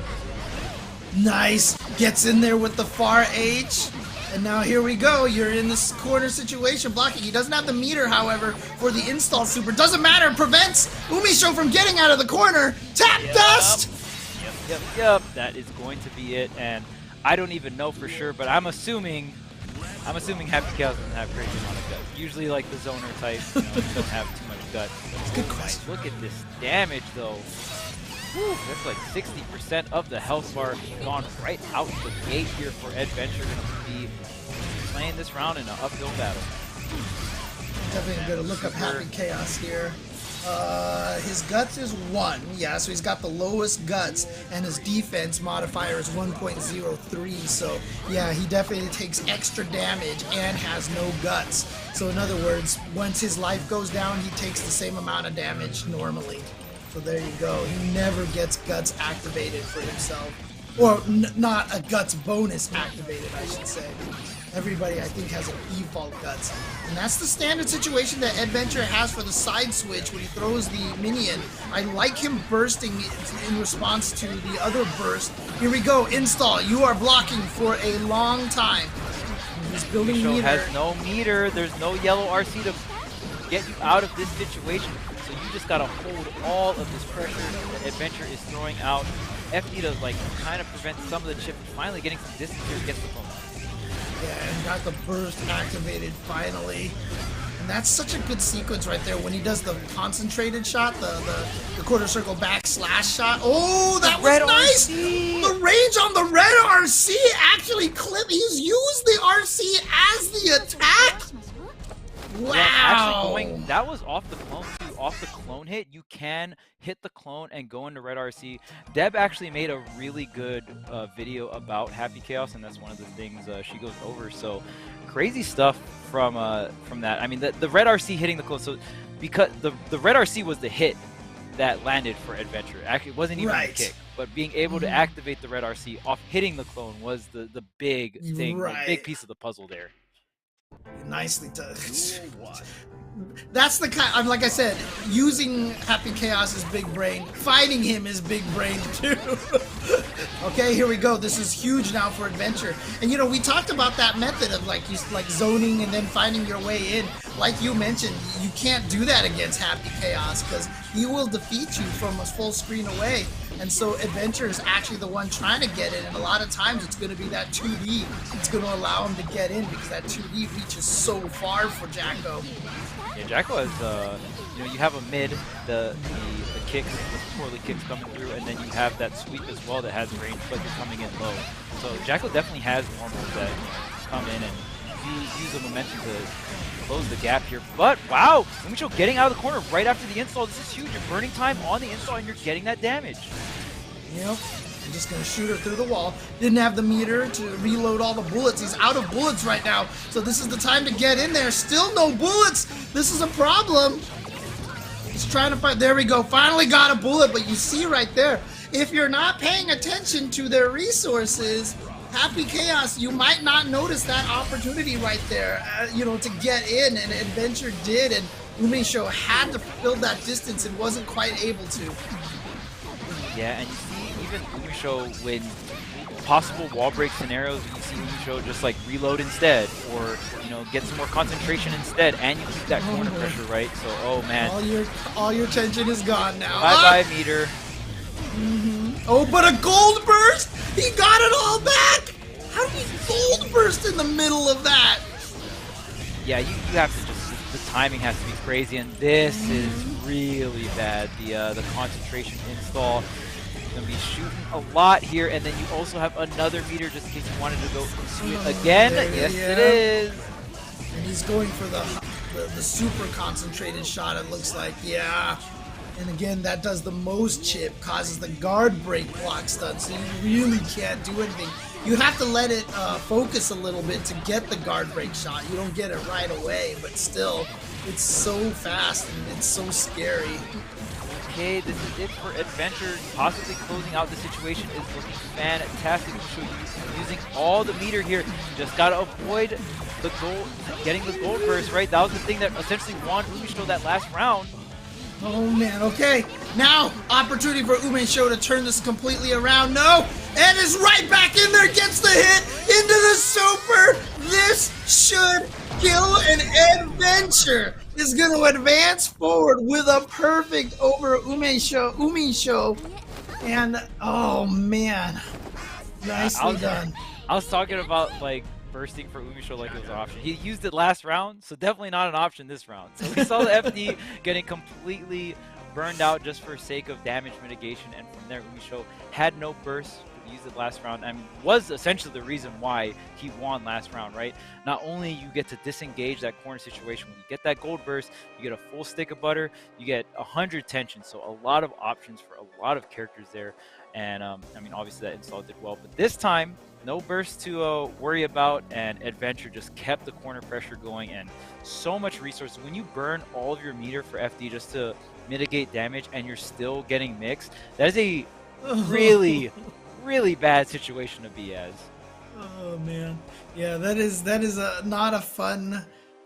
Nice, gets in there with the far H. And now here we go, you're in this corner situation blocking. He doesn't have the meter, however, for the install super. Doesn't matter, prevents Umi Show from getting out of the corner. Tap dust! Yep. That is going to be it, and I don't even know for sure, but I'm assuming Happy Chaos doesn't have crazy amount of guts. Usually like the zoner type, you know, don't have too much guts. But good question. Look at this damage though. Whew, that's like 60% of the health bar gone right out the gate here for Adventure. Going to be playing this round in an uphill battle. Definitely going to look up Happy Chaos here. His guts is 1. Yeah, so he's got the lowest guts, and his defense modifier is 1.03. So yeah, he definitely takes extra damage and has no guts. So in other words, once his life goes down, he takes the same amount of damage normally. So there you go. He never gets guts activated for himself. Or not a guts bonus activated, I should say. everybody, I think, has an default guts. And that's the standard situation that Adventure has for the side switch when he throws the minion. I like him bursting in response to the other burst. Here we go, install. You are blocking for a long time. He's building Show meter. has no meter. There's no yellow RC to get you out of this situation. So you just gotta hold all of this pressure that Adventure is throwing out. FD to like kind of prevent some of the chip, finally getting some distance here against the phone. Yeah, and got the burst activated finally. And that's such a good sequence right there when he does the concentrated shot, the quarter circle backslash shot. Oh, that was nice! RC. The range on the red RC actually clipped. He's used the RC as the attack. Wow! Yeah, actually that was off the clone too. Off the clone hit, you can hit the clone and go into red RC. Deb actually made a really good video about Happy Chaos, and that's one of the things she goes over. So crazy stuff from that. I mean, the red RC hitting the clone. So because the red RC was the hit that landed for Adventure. Actually, it wasn't even a kick, but being able to activate the red RC off hitting the clone was the big thing, the big piece of the puzzle there. Nicely done. That's the kind. I'm like I said, using Happy Chaos is big brain. Fighting him is big brain too. Okay, here we go. This is huge now for Adventure. And you know, we talked about that method of like zoning and then finding your way in. Like you mentioned, you can't do that against Happy Chaos because he will defeat you from a full screen away. And so Adventure is actually the one trying to get in, and a lot of times it's going to be that 2D. It's going to allow him to get in because that 2D reaches so far for Jacko. Yeah, Jacko has, you know, you have a mid, the kicks, the poorly kicks coming through, and then you have that sweep as well that has range, but you're coming in low. So Jacko definitely has normals that come in and use the momentum to close the gap here. But wow, Umi Show getting out of the corner right after the install. This is huge. You're burning time on the install and you're getting that damage. Yep. I'm just gonna shoot her through the wall. Didn't have the meter to reload all the bullets. He's out of bullets right now. So this is the time to get in there. Still no bullets. This is a problem. He's trying to fight. There we go. Finally got a bullet, but you see right there, if you're not paying attention to their resources, Happy Chaos, you might not notice that opportunity right there, you know, to get in, and Adventure did, and Umi Show had to fill that distance and wasn't quite able to. Yeah, and you see even Umi Show when possible wall break scenarios, you see Umi Show just like reload instead, or you know, get some more concentration instead, and you keep that corner pressure, right? So, oh man, all your tension is gone now. Bye bye meter. Oh, but a gold burst! He got it all back! How did he gold burst in the middle of that? Yeah, you have to just, the timing has to be crazy, and this is really bad. The concentration install. You're gonna be shooting a lot here, and then you also have another meter just in case you wanted to go into it again. Yes, it is. And he's going for the super concentrated shot, it looks like. Yeah. And again, that does the most chip, causes the guard break block stun, so you really can't do anything. You have to let it focus a little bit to get the guard break shot. You don't get it right away, but still, it's so fast and it's so scary. Okay, this is it for Adventure. Possibly closing out the situation is looking fantastic. Using all the meter here. Just gotta avoid the goal, getting the gold burst, right? That was the thing that essentially won Umi Show that last round. Oh man, okay. Now, opportunity for Umi Show to turn this completely around. No! Ed is right back in there, gets the hit into the super. This should kill an Adventure. Is going to advance forward with a perfect over Umi Show. And, oh man, nicely done. I was talking about like bursting for Umi Show like it was an option. He used it last round, so definitely not an option this round. So we saw the FD getting completely burned out just for sake of damage mitigation, and from there Umi Show had no burst. He used it last round and was essentially the reason why he won last round, right? Not only you get to disengage that corner situation, when you get that gold burst, you get a full stick of butter, you get 100 tension, so a lot of options for a lot of characters there. And I mean, obviously that install did well, but this time no burst to worry about, and Adventure just kept the corner pressure going, and so much resources. When you burn all of your meter for FD just to mitigate damage and you're still getting mixed, that is a really bad situation to be as. Oh man, yeah, that is not a fun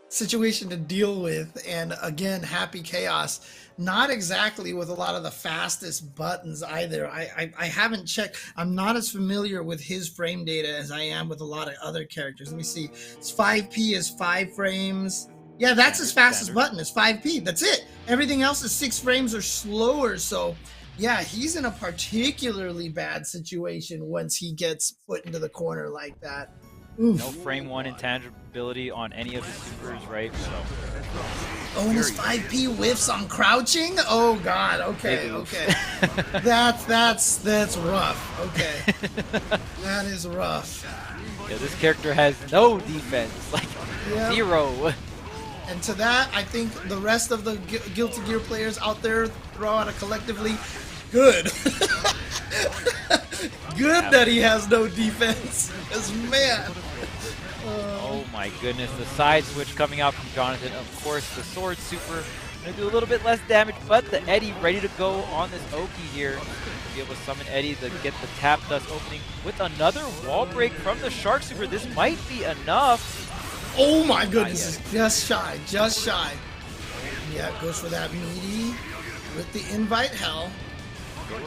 situation to deal with. And again, Happy Chaos, not exactly with a lot of the fastest buttons either. I haven't checked. I'm not as familiar with his frame data as I am with a lot of other characters. Let me see. It's 5P is 5 frames. Yeah, that's his fastest button. It's 5P. That's it. Everything else is 6 frames or slower. So yeah, he's in a particularly bad situation once he gets put into the corner like that. Oof. No frame 1 intangibility on any of his supers, right? So. Oh, and his 5P whiffs on crouching? Oh god, okay. That's rough. Okay. That is rough. Yeah, this character has no defense. Like, zero. And to that, I think the rest of the Guilty Gear players out there throw out a collectively good. Good that he has no defense. Because, man. Oh my goodness, the side switch coming out from Jonathan. Of course, the sword super going to do a little bit less damage, but the Eddie ready to go on this Oki here. To be able to summon Eddie to get the tap dust opening with another wall break from the Shark super. This might be enough. Oh my goodness, just shy. Yeah, goes for that meaty with the invite hell.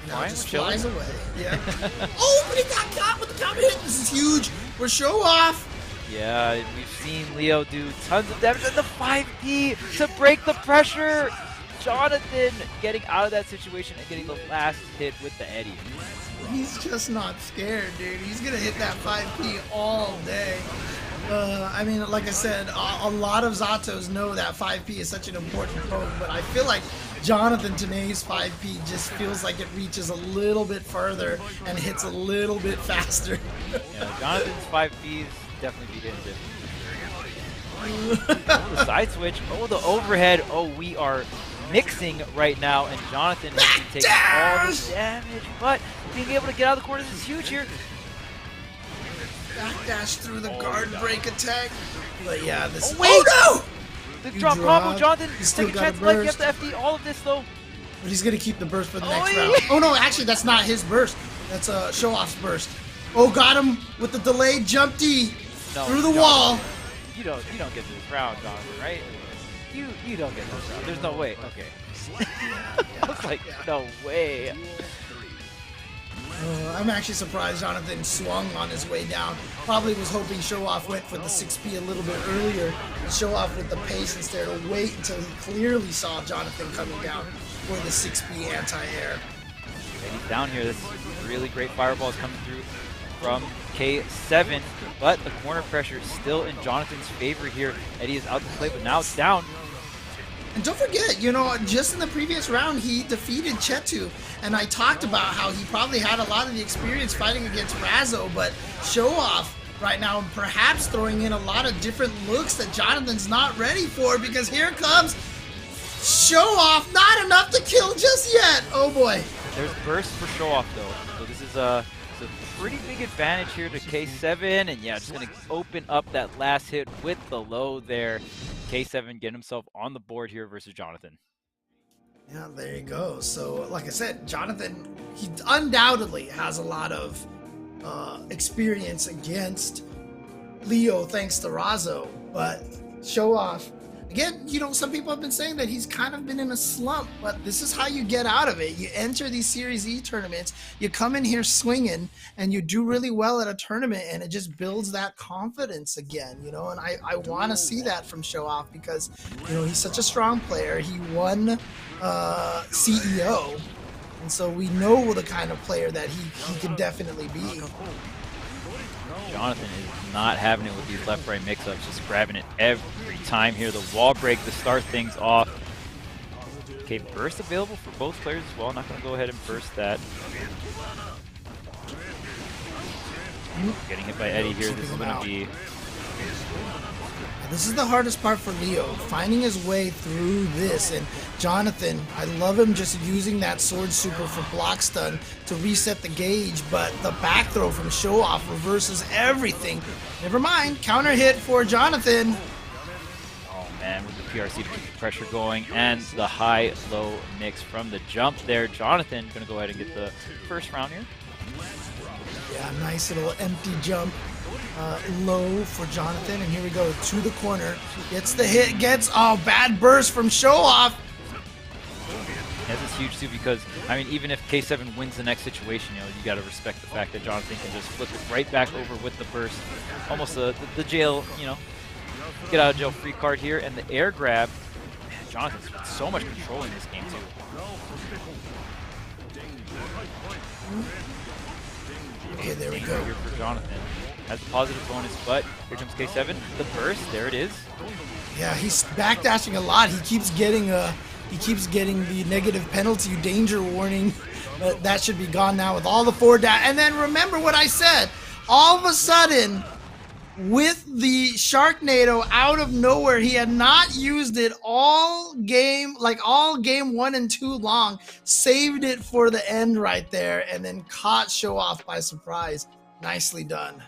Now just flies away. Yeah. Oh, but he got caught with the counter hit. This is huge for show off. Yeah, we've seen Leo do tons of damage, and the 5P to break the pressure. Jonathan getting out of that situation and getting the last hit with the Eddie. He's just not scared, dude. He's gonna hit that 5P all day. I mean, like I said, a lot of Zottos know that 5P is such an important poke, but I feel like Jonathan Tanay's 5P just feels like it reaches a little bit further and hits a little bit faster. Yeah, Jonathan's 5Ps definitely beat it. Oh, the side switch. Oh, the overhead. Oh, we are mixing right now, and Jonathan has been taking all the damage, but being able to get out of the corners is huge here. Backdash through the guard break attack. But yeah, this. Oh, wait! Oh no! The drop combo, Jonathan. Second chance life. You have to FD all of this though. But he's gonna keep the burst for the next round. Oh no, actually that's not his burst. That's a show-off's burst. Oh, got him with the delayed jump D through the wall. You don't get this round, Jonathan, right? You don't get this round. There's no way. Okay. I was like, no way. I'm actually surprised Jonathan swung on his way down. Probably was hoping Show-Off went for the 6P a little bit earlier. Show-Off with the pace instead of wait until he clearly saw Jonathan coming down for the 6P anti-air. And he's down here. This really great fireballs coming through from K7, but the corner pressure is still in Jonathan's favor here. Eddie is out to play, but now it's down. And don't forget, you know, just in the previous round, he defeated Chetu. And I talked about how he probably had a lot of the experience fighting against Razzo, but Show-Off right now perhaps throwing in a lot of different looks that Jonathan's not ready for, because here comes Show-Off. Not enough to kill just yet. Oh boy. There's burst for Show-Off though. So this is a pretty big advantage here to K7, and yeah, just gonna open up that last hit with the low there. K7 getting himself on the board here versus Jonathan. Yeah, there you go. So, like I said, Jonathan, he undoubtedly has a lot of experience against Leo thanks to Razzo, but Show-Off, again, you know, some people have been saying that he's kind of been in a slump, but this is how you get out of it. You enter these Series E tournaments, you come in here swinging, and you do really well at a tournament, and it just builds that confidence again, you know, and I want to see that from Show-Off because, you know, he's such a strong player. He won CEO, and so we know the kind of player that he can definitely be. Jonathan is not having it with these left-right mix-ups, just grabbing it every time here. The wall break to start things off. Okay, burst available for both players as well. Not going to go ahead and burst that. Getting hit by Eddie here. This is going to be... This is the hardest part for Leo, finding his way through this. And Jonathan, I love him just using that sword super for block stun to reset the gauge, but the back throw from Show-Off reverses everything. Never mind, counter hit for Jonathan. Oh man, with the PRC to keep the pressure going and the high-low mix from the jump there. Jonathan going to go ahead and get the first round here. Yeah, nice little empty jump. low for Jonathan, and here we go to the corner. Gets the hit, bad burst from Show Off. Yeah, this is huge too because, I mean, even if K7 wins the next situation, you know, you got to respect the fact that Jonathan can just flip it right back over with the burst. Almost the jail, you know, get out of jail free card here, and the air grab. Man, Jonathan's got so much control in this game too. Okay, there we go. Here for Jonathan. Has a positive bonus, but here comes K7. The burst, there it is. Yeah, he's backdashing a lot. He keeps getting the negative penalty danger warning, but that should be gone now with all the forward dash. And then remember what I said. All of a sudden, with the Sharknado out of nowhere, he had not used it all game 1 and 2 long, saved it for the end right there, and then caught Show Off by surprise. Nicely done.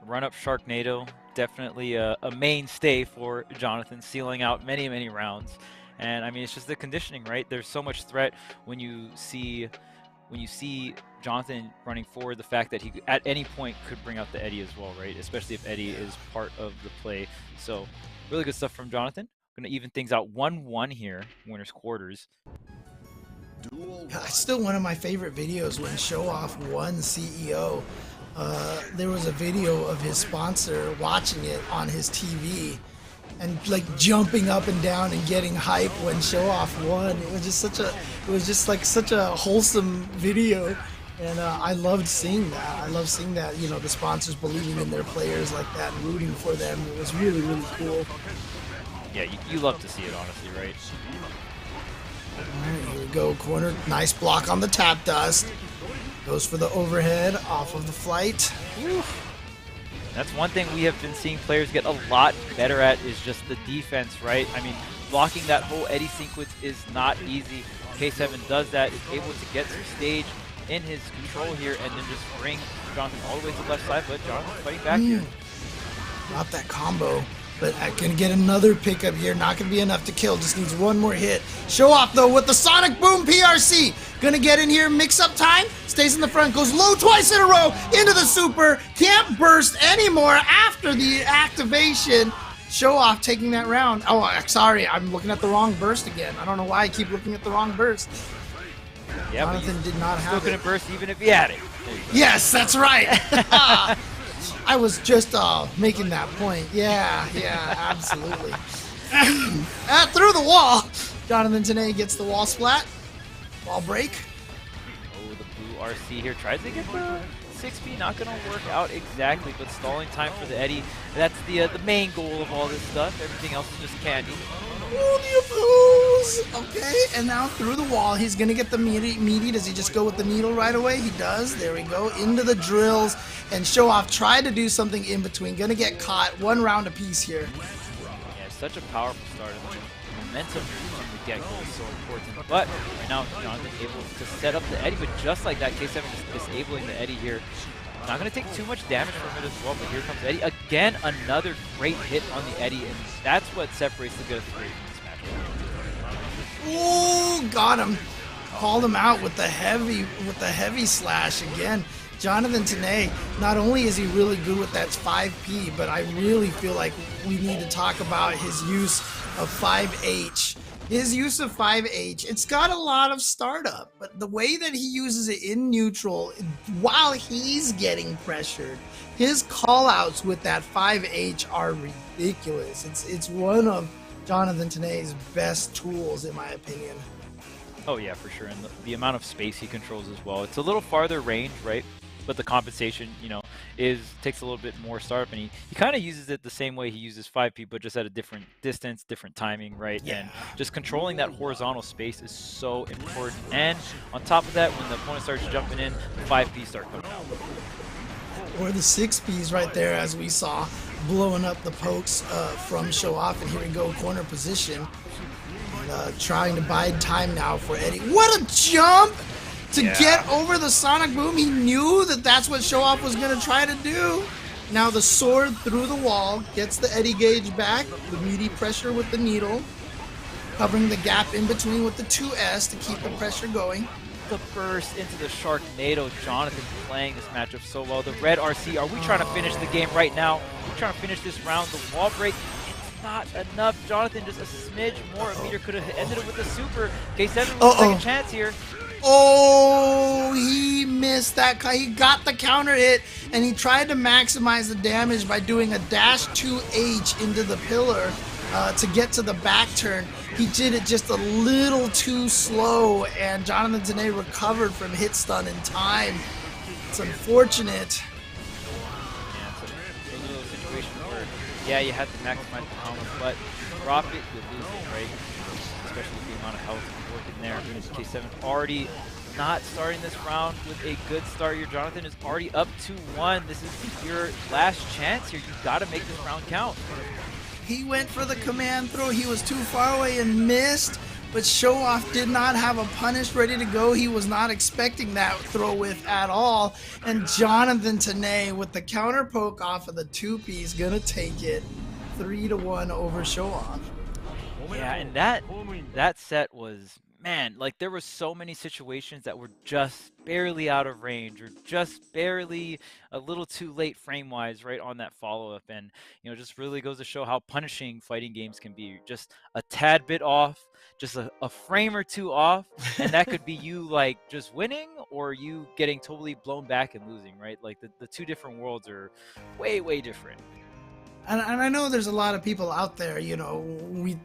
Run up Sharknado, definitely a mainstay for Jonathan, sealing out many, many rounds. And I mean, it's just the conditioning, right? There's so much threat when you see Jonathan running forward, the fact that he at any point could bring out the Eddie as well, right? Especially if Eddie is part of the play. So really good stuff from Jonathan. Going to even things out 1-1 here, winners quarters. It's still one of my favorite videos when Show Off won CEO. There was a video of his sponsor watching it on his TV and like jumping up and down and getting hype when Show Off won. It was just such a wholesome video, and I loved seeing that. I love seeing that, you know, the sponsors believing in their players like that and rooting for them. It was really, really cool. Yeah, you love to see it, honestly, right? All right, here we go, corner. Nice block on the tap dust. Goes for the overhead off of the flight. Whew. That's one thing we have been seeing players get a lot better at is just the defense, right? I mean, blocking that whole Eddie sequence is not easy. K7 does that, is able to get some stage in his control here and then just bring Jonathan all the way to the left side, but Jonathan's fighting back here. Drop that combo. But I'm going to get another pickup here. Not going to be enough to kill. Just needs one more hit. Show Off, though, with the Sonic Boom PRC. Going to get in here. Mix-up time. Stays in the front. Goes low twice in a row. Into the super. Can't burst anymore after the activation. Show Off taking that round. Oh, sorry. I'm looking at the wrong burst again. I don't know why I keep looking at the wrong burst. Yeah, Jonathan did not have it. Still couldn't burst even if he had it. Yes, that's right. I was just making that point. Yeah, absolutely. Through the wall. Jonathan Tanay gets the wall splat. Wall break. Oh, the blue RC here tries to get the 6B. Not going to work out exactly, but stalling time for the Eddie. That's the main goal of all this stuff. Everything else is just candy. Okay, and now through the wall, he's going to get the meaty. Does he just go with the needle right away? He does. There we go. Into the drills. And Show Off tried to do something in between. Going to get caught. 1 round apiece here. Yeah, such a powerful start. Momentum from the get-go is so important. But right now, Jonathan able to set up the Eddie. But just like that, K7 is disabling the Eddie here. Not going to take too much damage from it as well, but here comes Eddie. Again, another great hit on the Eddie, and that's what separates the good of the great in this match. Ooh, got him. Called him out with the heavy slash again. Jonathan Tanay, not only is he really good with that 5P, but I really feel like we need to talk about his use of 5H. His use of 5H, it's got a lot of startup, but the way that he uses it in neutral while he's getting pressured, his callouts with that 5H are ridiculous. It's one of Jonathan Tanay's best tools, in my opinion. Oh yeah, for sure, and the amount of space he controls as well. It's a little farther range, right? But the compensation, you know, takes a little bit more startup, and he kind of uses it the same way he uses 5P, but just at a different distance, different timing, right? Yeah. And just controlling that horizontal space is so important. And on top of that, when the opponent starts jumping in, the 5P start coming out. Or the 6Ps right there, as we saw, blowing up the pokes from Show Off. And here we go, corner position. And, trying to bide time now for Eddie. What a jump! To get over the Sonic Boom. He knew that that's what Show Off was going to try to do. Now the sword through the wall gets the Eddie gauge back. The meaty pressure with the needle. Covering the gap in between with the 2S to keep the pressure going. the burst into the Sharknado. Jonathan playing this matchup so well. The red RC, are we trying to finish the game right now? We're trying to finish this round. The wall break, it's not enough. Jonathan, just a smidge more. A meter could have ended it with a super. K7 with a second chance here. Oh, he missed that. He got the counter hit, and he tried to maximize the damage by doing a dash 2H into the pillar to get to the back turn. He did it just a little too slow, and Jonathan Tanay recovered from hit stun in time. It's unfortunate. Yeah, so those are those situations where, yeah, you have to maximize the combo, but drop it, you lose it, right? Especially with the amount of health working there. K7 already not starting this round with a good start here. Jonathan is already up 2-1. This is your last chance here. You've got to make this round count. He went for the command throw. He was too far away and missed, but Show Off did not have a punish ready to go. He was not expecting that throw with at all. And Jonathan Tanay with the counter poke off of the 2-piece gonna take it 3-1 over Show Off. Yeah, and that set was, man, like there were so many situations that were just barely out of range or just barely a little too late frame-wise right on that follow-up. And, you know, just really goes to show how punishing fighting games can be. Just a tad bit off, just a frame or two off, and that could be you like just winning or you getting totally blown back and losing, right? Like the two different worlds are way, way different. And I know there's a lot of people out there, you know,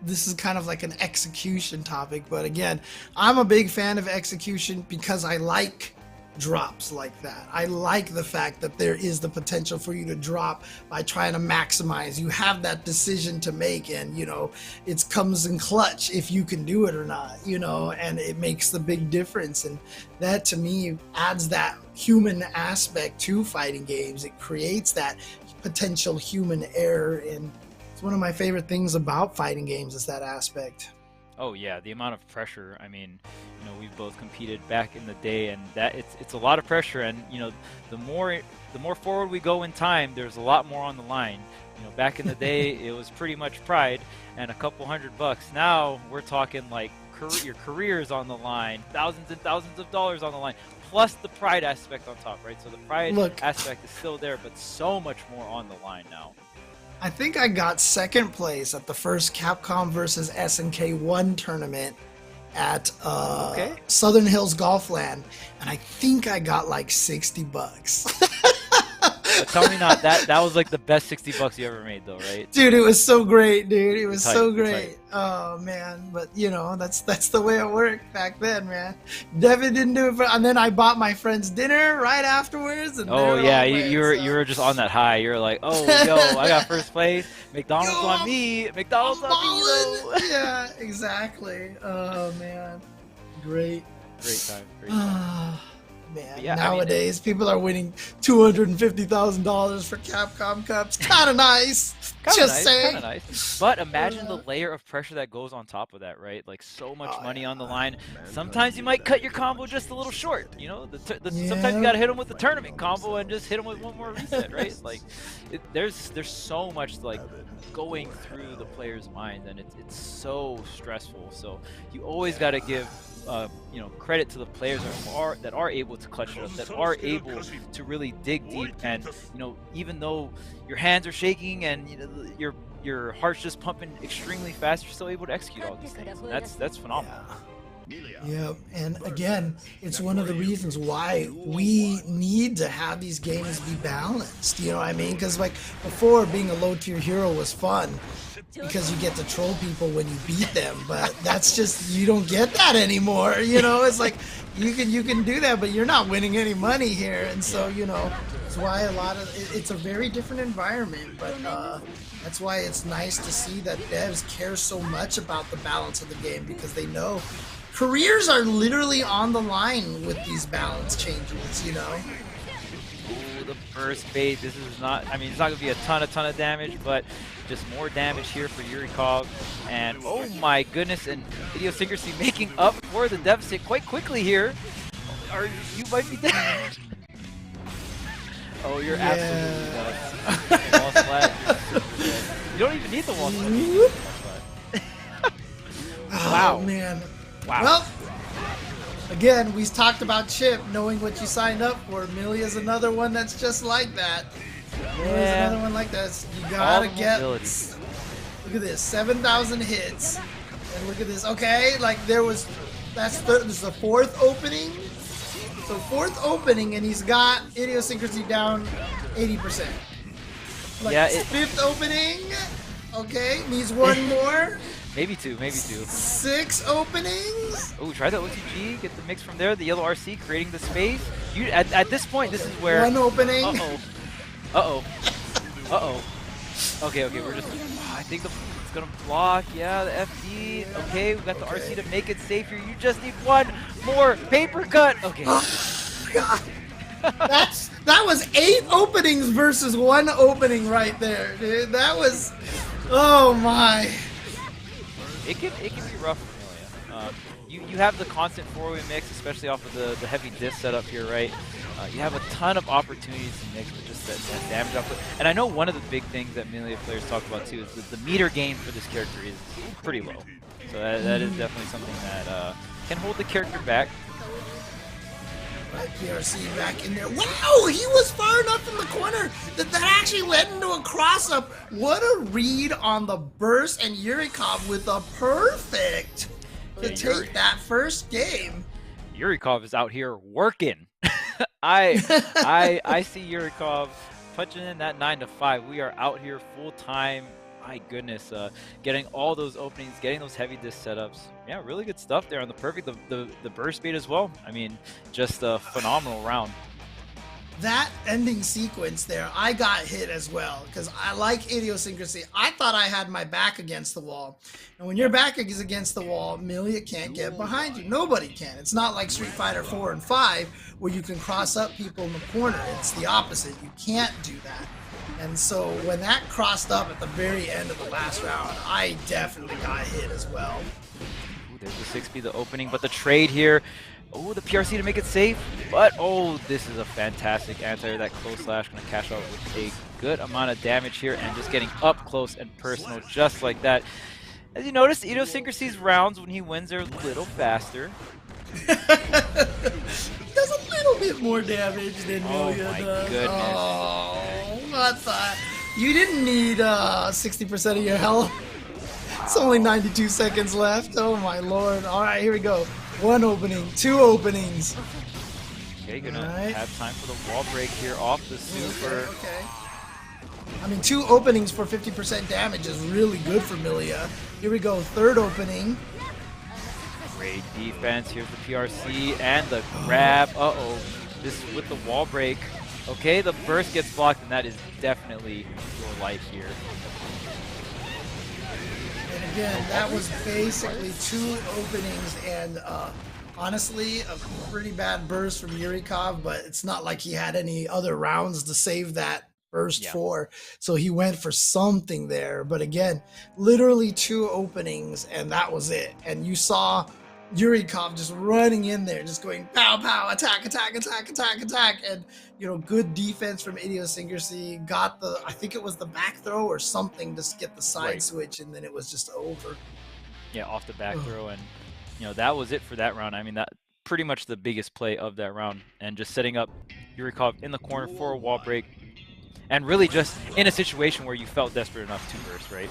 this is kind of like an execution topic, but again, I'm a big fan of execution because I like drops like that. I like the fact that there is the potential for you to drop by trying to maximize. You have that decision to make, and, you know, it comes in clutch if you can do it or not, you know, and it makes the big difference. And that to me adds that human aspect to fighting games. It creates that potential human error, and it's one of my favorite things about fighting games is that aspect. Oh yeah, the amount of pressure. I mean, you know, we've both competed back in the day, and that it's a lot of pressure. And you know, the more forward we go in time, there's a lot more on the line. You know, back in the day, it was pretty much pride and a couple $100. Now we're talking like your career's on the line, thousands and thousands of dollars on the line, plus the pride aspect on top, right? So the pride aspect is still there, but so much more on the line now. I think I got second place at the first Capcom versus SNK 1 tournament at Southern Hills Golfland, and I think I got like $60. Tell me not that was like the best $60 you ever made though, right? Dude, it was so great, dude. It was tight, so great. Oh man, but you know, that's the way it worked back then, man. Devin didn't do it and then I bought my friends dinner right afterwards, and oh yeah, you were just on that high. You were like, oh yo, I got first place. McDonald's on me. McDonald's on me though. Yeah, exactly. Oh man. Great time. Man, yeah, nowadays people are winning $250,000 for Capcom Cups. Kind of nice. Just saying. Kind of nice. But imagine the layer of pressure that goes on top of that, right? Like so much money on the line. Sometimes you might cut your combo just a little short. You know, sometimes you gotta hit them with the tournament combo and just hit them with one more reset, right? Like, there's so much like going through the player's mind, and it's so stressful. So you always gotta give you know, credit to the players that are able to clutch it up, that are able to really dig deep, and you know, even though your hands are shaking and you know, your heart's just pumping extremely fast, you're still able to execute all these things. And that's phenomenal. Yeah, and again, it's one of the reasons why we need to have these games be balanced. You know what I mean? Because like before, being a low-tier hero was fun because you get to troll people when you beat them, but that's just, you don't get that anymore. You know, it's like you can do that, but you're not winning any money here, and so you know, that's why it's a very different environment. But that's why it's nice to see that devs care so much about the balance of the game, because they know careers are literally on the line with these balance changes, you know? Ooh, the first bait. This is not, I mean, it's not going to be a ton of damage, but just more damage here for Yurikov. And oh my goodness, and Idiosyncrasy making up for the deficit quite quickly here. Or you might be dead. Oh, you're absolutely nuts. Wall splat. You don't even need the wall splat. Wow. Oh, man. Wow. Well, Again, we talked about Chip, knowing what you signed up for. Milia's another one that's just like that. Milia's another one like that. You gotta get... Look at this, 7,000 hits. And look at this. Okay, like this is the fourth opening. So fourth opening, and he's got Idiosyncrasy down 80%. Like fifth opening. Okay, needs one more. Maybe two. 6 openings. Oh, try the OTG, get the mix from there. The yellow RC creating the space. You at this point, this is where one opening. Okay, we're just. I think it's gonna block. Yeah, the FD. Okay, we got the RC to make it safe here. You just need one more paper cut. Okay. Oh, God. That was 8 openings versus 1 opening right there, dude. That was. Oh my. It can be rough for Milia. You have the constant 4-way mix, especially off of the heavy diff setup here, right? You have a ton of opportunities to mix with just that damage output. And I know one of the big things that Milia players talk about too is that the meter gain for this character is pretty low. So that is definitely something that can hold the character back. Right, PRC back in there. Wow, he was far enough in the corner that actually led into a cross-up. What a read on the burst, and Yurikov with a perfect to take that first game. Yurikov is out here working. I see Yurikov punching in that 9 to 5. We are out here full time. My goodness, getting all those openings, getting those heavy disc setups. Yeah, really good stuff there on the perfect. The burst speed as well. I mean, just a phenomenal round. That ending sequence there, I got hit as well because I like Idiosyncrasy. I thought I had my back against the wall. And when your back is against the wall, Milia can't get behind you. Nobody can. It's not like Street Fighter 4 and 5 where you can cross up people in the corner. It's the opposite. You can't do that. And so when that crossed up at the very end of the last round, I definitely got hit as well. Ooh, there's the 6B, the opening, but the trade here. Oh, the PRC to make it safe, but oh, this is a fantastic anti-air. That close slash going to cash out with a good amount of damage here and just getting up close and personal just like that. As you notice, Idiosyncrasy's rounds when he wins are a little faster. Does a little bit more damage than Milia does. Oh my goodness. Oh, what the? You didn't need 60% of your health. It's only 92 seconds left. Oh my lord. All right, here we go. 1 opening, 2 openings. Okay, gonna have time for the wall break here off the super. Okay. I mean, 2 openings for 50% damage is really good for Milia. Here we go, 3rd opening. Great defense. Here's the PRC and the grab. Uh-oh. This with the wall break. Okay, the burst gets blocked, and that is definitely your life here. And again, that was basically 2 openings, and honestly, a pretty bad burst from Yurikov, but it's not like he had any other rounds to save that burst for. So he went for something there. But again, literally 2 openings, and that was it. And you saw Yurikov just running in there, just going pow pow, attack, attack, attack, attack, attack, and good defense from Idiosyncrasy. Got the, I think it was the back throw or something to get the side switch, and then it was just over. Yeah, off the back throw, and that was it for that round. I mean, that pretty much the biggest play of that round, and just setting up Yurikov in the corner for a wall break, and really just in a situation where you felt desperate enough to burst, right?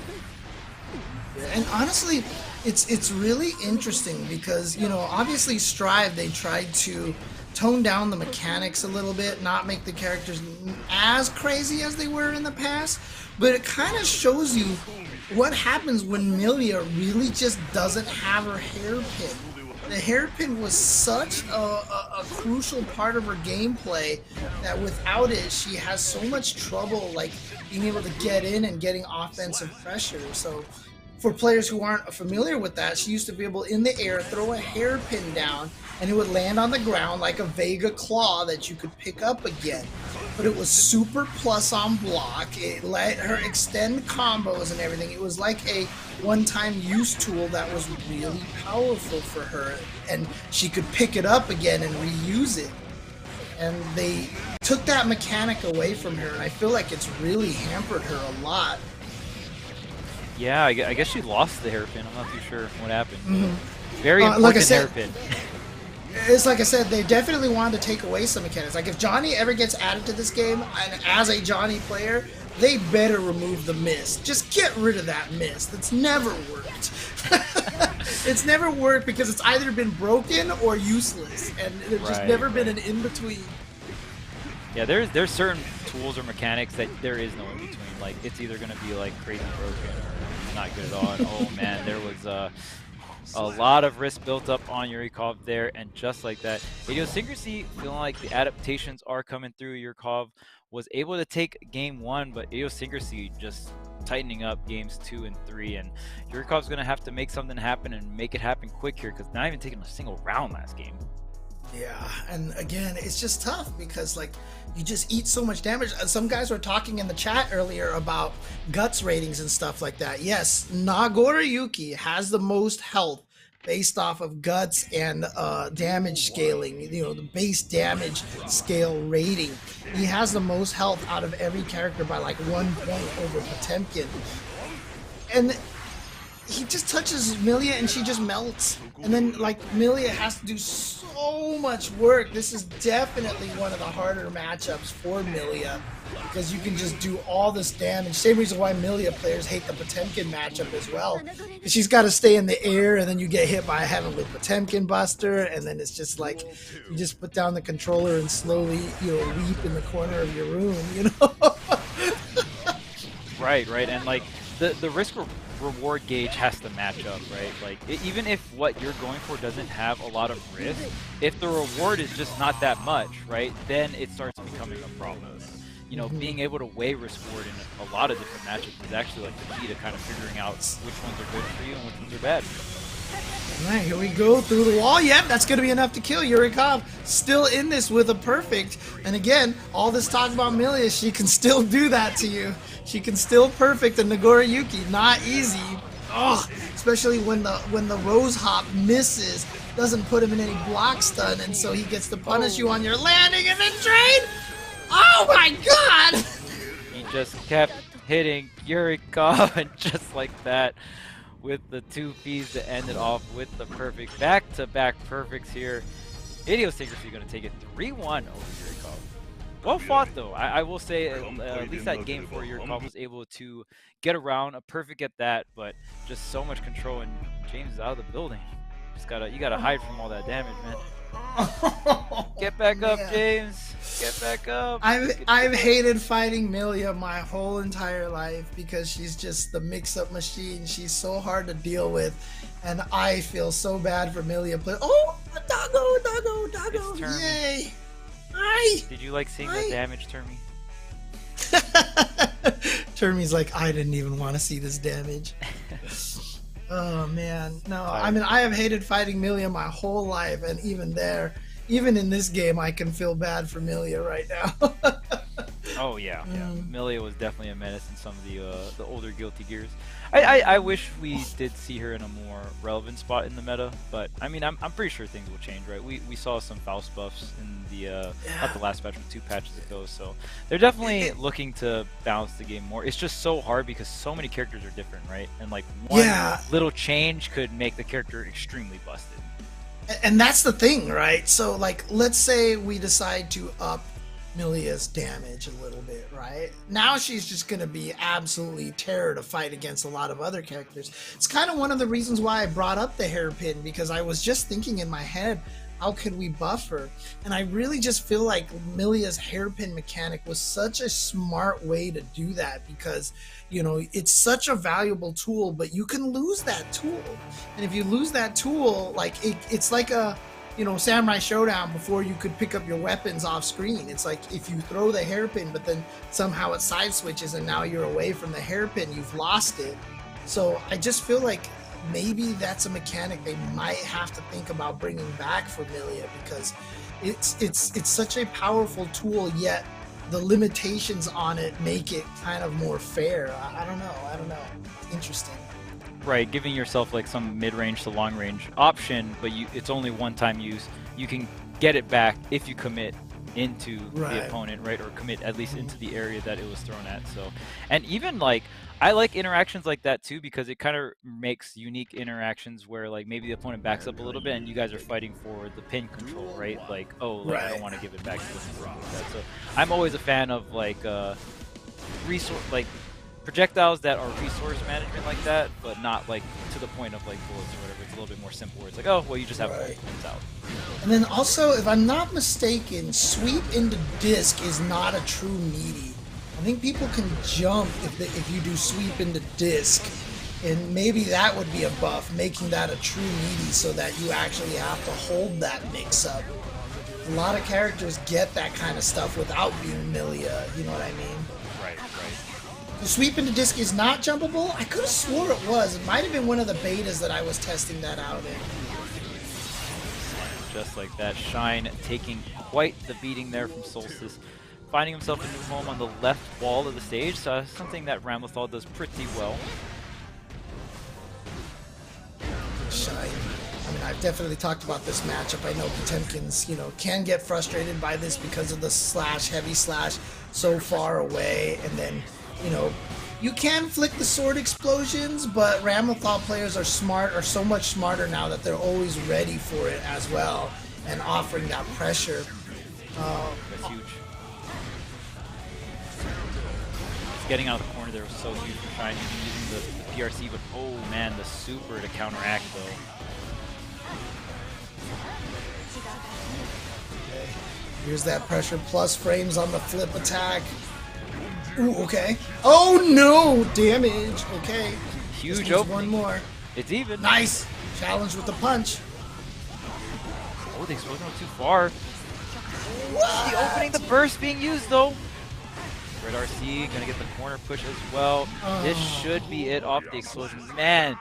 And honestly, it's really interesting because, obviously Strive, they tried to tone down the mechanics a little bit, not make the characters as crazy as they were in the past, but it kind of shows you what happens when Milia really just doesn't have her hairpin. The hairpin was such a crucial part of her gameplay that without it, she has so much trouble being able to get in and getting offensive pressure. So for players who aren't familiar with that, she used to be able in the air throw a hairpin down and it would land on the ground like a Vega claw that you could pick up again. But it was super plus on block. It let her extend combos and everything. It was like a one-time use tool that was really powerful for her, and she could pick it up again and reuse it. And they took that mechanic away from her, and I feel like it's really hampered her a lot. Yeah, I guess she lost the hairpin. I'm not too sure what happened. Very important hairpin. It's like I said, they definitely wanted to take away some mechanics. Like if Johnny ever gets added to this game, and as a Johnny player, they better remove the mist. Just get rid of that mist. It's never worked. It's never worked because it's either been broken or useless, and there's just never been an in-between. Yeah, there's certain tools or mechanics that there is no in-between. Like, it's either going to be, like, crazy broken or not good at all. And, oh, man, there was a lot of risk built up on Yurikov there, and just like that, Idiosyncrasy, feeling like the adaptations are coming through. Yurikov was able to take game 1, but Idiosyncrasy just tightening up games 2 and 3, and Yurikov's going to have to make something happen and make it happen quick here, because not even taking a single round last game. Yeah, and again, it's just tough because, like, you just eat so much damage. Some guys were talking in the chat earlier about guts ratings and stuff like that. Yes, Nagoriyuki has the most health based off of guts and damage scaling, you know, the base damage scale rating. He has the most health out of every character by like 1 point over Potemkin. And he just touches Milia and she just melts. And then like Milia has to do so much work. This is definitely one of the harder matchups for Milia because you can just do all this damage. Same reason why Milia players hate the Potemkin matchup as well. Because she's got to stay in the air and then you get hit by a Heavenly Potemkin Buster, and then it's just like you just put down the controller and slowly, you know, weep in the corner of your room, you know? Right, and like the risk reward gauge has to match up, right? Like even if what you're going for doesn't have a lot of risk, if the reward is just not that much, right, then it starts becoming a problem. You know, being able to weigh risk reward in a lot of different matchups is actually like the key to kind of figuring out which ones are good for you and which ones are bad. All right, here we go through the wall. Yep, that's going to be enough to kill. Yurikov still in this with a perfect. And again, all this talk about Milia, she can still do that to you. She can still perfect a Nagoriyuki. Not easy. Oh, especially when the Rose Hop misses, doesn't put him in any block stun, and so he gets to punish you on your landing and then trade. Oh my god! He just kept hitting Yurikov, and just like that, with the 2 Ps to end it off with the perfect back-to-back perfects here. Idiosyncrasy going to take it 3-1 over Yurikov. Well fought though. I will say at least that game 4 Yurikov was able to get around a perfect at that, but just so much control, and James is out of the building. You gotta hide from all that damage, man. Get back up, James. Get back up. I've hated fighting Milia my whole entire life because she's just the mix-up machine. She's so hard to deal with, and I feel so bad for Milia. Oh, doggo! Yay! Hi. Did you like seeing the damage, Termy? Termy's like, I didn't even want to see this damage. Oh man, no. I mean, I have hated fighting Milia my whole life, and even in this game, I can feel bad for Milia right now. Oh yeah. Milia was definitely a menace in some of the older Guilty Gears. I wish we did see her in a more relevant spot in the meta, but I mean, I'm pretty sure things will change, right? We saw some Faust buffs in the not the last patch, but 2 patches ago, so they're definitely looking to balance the game more. It's just so hard because so many characters are different, right? And like one little change could make the character extremely busted. And that's the thing, right? So like, let's say we decide to up Milia's damage a little bit, right? Now she's just going to be absolutely terror to fight against a lot of other characters. It's kind of one of the reasons why I brought up the hairpin, because I was just thinking in my head, how could we buff her? And I really just feel like Milia's hairpin mechanic was such a smart way to do that, because, you know, it's such a valuable tool, but you can lose that tool. And if you lose that tool, like it's like a, you know, Samurai Showdown before you could pick up your weapons off screen. It's like if you throw the hairpin, but then somehow it side switches and now you're away from the hairpin, you've lost it. So I just feel like maybe that's a mechanic they might have to think about bringing back for Milia, because it's such a powerful tool, yet the limitations on it make it kind of more fair. I don't know. Interesting. Right, giving yourself like some mid-range to long-range option, but it's only one-time use. You can get it back if you commit into Right. the opponent, right, or commit at least into the area that it was thrown at. So, and even like I like interactions like that too, because it kind of makes unique interactions where like maybe the opponent backs up a little bit and you guys are fighting for the pin control, right? Like, oh, like I don't want to give it back to them and stuff like that. So I'm always a fan of like resource, like projectiles that are resource management like that, but not like to the point of like bullets or whatever. It's a little bit more simple where it's like, oh, well, you just have Right. points out. And then also, if I'm not mistaken, sweep into disc is not a true meaty. I think people can jump if you do sweep into disc, and maybe that would be a buff, making that a true meaty so that you actually have to hold that mix-up. A lot of characters get that kind of stuff without being Milia, you know what I mean? Right. The sweep into disc is not jumpable? I could have swore it was. It might have been one of the betas that I was testing that out in. Just like that, Shine taking quite the beating there from Solstice, finding himself a new home on the left wall of the stage, so something that Ramlethal does pretty well. Shine. I mean, I've definitely talked about this matchup. I know Potemkin's, can get frustrated by this because of the heavy slash so far away, and then, you can flick the sword explosions, but Ramlethal players are so much smarter now that they're always ready for it as well, and offering that pressure. That's huge. Getting out of the corner there was so huge for Shine, using the PRC, but oh man, the super to counteract though. Okay. Here's that pressure plus frames on the flip attack. Ooh, okay. Oh no! Damage. Okay. Huge opening. opening. One more. It's even. Nice. Challenge with the punch. Oh, the explosion went too far. What? The opening, the burst being used though. Red RC gonna get the corner push as well. This should be it off the explosion. Man,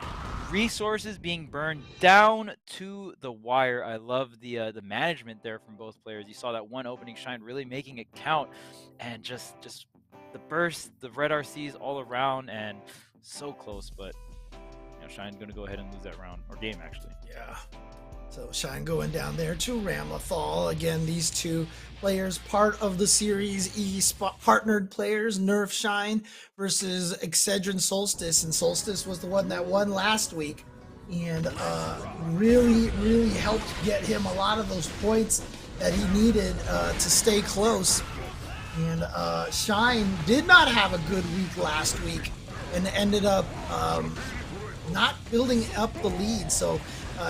resources being burned down to the wire. I love the management there from both players. You saw that one opening Shine really making it count, and just the burst, the red RCs all around, and so close. But Shine gonna go ahead and lose that round or game actually. Yeah. So Shine going down there to Ramlethal. Again, these two players, part of the Series E partnered players, Nerf Shine versus Excedrin Solstice. And Solstice was the one that won last week and really, really helped get him a lot of those points that he needed to stay close. And Shine did not have a good week last week and ended up not building up the lead. So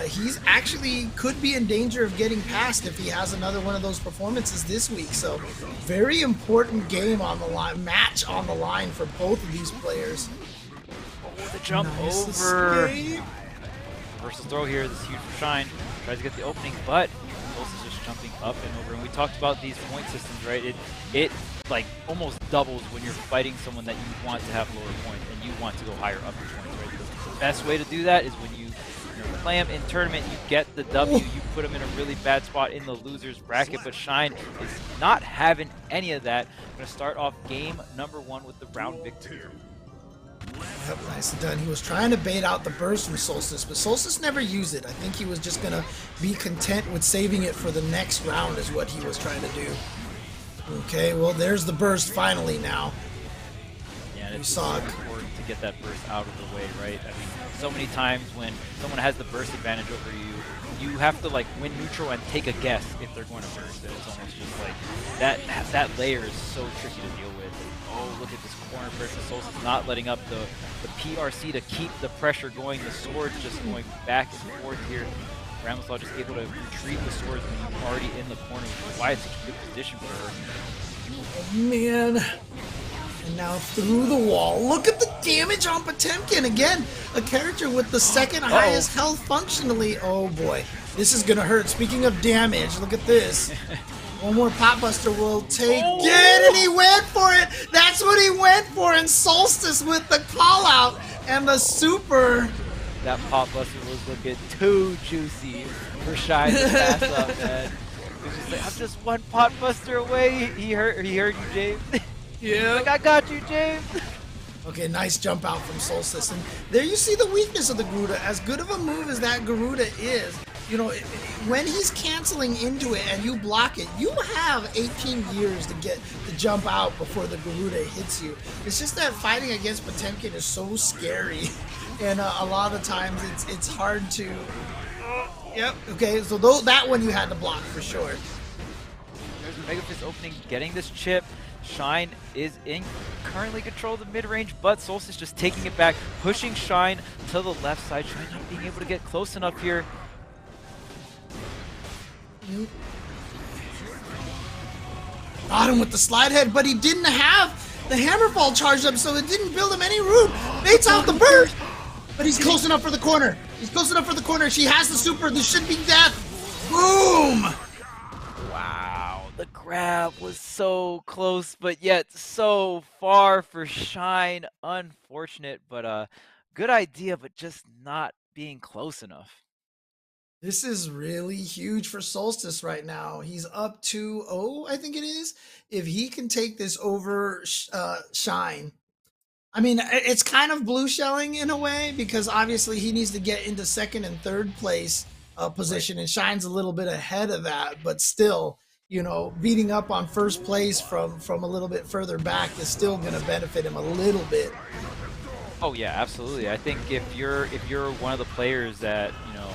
he's actually could be in danger of getting past if he has another one of those performances this week. So very important game on the line, match on the line for both of these players. Oh, the jump Nice over. escape. Reversal throw here. This is huge for Shine. Tries to get the opening, but Solstice just jumping up and over. And we talked about these point systems, right? It like almost doubles when you're fighting someone that you want to have lower points and you want to go higher up in points, right? Because the best way to do that is when you play them in tournament, you get the W, you put them in a really bad spot in the loser's bracket, but Shine is not having any of that. I'm going to start off game number 1 with the round victory. Yep, nicely done. He was trying to bait out the burst from Solstice, but Solstice never used it. I think he was just going to be content with saving it for the next round is what he was trying to do. Okay, well, there's the burst finally now. Yeah, and it's saw it. important to get that burst out of the way, right? I mean, so many times when someone has the burst advantage over you, you have to like win neutral and take a guess if they're going to burst. And it's almost just like that layer is so tricky to deal with. Oh, look at this corner pressure. Solstice not letting up the PRC to keep the pressure going. The sword just going back and forth here. Ramlethal just able to retrieve the swords when you're already in the corner, which is why it's such a good position for her. Oh, man. And now through the wall. Look at the damage on Potemkin. Again, a character with the second highest health functionally. Oh boy, this is gonna hurt. Speaking of damage, look at this. One more Potbuster will take it, and he went for it. That's what he went for. And Solstice with the call out and the super. That Potbuster was looking too juicy for Shine to pass up, man. He was just like, I'm just one Potbuster away. He heard you, James. Yeah. Like, I got you, James. Okay, nice jump out from Solstice. And there you see the weakness of the Garuda. As good of a move as that Garuda is, you know, when he's canceling into it and you block it, you have 18 years to jump out before the Garuda hits you. It's just that fighting against Potemkin is so scary, and a lot of the times it's hard to. Yep. Okay. So that one you had to block for sure. There's Mega Fist opening, getting this chip. Shine is in currently control of the mid-range, but Solstice just taking it back, pushing Shine to the left side. Shine not being able to get close enough here. Got him with the slide head, but he didn't have the Hammerfall charged up, so it didn't build him any room. Baits out the burst, but he's close enough for the corner. He's close enough for the corner. She has the super. This should be death. Boom! Wow, the grab was so close, but yet so far for Shine. Unfortunate, but good idea, but just not being close enough. This is really huge for Solstice right now. He's up 2-0, I think it is. If he can take this over Shine, I mean, it's kind of blue shelling in a way, because obviously he needs to get into second and third place position, and Shine's a little bit ahead of that, but still, you know, beating up on first place from a little bit further back is still going to benefit him a little bit. Oh yeah, absolutely. I think if you're one of the players that, you know,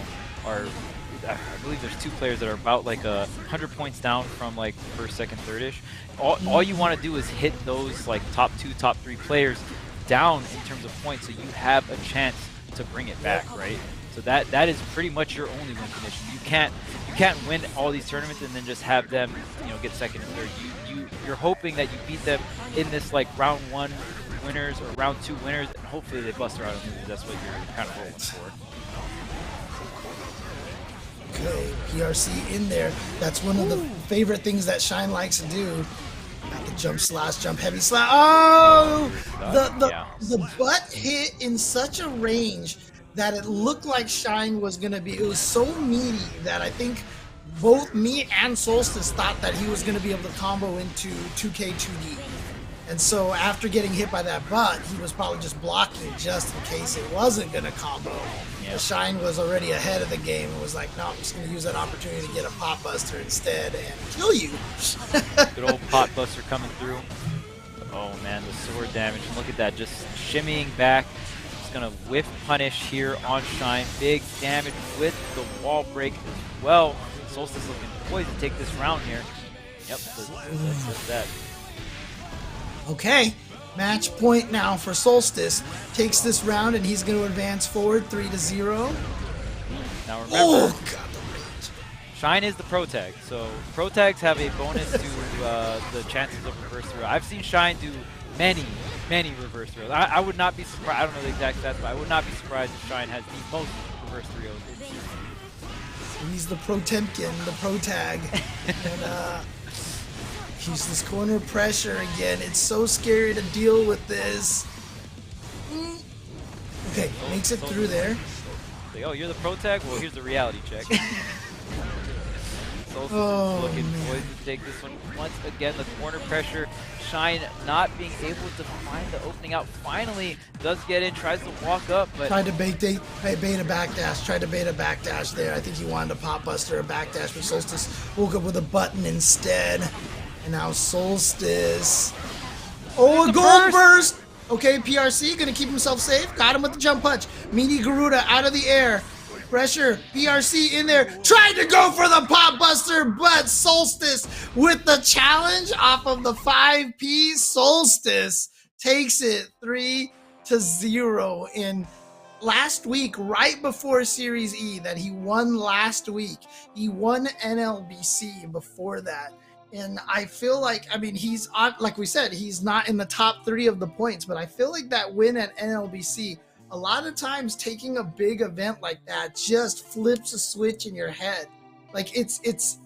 are, I believe there's 2 players that are about like 100 points down from like first, second, third-ish. All you want to do is hit those like top 2, top 3 players down in terms of points, so you have a chance to bring it back, right? So that is pretty much your only win condition. You can't win all these tournaments and then just have them, you know, get second and third. You're hoping that you beat them in this like round 1 winners or round 2 winners, and hopefully they bust her out of moves. That's what you're kind of rolling for. Okay, PRC in there. That's one of the favorite things that Shine likes to do. Got the jump slash, jump heavy slash. Oh! The butt hit in such a range that it looked like Shine was going to be, it was so meaty that I think both me and Solstice thought that he was going to be able to combo into 2K2D. And so after getting hit by that butt, he was probably just blocking just in case it wasn't going to combo. Yeah. Shine was already ahead of the game and was like, no, I'm just going to use that opportunity to get a pot buster instead and kill you. Good old pot buster coming through. Oh man, the sword damage. And look at that, just shimmying back. Just going to whiff punish here on Shine. Big damage with the wall break as well. Solstice looking poised to take this round here. Yep, that's that. Okay, match point now for Solstice. Takes this round and he's going to advance forward 3-0. Now remember, Shine is the pro tag, so pro tags have a bonus to the chances of reverse throw. I've seen Shine do many reverse throws. I would not be surprised. I don't know the exact stats, but I would not be surprised if Shine has the most reverse throws. He's the Potemkin, the pro tag. And he's this corner pressure again. It's so scary to deal with this. Okay, makes it through there. Like, oh, you're the pro tag? Well, here's the reality check. Solstice looking poised to take this one once again. The corner pressure. Shine not being able to find the opening out. Finally does get in, tries to walk up, but tried to bait a backdash. Tried to bait a backdash there. I think he wanted to pop buster a backdash, but Solstice woke up with a button instead. And now Solstice. Oh, a gold burst! Okay, PRC gonna keep himself safe. Got him with the jump punch. Meaty Garuda out of the air. Pressure. PRC in there. Tried to go for the pop buster, but Solstice with the challenge off of the 5P. Solstice takes it 3-0 in last week, right before Series E that he won last week. He won NLBC before that. And I feel like, I mean, he's, like we said, he's not in the top 3 of the points, but I feel like that win at NLBC, a lot of times taking a big event like that just flips a switch in your head. Like it's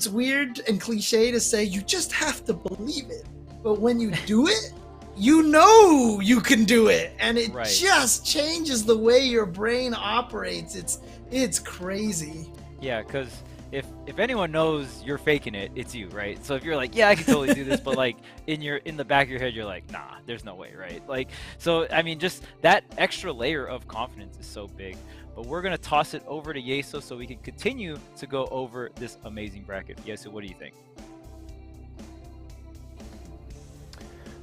weird and cliche to say, you just have to believe it. But when you do it, you know you can do it. And it just changes the way your brain operates. It's crazy. Yeah, because if anyone knows you're faking it, it's you, right? So if you're like, yeah, I can totally do this, but like in the back of your head, you're like, nah, there's no way, right? Like, so I mean, just that extra layer of confidence is so big. But we're going to toss it over to Yeso so we can continue to go over this amazing bracket. Yeso, what do you think?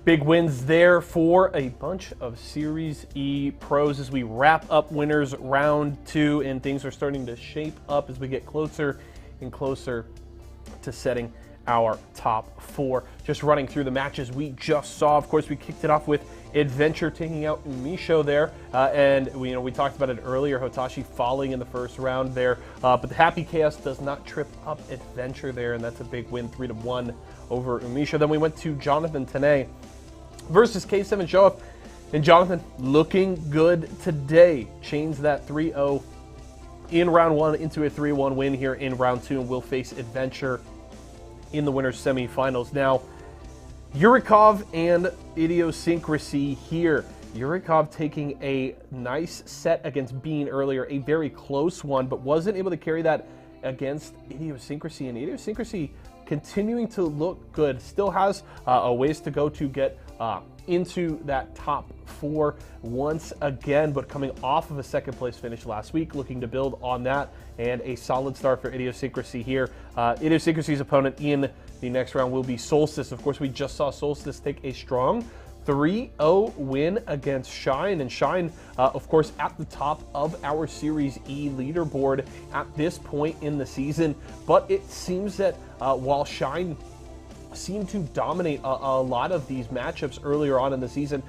Big wins there for a bunch of Series E pros as we wrap up winners round 2, and things are starting to shape up as we get closer and closer to setting our top 4. Just running through the matches we just saw. Of course, we kicked it off with Adventure taking out Umi Show there, and we talked about it earlier. Hotashi falling in the first round there, but the Happy Chaos does not trip up Adventure there, and that's a big win, 3-1 over Umi Show. Then we went to Jonathan Tanay versus K7 Show Off, and Jonathan looking good today. Changed that 3-0 in round 1 into a 3-1 win here in round 2, and will face Adventure in the winners semifinals. Now, Yurikov and Idiosyncrasy here. Yurikov taking a nice set against Bean earlier, a very close one, but wasn't able to carry that against Idiosyncrasy. And Idiosyncrasy continuing to look good. Still has a ways to go to get into that top 4 once again, but coming off of a second place finish last week, looking to build on that, and a solid start for Idiosyncrasy here. Idiosyncrasy's opponent in the next round will be Solstice. Of course, we just saw Solstice take a strong 3-0 win against Shine, and Shine, of course, at the top of our Series E leaderboard at this point in the season. But it seems that while Shine seemed to dominate a lot of these matchups earlier on in the season,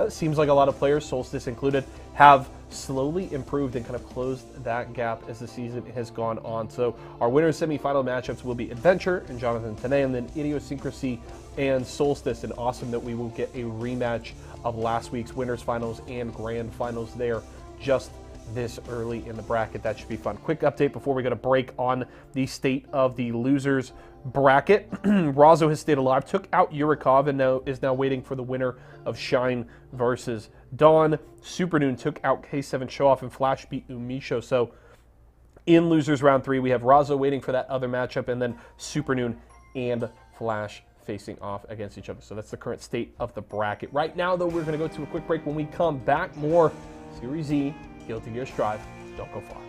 seems like a lot of players, Solstice included, have slowly improved and kind of closed that gap as the season has gone on. So our winners semifinal matchups will be Adventure and Jonathan Tanay, and then Idiosyncrasy and Solstice. And awesome that we will get a rematch of last week's winners finals and grand finals there just this early in the bracket. That should be fun. Quick update before we go to break on the state of the losers bracket. Razo has stayed alive, took out Yurikov, and is now waiting for the winner of Shine versus Dawn. Supernoon took out K7 Show Off, and Flash beat Umi Show. So in losers round 3, we have Razo waiting for that other matchup, and then Supernoon and Flash facing off against each other. So that's the current state of the bracket. Right now, though, we're going to go to a quick break. When we come back, more Series E, Guilty Gear Strive. Don't go far.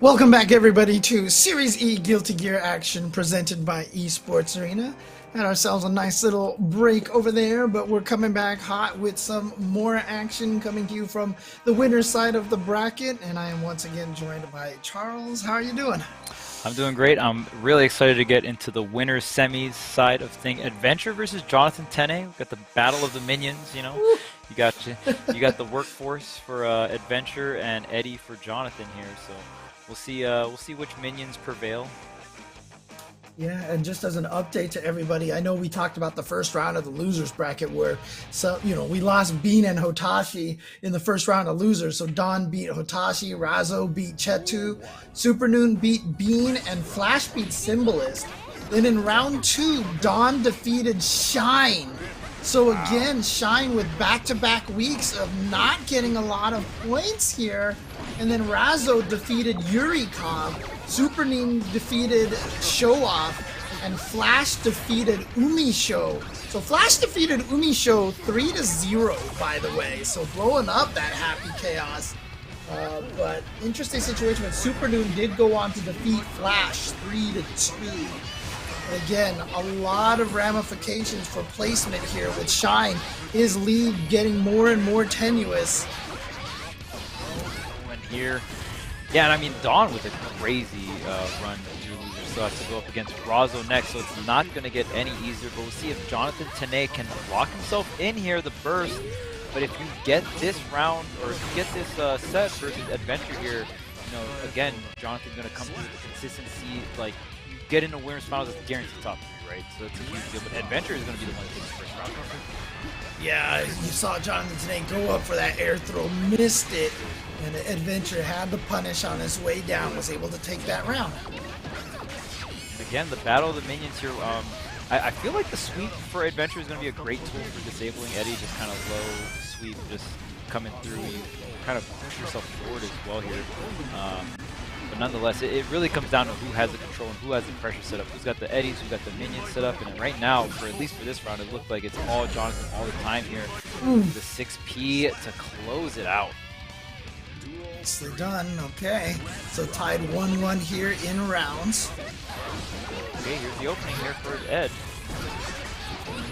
Welcome back, everybody, to Series E Guilty Gear action presented by Esports Arena. Had ourselves a nice little break over there, but we're coming back hot with some more action coming to you from the winner's side of the bracket, and I am once again joined by Charles. How are you doing? I'm doing great. I'm really excited to get into the winner's semis side of thing. Adventure versus Jonathan Tene. We've got the battle of the minions, you know. You got the workforce for Adventure and Eddie for Jonathan here, so we'll see which minions prevail. Yeah, and just as an update to everybody, I know we talked about the first round of the losers bracket where, we lost Bean and Hotashi in the first round of losers. So Don beat Hotashi, Razo beat Chetu, Supernoon beat Bean, and Flash beat Symbolis. Then in round 2, Don defeated Shine. So again, Shine with back-to-back weeks of not getting a lot of points here. And then Razo defeated Yurikov, Supernoon defeated Show Off, and Flash defeated Umi Show. So Flash defeated Umi Show 3-0, by the way. So blowing up that happy chaos. But interesting situation when Supernoon did go on to defeat Flash 3-2. Again, a lot of ramifications for placement here with Shine. His lead getting more and more tenuous. Here. Yeah, and I mean, Dawn with a crazy run to losers, so has to go up against Razo next, so it's not going to get any easier, but we'll see if Jonathan Tene can lock himself in here, the burst. But if you get this round, or if you get this set versus Adventure here, again, Jonathan's going to come through the consistency, like, you get into winners finals, it's guaranteed top 3, right? So it's a huge deal. But Adventure is going to be the one that takes the first round. Yeah, you saw Jonathan today go up for that air throw, missed it, and Adventure had the punish on his way down, was able to take that round. Again, the battle of the minions here. I feel like the sweep for Adventure is going to be a great tool for disabling Eddie. Just kind of low sweep, just coming through. You kind of push yourself forward as well here. But nonetheless, it really comes down to who has the control and who has the pressure set up. Who's got the Eddies, who's got the minions set up. And right now, at least for this round, it looked like it's all Jonathan all the time here. The 6P to close it out. Nicely done. Okay, so tied 1-1 here in rounds. Okay, here's the opening here for Ed.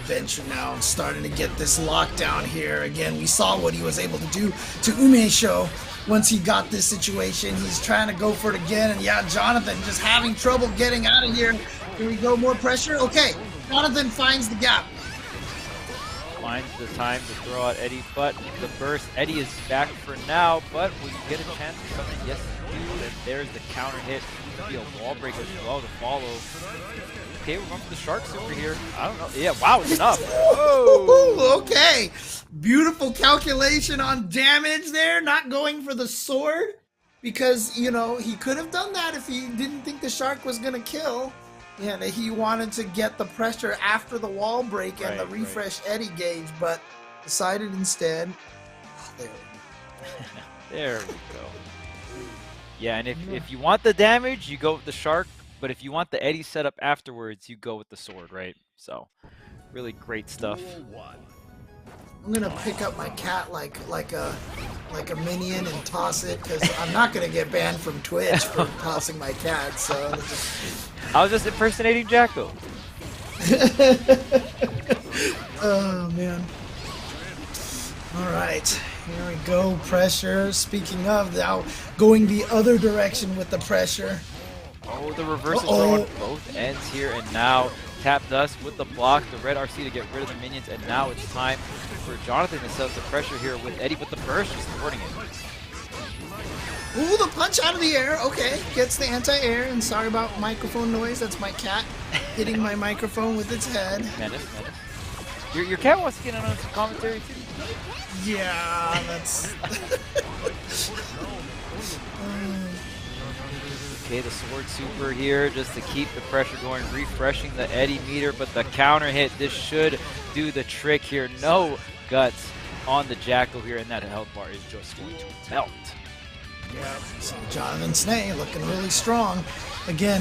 Adventure now starting to get this lockdown here. Again, we saw what he was able to do to Umi Show once he got this situation. He's trying to go for it again, and yeah, Jonathan just having trouble getting out of here. Here we go, more pressure. Okay, Jonathan finds the gap. Finds the time to throw out Eddie, but the burst. Eddie is back for now, but will you get a chance for something? Yes, you do, and there's the counter hit. Could be a wall break as well to follow. Okay, we're going for the shark super here. I don't know. Yeah, wow, it's enough. Oh, okay. Beautiful calculation on damage there. Not going for the sword because, you know, he could have done that if he didn't think the shark was going to kill. Yeah, he wanted to get the pressure after the wall break and the refresh Eddie gauge, but decided instead. Oh, there we go. Yeah, and if you want the damage, you go with the shark. But if you want the Eddie setup afterwards, you go with the sword, right? So, really great stuff. I'm gonna pick up my cat like a minion and toss it because I'm not gonna get banned from Twitch for tossing my cat. So I was just impersonating Jacko. Oh man. All right, here we go. Pressure. Speaking of, now going the other direction with the pressure. Oh, the reversal throw on both ends here, and now Tap Dust with the block, the red RC to get rid of the minions, and now it's time for Jonathan to set up the pressure here with Eddie, but the burst just thwarting it. Ooh, the punch out of the air. Okay, gets the anti-air, and sorry about microphone noise. That's my cat hitting my microphone with its head. Menace. Your cat wants to get on some commentary too. Yeah, that's... Okay, the sword super here just to keep the pressure going, refreshing the Eddie meter, but the counter hit, this should do the trick here. No guts on the Jackal here, and that health bar is just going to melt. Yeah, so Jonathan Snay looking really strong. Again,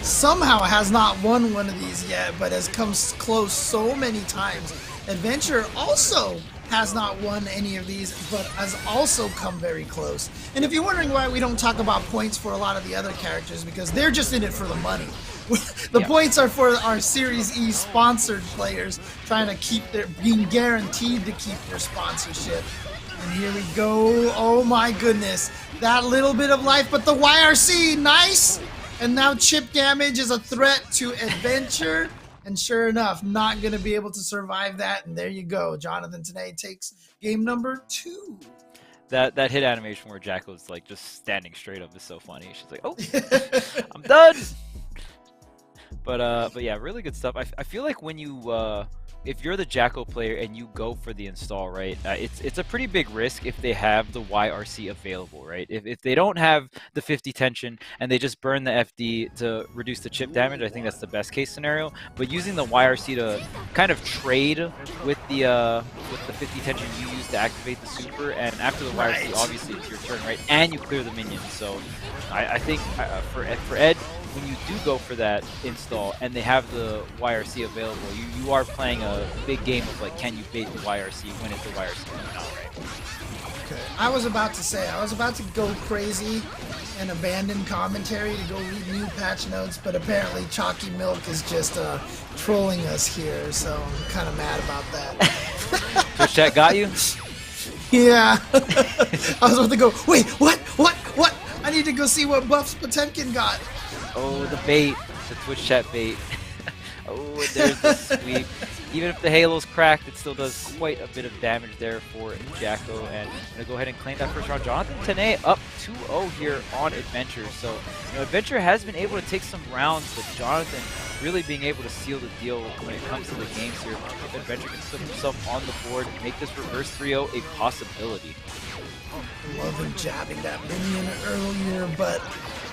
somehow has not won one of these yet, but has come close so many times. Adventure also has not won any of these, but has also come very close. And if you're wondering why we don't talk about points for a lot of the other characters, because they're just in it for the money. The points are for our Series E sponsored players trying to keep being guaranteed to keep their sponsorship. And here we go. Oh my goodness. That little bit of life, but the YRC, nice! And now chip damage is a threat to Adventure. And sure enough, not going to be able to survive that. And there you go. Jonathan today takes game number 2. That hit animation where Jackal's like just standing straight up is so funny. She's like, oh, I'm done. But yeah, really good stuff. I feel like when you if you're the Jackal player and you go for the install, right, it's a pretty big risk if they have the YRC available, right? If they don't have the 50 tension and they just burn the FD to reduce the chip damage, I think that's the best case scenario. But using the YRC to kind of trade with the 50 tension you use to activate the super, and after the YRC, obviously it's your turn, right? And you clear the minions. So I think for Ed, when you do go for that install and they have the YRC available, you are playing a big game of like, can you bait the YRC when it's the YRC coming out, right? Okay. I was about to go crazy and abandon commentary to go read new patch notes, but apparently Chalky Milk is just trolling us here, so I'm kind of mad about that. Twitch chat got you? Yeah. I was about to go, wait, what? I need to go see what buffs Potemkin got. Oh, the bait, the Twitch chat bait. Oh, there's the sweep. even if the halo's cracked, it still does quite a bit of damage there for Jacko. And I'm going to go ahead and claim that first round. Jonathan Tene up 2-0 here on Adventure. So, you know, Adventure has been able to take some rounds, but Jonathan really being able to seal the deal when it comes to the games here. If Adventure can put himself on the board, make this reverse 3-0 a possibility. Love him jabbing that minion earlier, but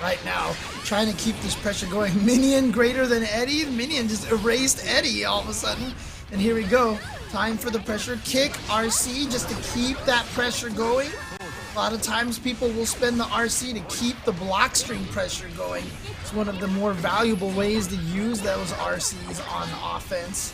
right now, trying to keep this pressure going. Minion greater than Eddie. Minion just erased Eddie all of a sudden. And here we go. Time for the pressure kick. RC just to keep that pressure going. A lot of times people will spend the RC to keep the block string pressure going. It's one of the more valuable ways to use those RCs on offense.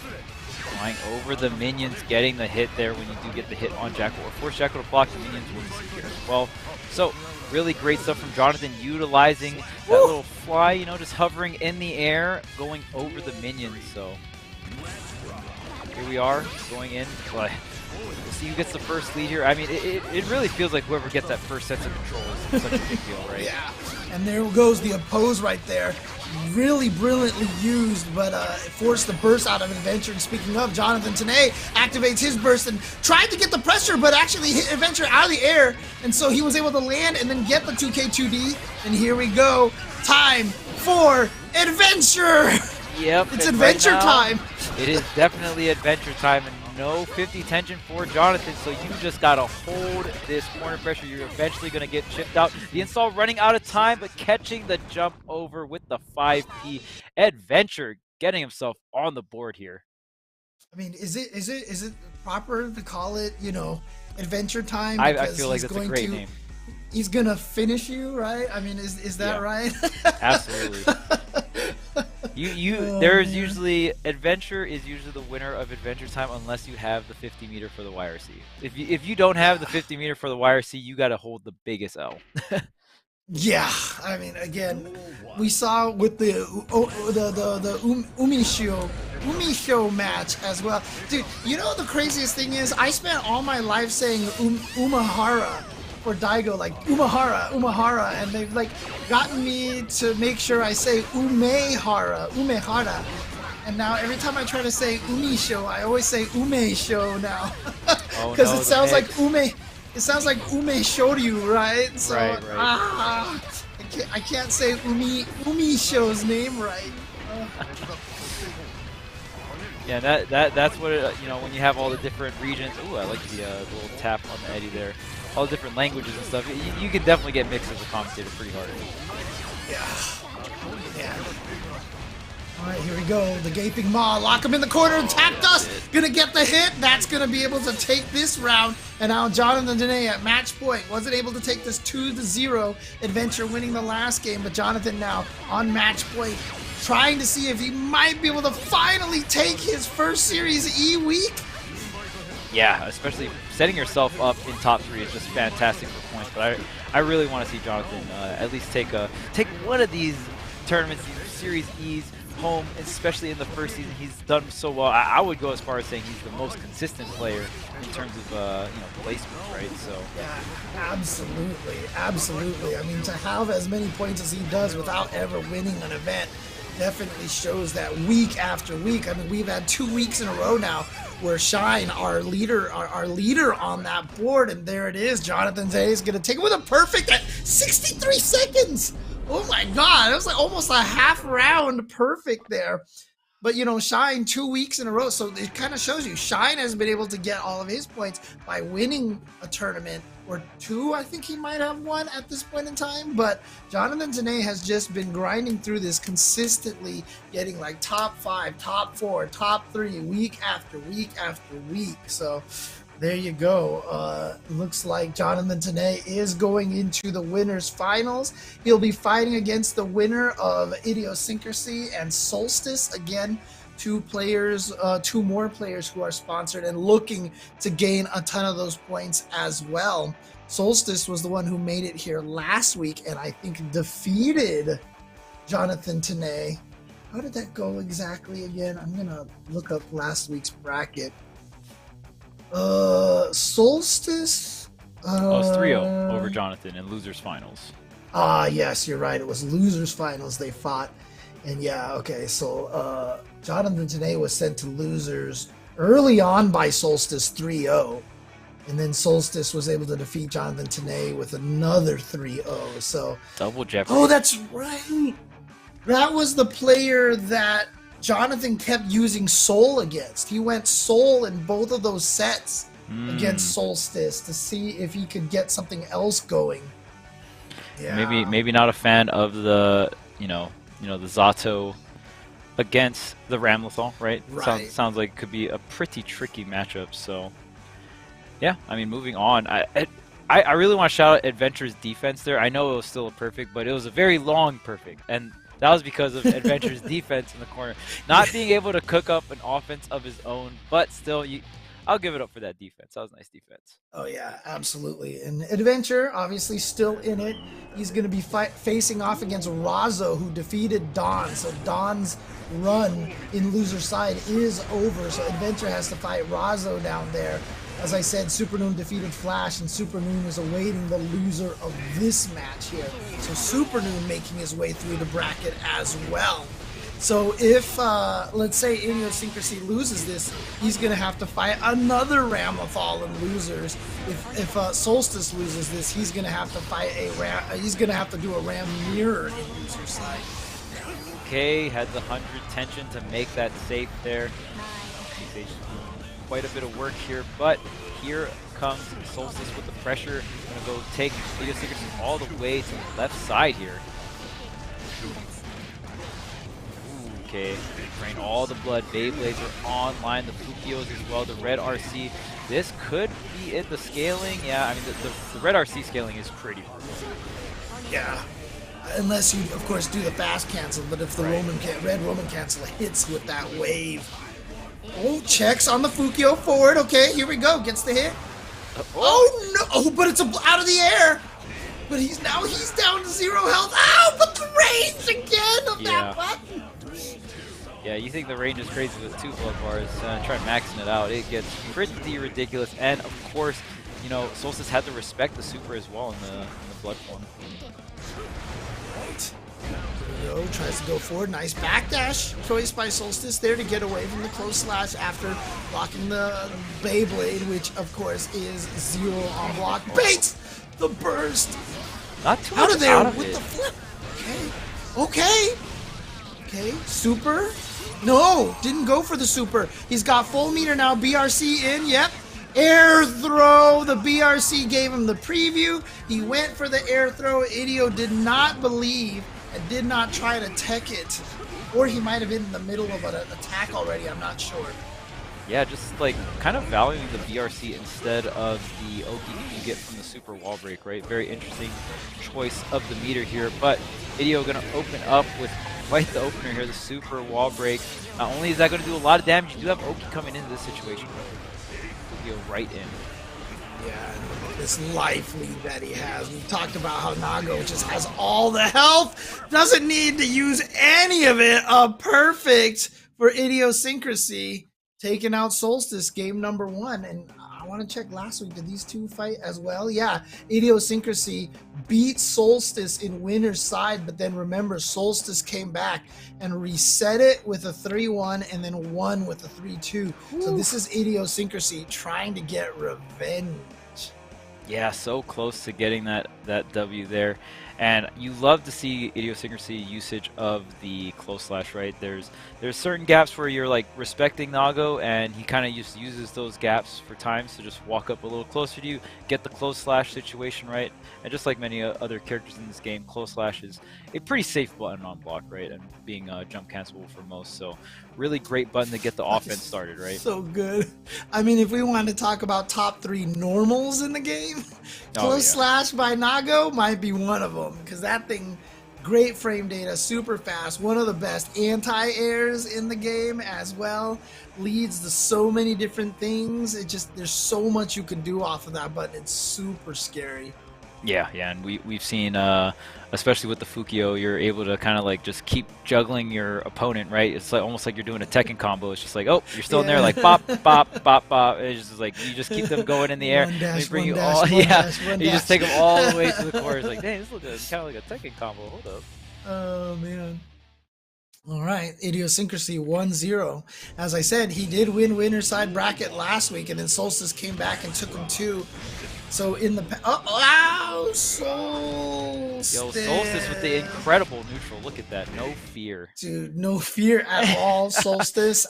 Flying over the minions, getting the hit there when you do get the hit on Jacko, or force Jacko to block. The minions will disappear as well. So really great stuff from Jonathan, utilizing that little fly, you know, just hovering in the air, going over the minions. So here we are going in. We'll see who gets the first lead here. I mean, it really feels like whoever gets that first sense of control is such a big deal, right? Yeah, and there goes the oppose right there. Really brilliantly used, but it forced the burst out of Adventure. And speaking of, Jonathan Tene activates his burst and tried to get the pressure, but actually hit Adventure out of the air. And so he was able to land and then get the 2K2D. And here we go. Time for Adventure! Yep. It's Adventure time. It is definitely Adventure time. And no 50 tension for Jonathan, so you just gotta hold this corner pressure. You're eventually gonna get chipped out. The install running out of time, but catching the jump over with the 5P. Adventure getting himself on the board here. I mean, is it proper to call it, you know, Adventure time? I feel like that's a great name. He's gonna finish you, right? I mean, is that right? Absolutely. There's usually Adventure is usually the winner of Adventure Time unless you have the 50 meter for the YRC. If you don't have the 50 meter for the YRC, you got to hold the biggest L. Yeah, I mean, again, we saw with the Umi Show match as well. Dude, you know the craziest thing is I spent all my life saying Umahara for Daigo, like Umahara, and they've like gotten me to make sure I say Umehara, and now every time I try to say Umi Show, I always say Ume Show now, because it sounds like Ume. It sounds like Ume Shoryu, right? So, right. I can't say Umi Show's name right. Yeah, that's what you know when you have all the different regions. Ooh, I like the little tap on the Eddie there. All the different languages and stuff. You can definitely get mixed as a commentator pretty hard. Yeah. All right, here we go. The Gaping Maw. Lock him in the corner. Attack Dust. Gonna get the hit. That's gonna be able to take this round. And now Jonathan Dene at match point. Wasn't able to take this 2-0. Adventure winning the last game, but Jonathan now on match point, trying to see if he might be able to finally take his first Series E week. Yeah, especially setting yourself up in top 3 is just fantastic for points. But I really want to see Jonathan at least take one of these tournaments, these Series E's home, especially in the first season. He's done so well. I would go as far as saying he's the most consistent player in terms of placement, right? So yeah, absolutely. I mean, to have as many points as he does without ever winning an event definitely shows that week after week. I mean, we've had 2 weeks in a row now where Shine, our leader on that board, and there it is. Jonathan Zay is gonna take it with a perfect at 63 seconds. Oh my God, it was like almost a half round perfect there. But you know, Shine 2 weeks in a row, so it kind of shows you Shine has been able to get all of his points by winning a tournament or 2. I think he might have won at this point in time, but Jonathan Tene has just been grinding through this consistently, getting like top 5, top 4, top 3 week after week after week. So there you go. Looks like Jonathan Tene is going into the winners finals. He'll be fighting against the winner of Idiosyncrasy and Solstice. Again, 2 more players who are sponsored and looking to gain a ton of those points as well. Solstice was the one who made it here last week and I think defeated Jonathan Tene. How did that go exactly again? I'm gonna look up last week's bracket. Solstice? It was 3-0 over Jonathan in losers finals. Yes, you're right. It was losers finals they fought. And yeah, okay, so Jonathan Tene was sent to losers early on by Solstice 3-0. And then Solstice was able to defeat Jonathan Tanay with another 3-0. So double jeopardy. Oh, that's right. That was the player that Jonathan kept using Soul against. He went Soul in both of those sets against Solstice to see if he could get something else going. Yeah. Maybe not a fan of the the Zotto against the Ramlethal, right? Right. Sounds like it could be a pretty tricky matchup. So yeah, I mean, moving on. I really want to shout out Adventure's defense there. I know it was still a perfect, but it was a very long perfect, and that was because of Adventure's defense in the corner, not being able to cook up an offense of his own. But still, I'll give it up for that defense. That was nice defense. Oh yeah, absolutely. And Adventure obviously still in it. He's going to be facing off against Razo, who defeated Don. So Don's run in loser side is over. So Adventure has to fight Razo down there. As I said, Supernoon defeated Flash, and Supernoon is awaiting the loser of this match here. So Supernoon making his way through the bracket as well. So if, let's say, Idiosyncrasy loses this, he's going to have to fight another Ramlethal in losers. If Solstice loses this, he's going to have to fight he's going to have to do a Ram Mirror in loser side. Okay, had the 100 tension to make that safe there. Quite a bit of work here, but here comes Solstice with the pressure. Gonna go take Idiosyncrasy all the way to the left side here. Okay, drain all the blood. Beyblades are online. The Fukios as well. The red RC. This could be it. The scaling, yeah. I mean, the red RC scaling is pretty brutal. Yeah. Unless you, of course, do the fast cancel. But if the red Roman cancel hits with that wave. Oh, checks on the Fukio forward. Okay, here we go. Gets the hit. Oh no! Oh, but it's out of the air. But he's down to 0 health. Ow! But the range again of that button. Yeah, you think the range is crazy with 2 blood bars. Try maxing it out. It gets pretty ridiculous. And of course, Solstice had to respect the super as well in the blood form. Right. Tries to go forward. Nice backdash choice by Solstice there to get away from the close slash after blocking the Beyblade, which of course is 0 on block. Baits the burst. Not too out much of there out of with it. the flip. Okay. Super. No, didn't go for the super. He's got full meter now. BRC in. Yep. Air throw. The BRC gave him the preview. He went for the air throw. Idio did not believe and did not try to tech it. Or he might have been in the middle of an attack already. I'm not sure. Yeah, just like kind of valuing the BRC instead of the Oki you get from the super wall break, right? Very interesting choice of the meter here. But Idio going to open up with quite the opener here, the super wall break. Not only is that going to do a lot of damage, you do have Oki coming into this situation. Idio right in. Yeah, this life lead that he has. We talked about how Nago just has all the health. Doesn't need to use any of it. Perfect for Idiosyncrasy. Taking out Solstice, game number 1. And I want to check last week. Did these two fight as well? Yeah, Idiosyncrasy beat Solstice in winner's side. But then remember, Solstice came back and reset it with a 3-1 and then won with a 3-2. So this is Idiosyncrasy trying to get revenge. Yeah, so close to getting that W there. And you love to see Idiosyncrasy usage of the close slash, right? There's certain gaps where you're like respecting Nago, and he kind of just uses those gaps for times to just walk up a little closer to you, get the close slash situation right. And just like many other characters in this game, close slash is a pretty safe button on block, right? And being jump cancelable for most. So really great button to get the offense started, right? So good. I mean, if we wanted to talk about top 3 normals in the game, close slash by Nago might be one of them. Because that thing, great frame data, super fast, one of the best anti-airs in the game as well, leads to so many different things. There's so much you can do off of that button. It's super scary. Yeah, and we've seen, especially with the Fukio, you're able to kind of like just keep juggling your opponent, right? It's like almost like you're doing a Tekken combo. It's just like, oh, you're still in there, like bop, bop, bop, bop. It's just like you just keep them going in the air. They bring you all, you just take them all the way to the core. It's like, dang, this looks kind of like a Tekken combo. Hold up. Oh man. All right, Idiosyncrasy 1-0. As I said, he did win winner side bracket last week, and then Solstice came back and took him 2. So in the Solstice. Yo, Solstice with the incredible neutral. Look at that, no fear. Dude, no fear at all, Solstice.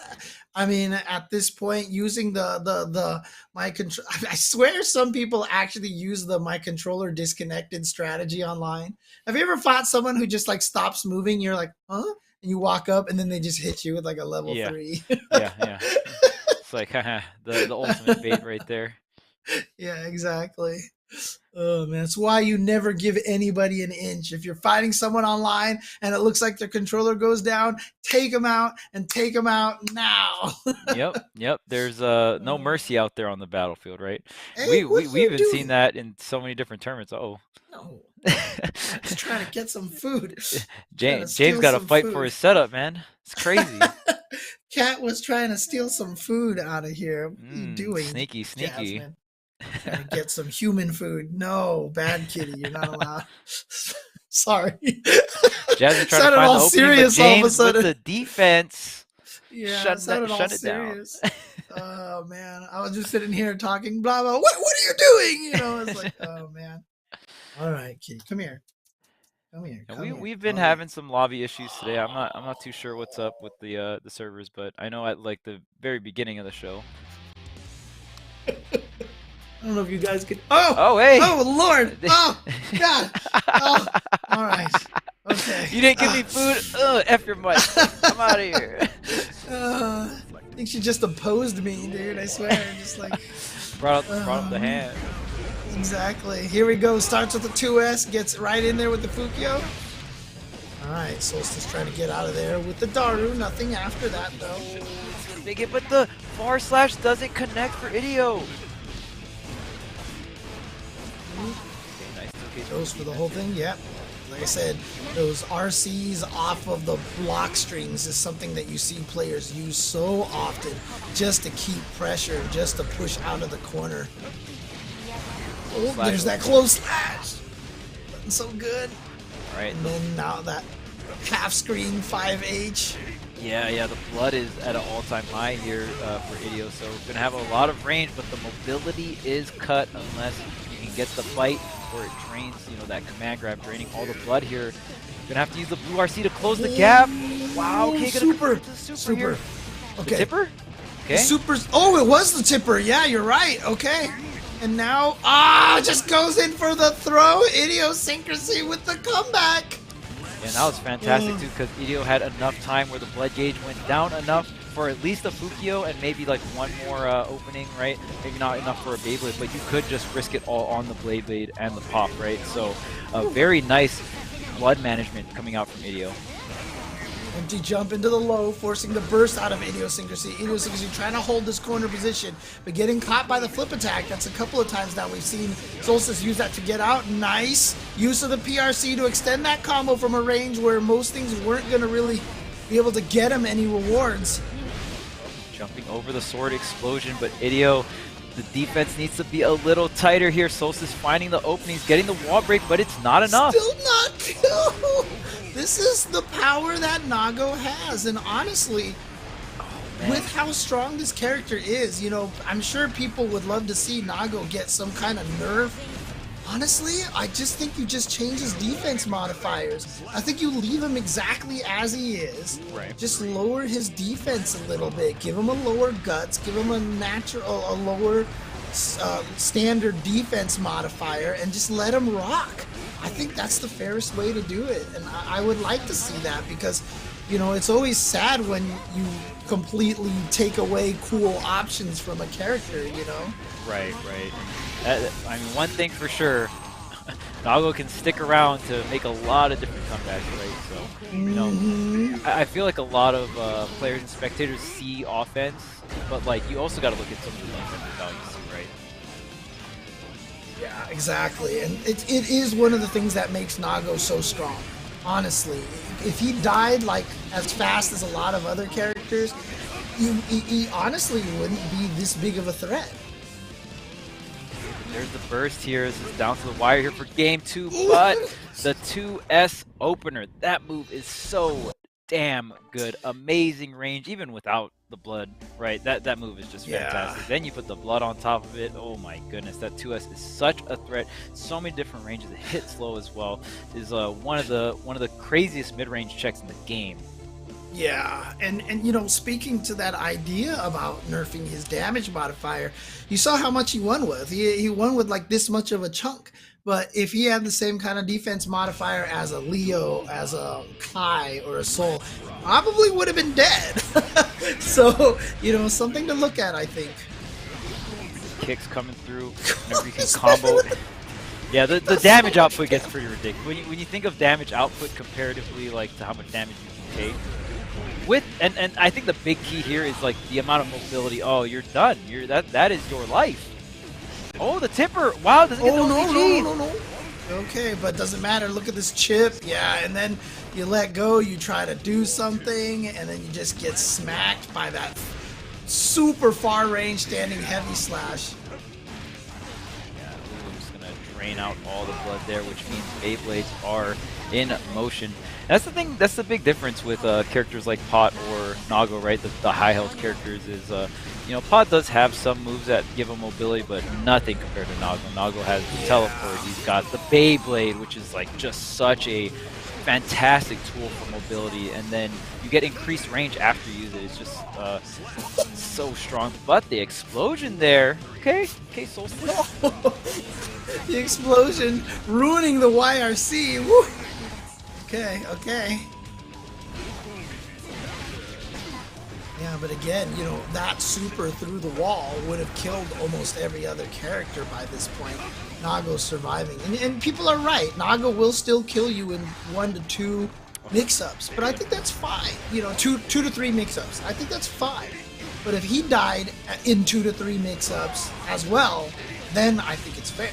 I mean, at this point, using the my control. I swear some people actually use the my controller disconnected strategy online. Have you ever fought someone who just like stops moving? You're like, huh? And you walk up, and then they just hit you with like a level 3. yeah. It's like the ultimate bait right there. Yeah, exactly. Oh man, that's why you never give anybody an inch. If you're fighting someone online and it looks like their controller goes down, take them out and take them out now. Yep. There's no mercy out there on the battlefield, right? Hey, we've even seen that in so many different tournaments. No. Just trying to get some food. James got to fight for his setup, man. It's crazy. Cat was trying to steal some food out of here. What are you doing? Sneaky. Jasmine? Trying to get some human food. No, bad kitty. You're not allowed. Sorry. Jasmine trying to find the serious all of a sudden. With the defense. Yeah, shut it serious. Down. Oh man, I was just sitting here talking blah blah. What are you doing? You know, it's like, oh man. All right, kitty, come here. We've been having some lobby issues today. I'm not too sure what's up with the servers, but I know at like the very beginning of the show. I don't know if you guys could. Hey! Oh Lord! Oh God! Oh, all right. Okay. You didn't give me food. F your mic. I'm out of here. I think she just opposed me, dude. I swear. Just like brought up the hand. Exactly. Here we go. Starts with the 2S. Gets right in there with the Fukyo. All right. Solstice trying to get out of there with the Daru. Nothing after that though. But the // doesn't connect for Idio. Goes for the whole thing, yep. Like I said, those RCs off of the block strings is something that you see players use so often just to keep pressure, just to push out of the corner. Oh, there's that close slash. Looking so good. All right. And then now that half screen 5H. Yeah, the blood is at an all-time high here for Idio, so we're gonna have a lot of range, but the mobility is cut unless you can get the fight or it drains, that command grab, draining all the blood here. You're gonna have to use the blue RC to close the gap. Wow, okay, super here. Okay. The tipper? Okay. The supers. Oh, it was the tipper. Yeah, you're right. Okay. And now, just goes in for the throw. Idiosyncrasy with the comeback. And that was fantastic too, because Idio had enough time where the blood gauge went down enough for at least a Fukyo and maybe like one more opening, right? Maybe not enough for a Beyblade, but you could just risk it all on the Blade and the pop, right? So very nice blood management coming out from Idio. Empty jump into the low, forcing the burst out of Idiosyncrasy. Idiosyncrasy trying to hold this corner position, but getting caught by the flip attack. That's a couple of times now we've seen Solstice use that to get out. Nice use of the PRC to extend that combo from a range where most things weren't going to really be able to get him any rewards. Jumping over the sword explosion, but Idio, the defense needs to be a little tighter here. Solstice finding the openings, getting the wall break, but it's not enough. Still not kill. This is the power that Nago has, and honestly, with how strong this character is, I'm sure people would love to see Nago get some kind of nerf. Honestly, I just think you just change his defense modifiers. I think you leave him exactly as he is. Right. Just lower his defense a little bit. Give him a lower guts. Give him a lower standard defense modifier, and just let him rock. I think that's the fairest way to do it, and I would like to see that because, it's always sad when you completely take away cool options from a character, Right. One thing for sure, Nago can stick around to make a lot of different comebacks, right? So, I feel like a lot of players and spectators see offense, but you also got to look at some of the defensive values too, right? Yeah, exactly. And it is one of the things that makes Nago so strong. Honestly, if he died as fast as a lot of other characters, he honestly wouldn't be this big of a threat. There's the burst here. This is down to the wire here for game 2, but the 2S opener, that move is so damn good. Amazing range, even without the blood, right? That move is just fantastic. Then you put the blood on top of it. Oh my goodness, that 2S is such a threat. So many different ranges. It hits low as well. Is one of the craziest mid-range checks in the game. Yeah, and you know, speaking to that idea about nerfing his damage modifier, you saw how much he won with. He won with like this much of a chunk. But if he had the same kind of defense modifier as a Leo, as a Kai, or a Soul, probably would have been dead. So, you know, something to look at, I think. Kicks coming through, whenever you can combo. Yeah, the damage output gets pretty ridiculous. When you think of damage output comparatively, like, to how much damage you can take, and I think the big key here is like the amount of mobility. Oh, you're done. That is your life. Oh, the tipper! Wow, doesn't get the OCG. No. Okay, but doesn't matter. Look at this chip. Yeah, and then you let go. You try to do something, and then you just get smacked by that super far range standing heavy slash. Yeah, I'm just gonna drain out all the blood there, which means Beyblades are in motion. That's the thing. That's the big difference with characters like Pot or Nago, right? The high health characters is, you know, Pot does have some moves that give him mobility, but nothing compared to Nago. Nago has the teleport. He's got the Beyblade, which is like just such a fantastic tool for mobility, and then you get increased range after you use it. It's just so strong. But the explosion there, okay, Solstice. The explosion ruining the YRC. Woo. Okay. Yeah, but again, you know, that super through the wall would have killed almost every other character by this point. Nago's surviving. And people are right. Nago will still kill you in 1 to 2 mix-ups. But I think that's fine. You know, 2 to 3 mix-ups. I think that's fine. But if he died in 2 to 3 mix-ups as well, then I think it's fair.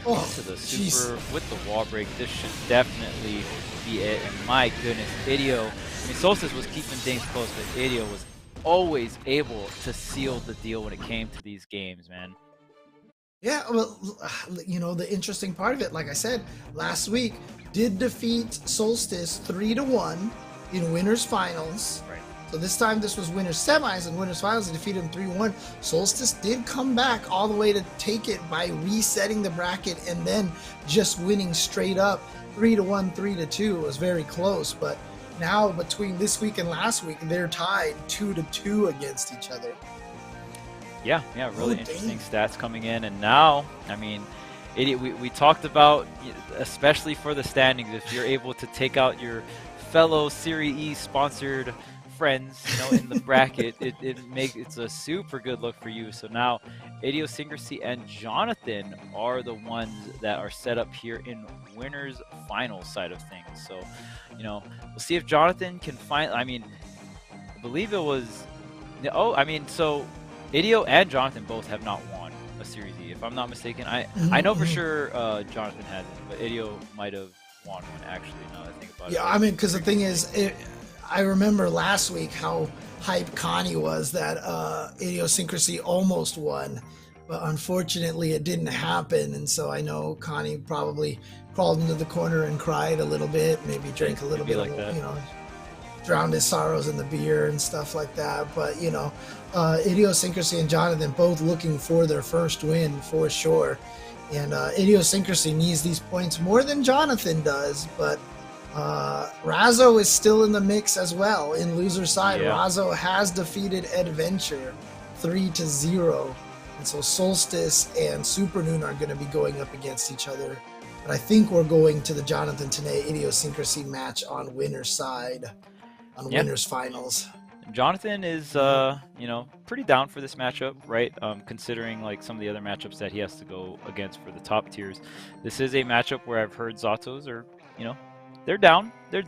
Oh, to the super with the wall break. This should definitely be it. And my goodness, Idio. I mean, Solstice was keeping things close, but Idio was always able to seal the deal when it came to these games, man. Yeah, well, you know, the interesting part of it, like I said, last week did defeat Solstice 3-1 in winners finals. Right. So this time this was winners semis, and winners finals he defeated him 3-1. Solstice did come back all the way to take it by resetting the bracket and then just winning straight up 3-1, 3-2. It was very close, but now between this week and last week, they're tied 2-2 against each other. Yeah, really interesting stats coming in, and now, I mean, we talked about, especially for the standings, if you're able to take out your fellow Serie E sponsored friends, you know, in the bracket, it's a super good look for you. So now Idiosyncrasy and Jonathan are the ones that are set up here in winners finals side of things. So, you know, we'll see if Jonathan can find, I mean, I believe it was, so Idio and Jonathan both have not won a Series E, if I'm not mistaken. I know for sure Jonathan hasn't, but Idio might have won one, actually, now that I think about it. Yeah, I mean, because the thing is, I remember last week how hype Connie was that Idiosyncrasy almost won, but unfortunately it didn't happen. And so I know Connie probably crawled into the corner and cried a little bit, maybe drank a little bit, like that. You know, drowned his sorrows in the beer and stuff like that. But, you know, Idiosyncrasy and Jonathan both looking for their first win for sure. And Idiosyncrasy needs these points more than Jonathan does, but Razzo is still in the mix as well in loser side. Yeah. Razzo has defeated Adventure 3-0, and so Solstice and Supernoon are going to be going up against each other. But I think we're going to the Jonathan Tanay Idiosyncrasy match on winner's side, on winners finals. Jonathan is, you know, pretty down for this matchup, right? Considering like some of the other matchups that he has to go against for the top tiers. This is a matchup where I've heard Zottos are, you know, they're down to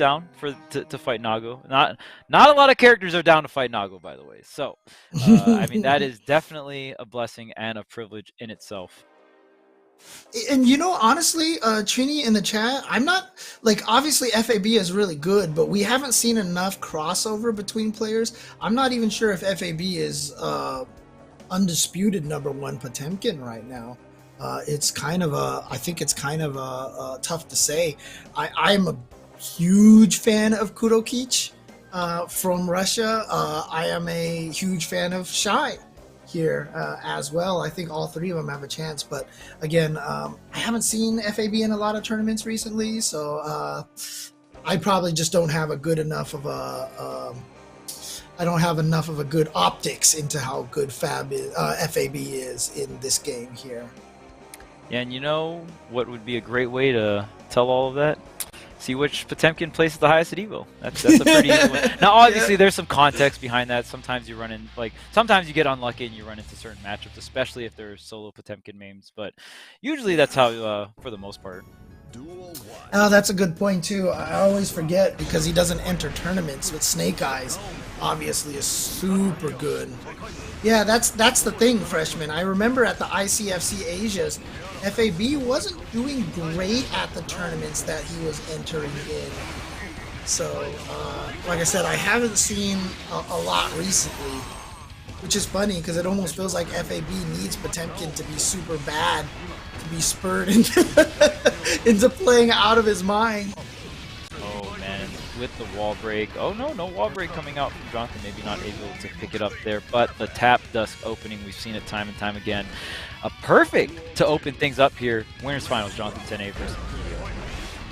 fight Nago. Not a lot of characters are down to fight Nago, by the way. So, I mean, that is definitely a blessing and a privilege in itself. And you know, honestly, Trini in the chat, I'm not, like, obviously FAB is really good, but we haven't seen enough crossover between players. I'm not even sure if FAB is undisputed #1 Potemkin right now. It's kind of I think it's kind of tough to say. I'm a huge fan of Kurokich from Russia. I am a huge fan of Shy here as well. I think all three of them have a chance. But again, I haven't seen FAB in a lot of tournaments recently, so I probably just don't have a good enough of a I don't have enough of a good optics into how good FAB is in this game here. Yeah, and you know what would be a great way to tell all of that? See which Potemkin places the highest at Evo. That's a pretty easy one. Now, obviously, there's some context behind that. Sometimes you run in, sometimes you get unlucky and you run into certain matchups, especially if they're solo Potemkin names. But usually that's how, for the most part. Oh, that's a good point too. I always forget because he doesn't enter tournaments, but Snake Eyes obviously is super good. Yeah, that's the thing, freshman. I remember at the ICFC Asias, FAB wasn't doing great at the tournaments that he was entering in. So, like I said, I haven't seen a lot recently, which is funny because it almost feels like FAB needs Potemkin to be super bad to be spurred into playing out of his mind. Oh man, with the wall break. Oh no wall break coming out from Jonathan. Maybe not able to pick it up there, but the tap dusk opening, we've seen it time and time again. Perfect to open things up here. Winners finals, Jonathan 10A versus Idiosyncrasy.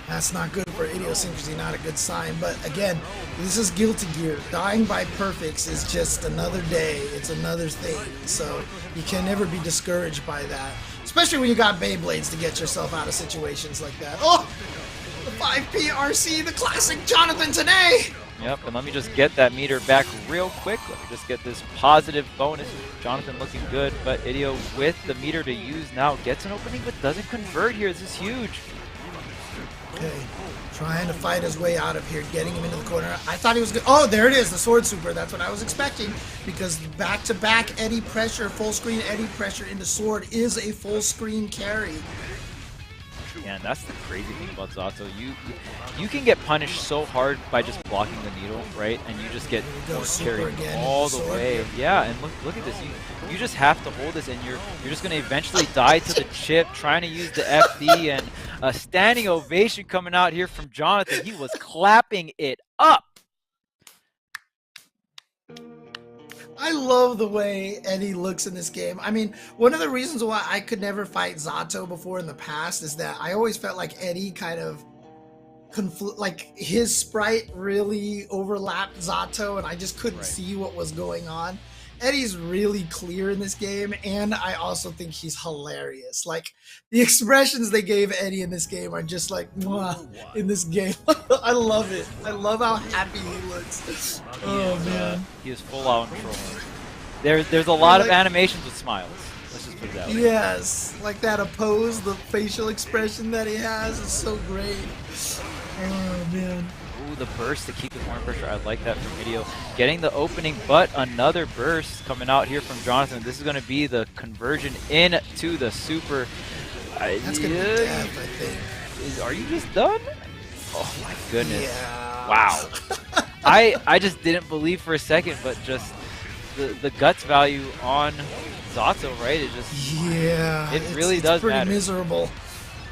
That's not good for Idiosyncrasy, not a good sign. But again, this is Guilty Gear. Dying by perfects is just another day. It's another thing. So you can never be discouraged by that. Especially when you got Beyblades to get yourself out of situations like that. Oh, the 5P RC, the classic Jonathan today. Yep, and let me just get that meter back real quick. Let me just get this positive bonus. Jonathan looking good, but Idio with the meter to use now gets an opening, but doesn't convert here. This is huge. Okay, trying to fight his way out of here, getting him into the corner. I thought he was good. Oh, there it is, the sword super. That's what I was expecting, because back-to-back Eddie pressure, full screen Eddie pressure into sword is a full screen carry. Yeah, and that's the crazy thing about Zotto. You can get punished so hard by just blocking the needle, right? And you just get carried all the way. Yeah, and look at this. You just have to hold this, and you're just gonna eventually die to the chip, trying to use the FD, and a standing ovation coming out here from Jonathan. He was clapping it up. I love the way Eddie looks in this game. I mean, one of the reasons why I could never fight Zotto before in the past is that I always felt like Eddie kind of like his sprite really overlapped Zotto, and I just couldn't see what was going on. Eddie's really clear in this game, and I also think he's hilarious. Like, the expressions they gave Eddie in this game are just like, mwah, in this game. I love it. I love how happy he looks. Oh, man. He is full out trolling. There's a lot of animations with smiles. Let's just put it that way. Yes, like that oppose, the facial expression that he has is so great. Oh, man. Ooh, the burst to keep the corner pressure. I like that from Idio. Getting the opening, but another burst coming out here from Jonathan. This is going to be the conversion into the super. That's going to be death, I think. Are you just done? Oh my goodness. Yeah. Wow. I just didn't believe for a second, but just the guts value on Zotto, right? It just, yeah, it really does matter. It's pretty miserable.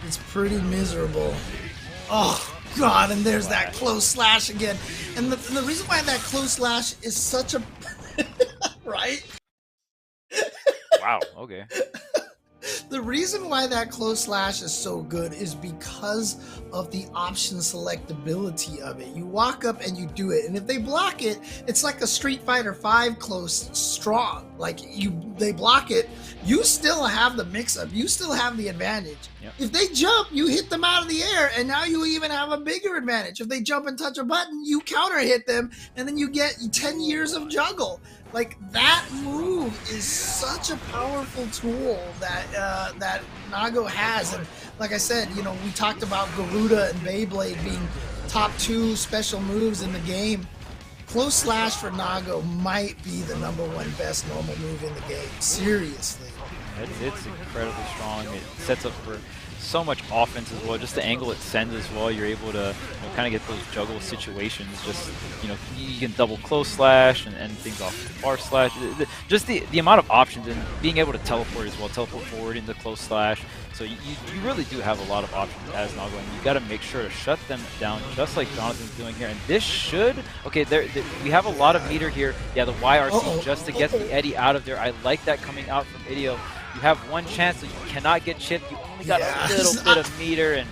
It's pretty miserable. Oh, God, and there's that close slash again. And the reason why that close slash is such a... right? Wow, okay. The reason why that close slash is so good is because of the option selectability of it. You walk up and you do it, and if they block it, it's like a Street Fighter V close strong. Like, they block it, you still have the mix-up. You still have the advantage. Yep. If they jump, you hit them out of the air, and now you even have a bigger advantage. If they jump and touch a button, you counter hit them, and then you get 10 years of juggle. Like, that move is such a powerful tool that Nago has. And like I said, you know, we talked about Garuda and Beyblade being top 2 special moves in the game. Close slash for Nago might be the #1 best normal move in the game. Seriously. It's incredibly strong. It sets up for so much offense as well. Just the angle it sends as well. You're able to kind of get those juggle situations. Just you can double close slash and end things off with bar slash. Just the amount of options and being able to teleport as well. Teleport forward into close slash. So you really do have a lot of options as Nago, and you got to make sure to shut them down, just like Jonathan's doing here. And this should we have a lot of meter here. Yeah, the YRC just to get the Eddie out of there. I like that coming out from Idio. You have one chance, so you cannot get chipped. You only got a little bit of meter, and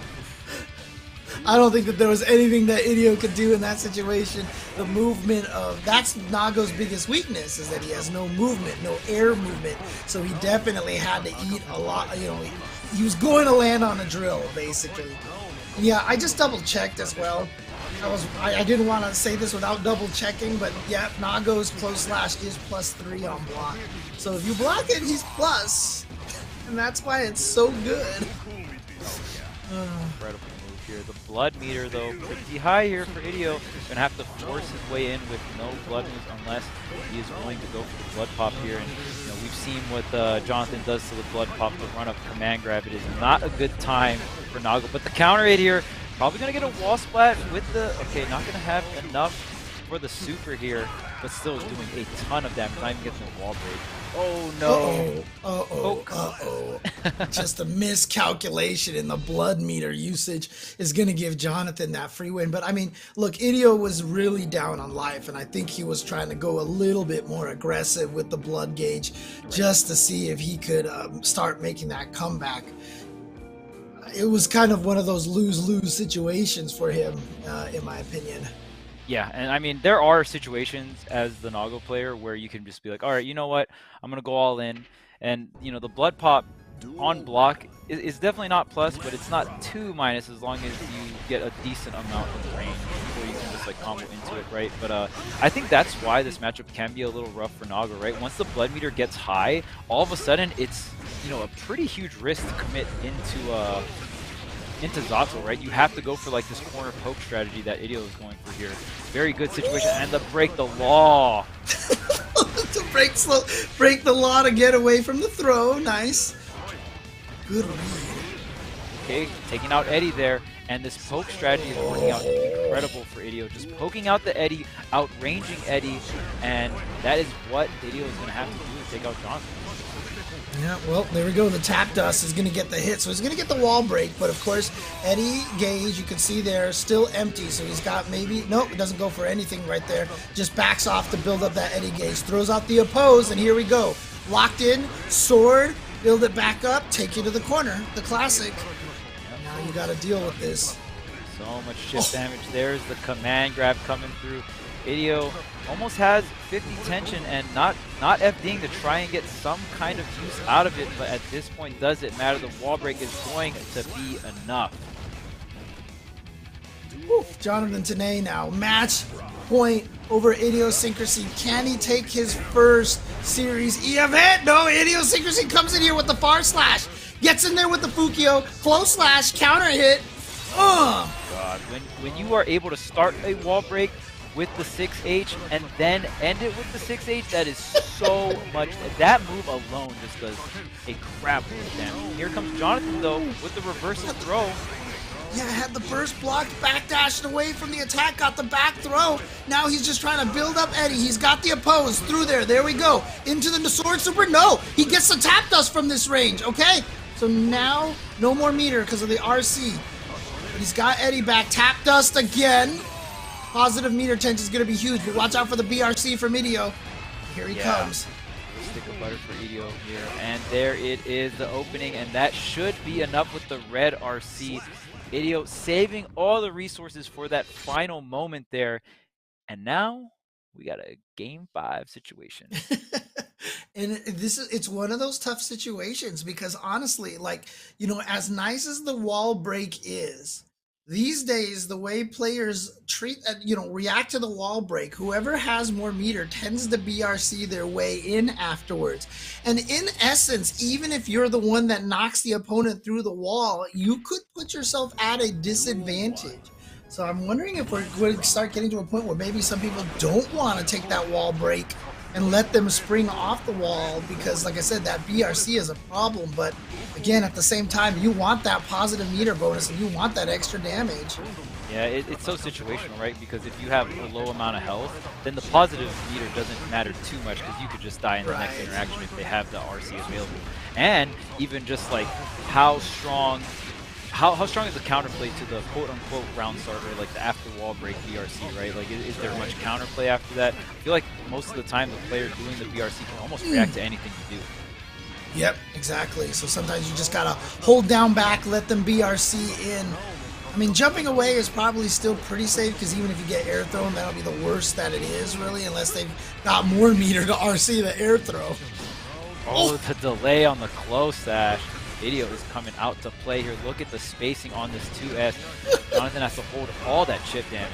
I don't think that there was anything that Idio could do in that situation. The movement that's Nago's biggest weakness, is that he has no movement, no air movement. So he definitely had to eat a lot. He was going to land on a drill, basically. Yeah, I just double checked as well. I didn't want to say this without double checking, but yeah, Nago's close slash is +3 on block. So if you block it, he's plus, and that's why it's so good. Incredible move here. The blood meter, though, pretty high here for Idio. Gonna have to force his way in with no blood moves unless he is willing to go for the blood pop here. And we've seen what Jonathan does to the blood pop, the run up command grab. It is not a good time for Nago, but the counter hit here, probably gonna get a wall splat with the not gonna have enough for the super here, but still is doing a ton of damage. Not even getting a wall break. Oh no! Just a miscalculation in the blood meter usage is going to give Jonathan that free win. But I mean, look, Idio was really down on life, and I think he was trying to go a little bit more aggressive with the blood gauge just to see if he could start making that comeback. It was kind of one of those lose-lose situations for him, in my opinion. Yeah, and I mean, there are situations as the Nago player where you can just be like, all right, you know what? I'm going to go all in. And, the blood pop on block is definitely not plus, but it's not too minus as long as you get a decent amount of range before you can just like combo into it, right? But I think that's why this matchup can be a little rough for Nago, right? Once the blood meter gets high, all of a sudden it's, a pretty huge risk to commit into Zotto, right? You have to go for like this corner poke strategy that Idio is going for here. Very good situation, and the break the law. To break the law to get away from the throw. Nice. Good read. Okay, taking out Eddie there, and this poke strategy is working out incredible for Idio. Just poking out the Eddie, outranging Eddie, and that is what Idio is going to have to do to take out Jonathan. Yeah, well, there we go. The tap dust is going to get the hit, so he's going to get the wall break. But of course, Eddie gauge, you can see there, still empty. So he's got nope, it doesn't go for anything right there. Just backs off to build up that Eddie gauge, throws out the oppose, and here we go. Locked in, sword, build it back up, take you to the corner. The classic. Now you got to deal with this. So much shift damage. There's the command grab coming through. Idio almost has 50 tension and not FDing to try and get some kind of use out of it, but at this point, does it matter? The wall break is going to be enough. Jonathan Tanay now, match point over Idiosyncrasy. Can he take his first series E event? No, Idiosyncrasy comes in here with the far slash, gets in there with the Fukio, close slash, counter hit. God, when you are able to start a wall break with the 6H and then end it with the 6H, that is so much. That move alone just does a crap load of damage. Here comes Jonathan though with the reversal throw. Yeah, had the burst blocked, backdashed away from the attack, got the back throw. Now he's just trying to build up Eddie. He's got the oppose through there. There we go. Into the sword super. No, he gets the tap dust from this range. Okay, so now no more meter because of the RC. But he's got Eddie back. Tap dust again. Positive meter tension is going to be huge, but watch out for the BRC from Idio. Here he comes. Stick of butter for Idio here, and there it is, the opening, and that should be enough with the red RC. Idio saving all the resources for that final moment there, and now we got a Game 5 situation. And it's one of those tough situations because honestly, as nice as the wall break is, these days, the way players react to the wall break, whoever has more meter tends to BRC their way in afterwards. And in essence, even if you're the one that knocks the opponent through the wall, you could put yourself at a disadvantage. So I'm wondering if we're going to start getting to a point where maybe some people don't want to take that wall break and let them spring off the wall, because like I said, that BRC is a problem. But again, at the same time, you want that positive meter bonus and you want that extra damage. Yeah, it's so situational, right? Because if you have a low amount of health, then the positive meter doesn't matter too much, because you could just die in the next interaction if they have the RC available. And even just like how strong is the counterplay to the quote-unquote round starter, like the after wall break BRC, right? Like, is there much counterplay after that? I feel like most of the time the player doing the BRC can almost react to anything you do. Yep, exactly. So sometimes you just gotta hold down back, let them BRC in. I mean, jumping away is probably still pretty safe, because even if you get air thrown, that'll be the worst that it is, really, unless they've got more meter to RC the air throw. Oh, the delay on the close sash. Video is coming out to play here. Look at the spacing on this 2S. Jonathan has to hold all that chip damage.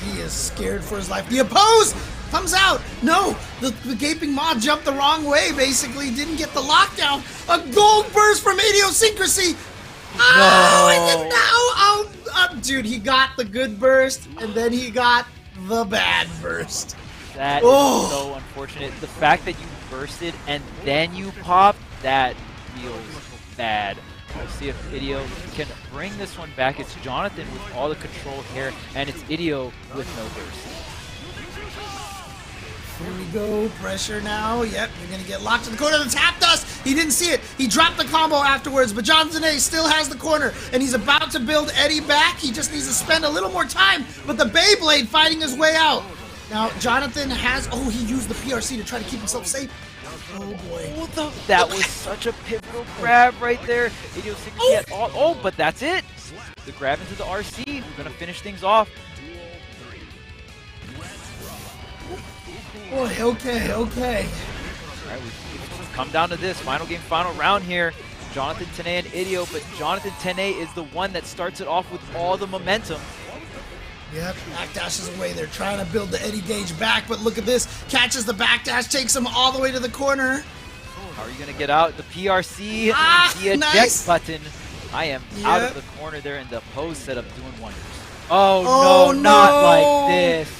He is scared for his life. The oppose comes out. No, the gaping maw jumped the wrong way, basically. Didn't get the lockdown. A gold burst from Idiosyncrasy. Oh, and then now, dude, he got the good burst, and then he got the bad burst. That is so unfortunate. The fact that you bursted and then you popped, that feels bad. We'll see if Idio can bring this one back. It's Jonathan with all the control here, and it's Idio with no burst. Here we go, pressure now. Yep, you're gonna get locked in the corner. The tap dust, he didn't see it. He dropped the combo afterwards, but Jonathan A still has the corner, and he's about to build Eddie back. He just needs to spend a little more time, but the Beyblade fighting his way out. Now, Jonathan has, he used the PRC to try to keep himself safe. Oh boy. That was such a pivotal grab right there. Idiosyncrasy at all. Oh, but that's it. The grab into the RC. We're gonna finish things off. Boy, okay. All right, we've come down to this final game, final round here. Jonathan Tene and Idio, but Jonathan Tene is the one that starts it off with all the momentum. Yep, backdashes away. They're trying to build the Eddie Gauge back, but look at this. Catches the backdash, takes him all the way to the corner. How are you going to get out? The PRC, the eject button. I am out of the corner there, and the pose setup doing wonders. Oh, no, not like this.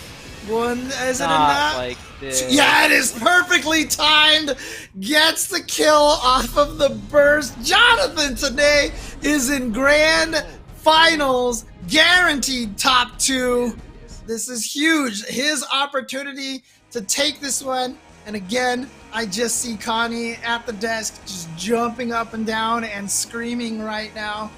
Not like this. Yeah, it is perfectly timed. Gets the kill off of the burst. Jonathan today is in grand finals. Guaranteed top 2. This is huge. His opportunity to take this one. And again, I just see Connie at the desk just jumping up and down and screaming right now.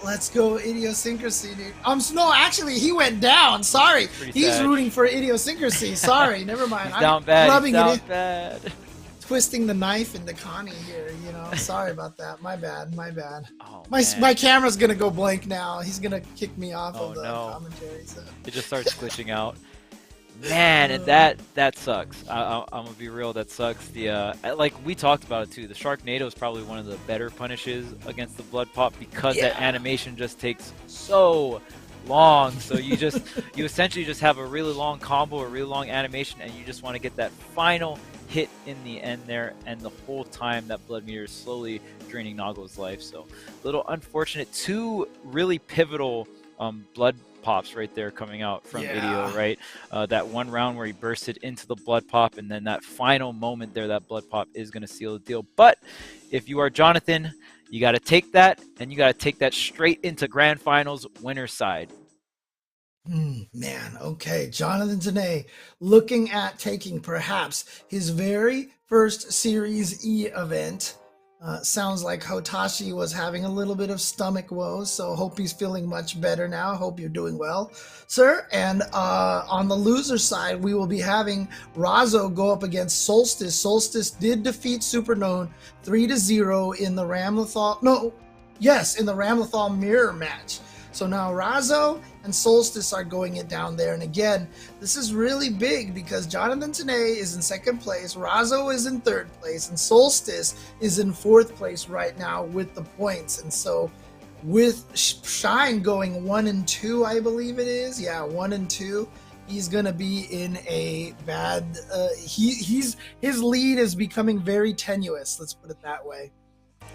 Let's go Idiosyncrasy, dude. No, actually, he went down. Sorry. He's rooting for Idiosyncrasy. Sorry, never mind. He's down bad. Rubbing He's down it bad. Twisting the knife into Connie here, you know. Sorry about that. My bad. Oh, my camera's gonna go blank now. He's gonna kick me off of the commentary. So. It just starts glitching out. Man, and that sucks. I'm gonna be real. That sucks. The like we talked about it too. The Sharknado is probably one of the better punishes against the blood pop, because that animation just takes so long. So you essentially just have a really long combo, a really long animation, and you just want to get that final hit in the end there, and the whole time that blood meter is slowly draining Nago's life. So a little unfortunate. 2 really pivotal blood pops right there coming out from Idio, right? That one round where he bursted into the blood pop, and then that final moment there, that blood pop is going to seal the deal. But if you are Jonathan, you got to take that, and you got to take that straight into grand finals winner's side. Man, okay. Jonathan Tene looking at taking perhaps his very first Series E event. Sounds like Hotashi was having a little bit of stomach woes, so hope he's feeling much better now. Hope you're doing well, sir. And on the loser side, we will be having Razo go up against Solstice. Solstice did defeat Supernode 3-0 in the Ramlethal. In the Ramlethal mirror match. So now Razo and Solstice are going it down there. And again, this is really big because Jonathan Tene is in 2nd place, Razo is in 3rd place, and Solstice is in 4th place right now with the points. And so with Shine going 1-2, I believe it is. Yeah, 1-2. He's going to be in a bad... his lead is becoming very tenuous, let's put it that way.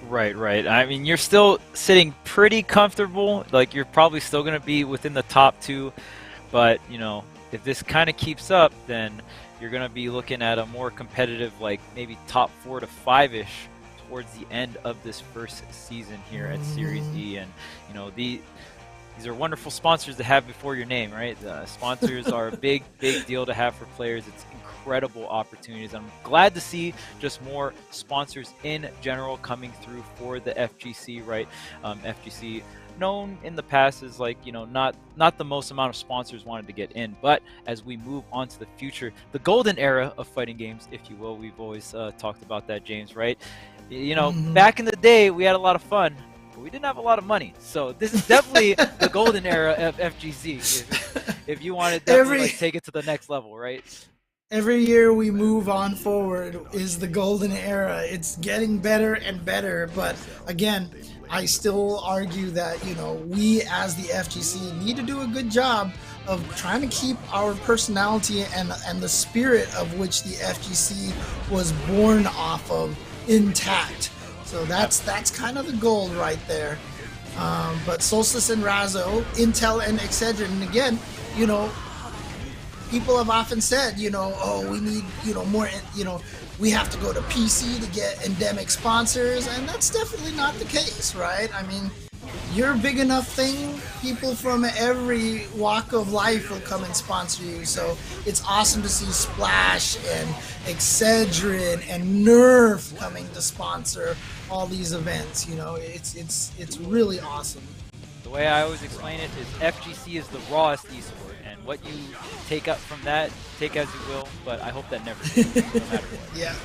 Right. I mean, you're still sitting pretty comfortable. Like, you're probably still going to be within the top 2. But, you know, if this kind of keeps up, then you're going to be looking at a more competitive, like maybe top 4 to 5-ish towards the end of this first season here at Series E. And you know, these are wonderful sponsors to have before your name, right? Sponsors are a big deal to have for players. It's incredible opportunities. I'm glad to see just more sponsors in general coming through for the FGC, right? FGC known in the past as, like, you know, not the most amount of sponsors wanted to get in, but as we move on to the future, the golden era of fighting games, if you will, we've always talked about that, James, right? You know, back in the day, we had a lot of fun, but we didn't have a lot of money. So this is definitely the golden era of FGC. If you want to definitely like, take it to the next level, right? Every year we move on forward is the golden era. It's getting better and better, but again, I still argue that, you know, we as the FGC need to do a good job of trying to keep our personality and the spirit of which the FGC was born off of intact. So that's kind of the goal right there. But Solstice and Razo, Intel and Excedrin, and again, you know, people have often said, you know, oh, we need, you know, more, you know, we have to go to PC to get endemic sponsors, and that's definitely not the case, right? I mean, you're a big enough thing, people from every walk of life will come and sponsor you. So it's awesome to see Splash and Excedrin and Nerf coming to sponsor all these events. You know, it's really awesome. The way I always explain it is FGC is the rawest esport, and what you take up from that, take as you will, but I hope that never changes, no matter what. Yeah.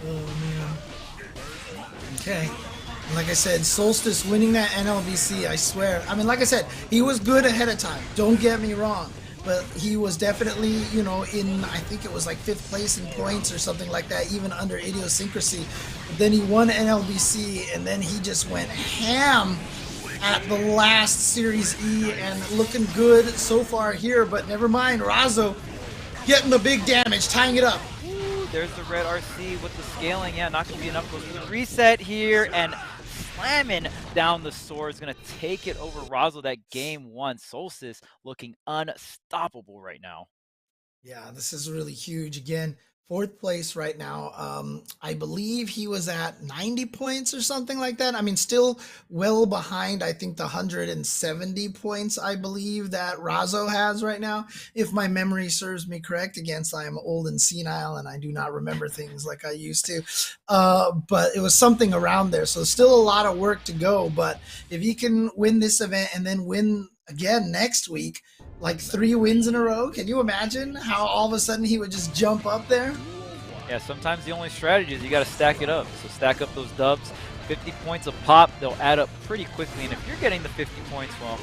Oh, man. Okay. Like I said, Solstice winning that NLBC, I swear. I mean, like I said, he was good ahead of time. Don't get me wrong. But he was definitely, you know, in, I think it was like 5th place in points or something like that, even under Idiosyncrasy. But then he won NLBC, and then he just went ham at the last Series E, and looking good so far here. But never mind, Razo getting the big damage, tying it up. Ooh, there's the red RC with the scaling. Yeah, not going to be enough. Goes to the reset here, and slamming down the sword is going to take it over Razo. That game 1. Solstice looking unstoppable right now. Yeah, this is really huge. Again, 4th place right now. I believe he was at 90 points or something like that. I mean, still well behind, I think, the 170 points, I believe, that Razo has right now. If my memory serves me correct. Again, I am old and senile, and I do not remember things like I used to. But it was something around there. So still a lot of work to go. But if he can win this event and then win again next week, like 3 wins in a row. Can you imagine how all of a sudden he would just jump up there? Yeah, sometimes the only strategy is you got to stack it up. So stack up those dubs. 50 points a pop, they'll add up pretty quickly. And if you're getting the 50 points, well,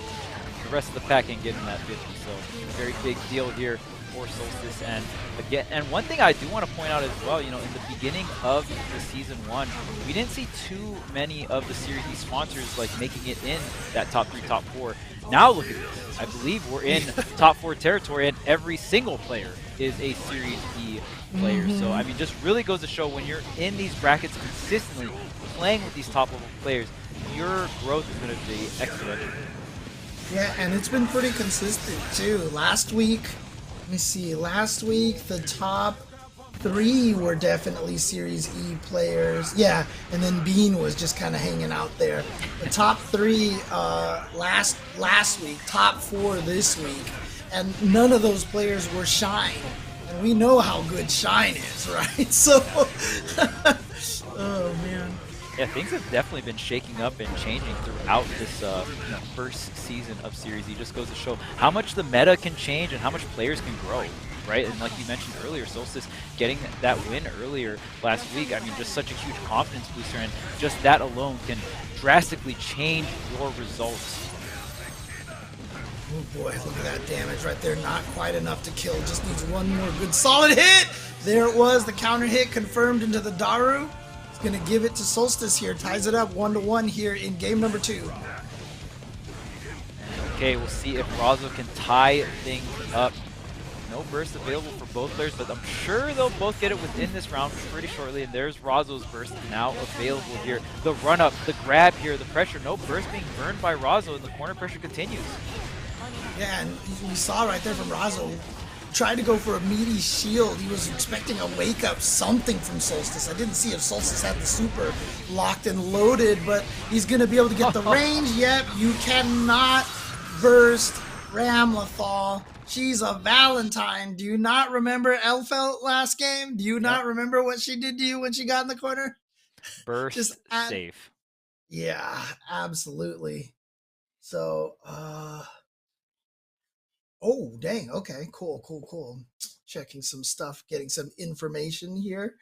the rest of the pack ain't getting that 50. So very big deal here for Solstice. And again, and one thing I do want to point out as well, you know, in the beginning of the season 1, we didn't see too many of the Series E sponsors like making it in that top 3, top 4. Now look at this. I believe we're in top 4 territory, and every single player is a Series E player. So, I mean, just really goes to show when you're in these brackets consistently, playing with these top-level players, your growth is going to be exponential. Yeah, and it's been pretty consistent, too. Last week, let me see, the top 3 were definitely Series E players. Yeah, and then Bean was just kind of hanging out there. The top 3 last week, top 4 this week, and none of those players were Shine. And we know how good Shine is, right? So, oh man. Yeah, things have definitely been shaking up and changing throughout this first season of Series E. Just goes to show how much the meta can change and how much players can grow, right? And like you mentioned earlier, Solstice getting that win earlier last week, I mean, just such a huge confidence booster, and just that alone can drastically change your results. Oh boy, look at that damage right there. Not quite enough to kill. Just needs one more good solid hit. There it was. The counter hit confirmed into the Daru. It's going to give it to Solstice here. Ties it up 1-1 here in game number 2. Okay, we'll see if Razo can tie things up. No burst available for both players, but I'm sure they'll both get it within this round pretty shortly. And there's Razo's burst now available here. The run up, the grab here, the pressure. No burst being burned by Razo, and the corner pressure continues. Yeah, and we saw right there from Razo, tried to go for a meaty shield. He was expecting a wake up something from Solstice. I didn't see if Solstice had the super locked and loaded, but he's going to be able to get the range. Yep, you cannot burst Ramlethal. She's a Valentine. Do you not remember Elfelt last game? Do you not remember what she did to you when she got in the corner? Burst safe. Yeah, absolutely. So, oh, dang. Okay, cool. Checking some stuff, getting some information here.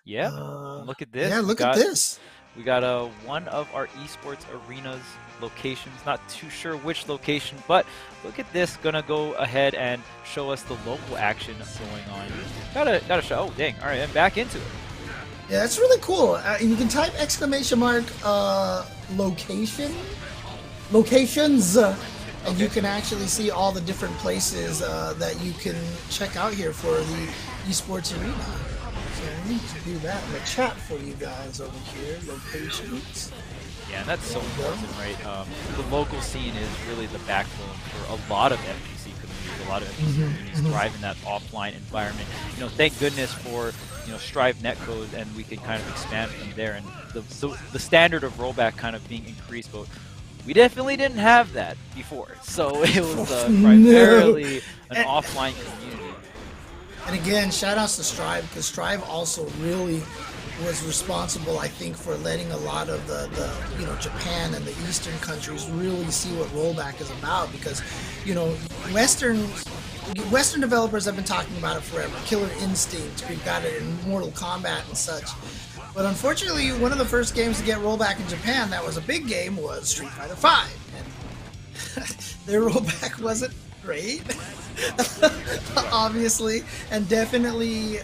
Yeah, look at this. Yeah, look at this. We got one of our esports arenas locations. Not too sure which location, but look at this. Gonna go ahead and show us the local action going on. Gotta show. Oh, dang. All right, I'm back into it. Yeah, that's really cool. You can type locations, and you can actually see all the different places that you can check out here for the esports arena. So I need to do that in the chat for you guys over here. Locations. Yeah, and that's so important, right? The local scene is really the backbone for a lot of FGC communities. A lot of FGC communities thrive in that offline environment. You know, thank goodness for Strive netcode, and we can kind of expand from there. And the standard of rollback kind of being increased, but we definitely didn't have that before. So it was primarily an offline community. And again, shout outs to Strive, because Strive also really was responsible, I think, for letting a lot of the Japan and the Eastern countries really see what rollback is about, because Western developers have been talking about it forever. Killer Instinct, we've got it in Mortal Kombat and such. But unfortunately, one of the first games to get rollback in Japan that was a big game was Street Fighter V. And their rollback wasn't great, obviously, and definitely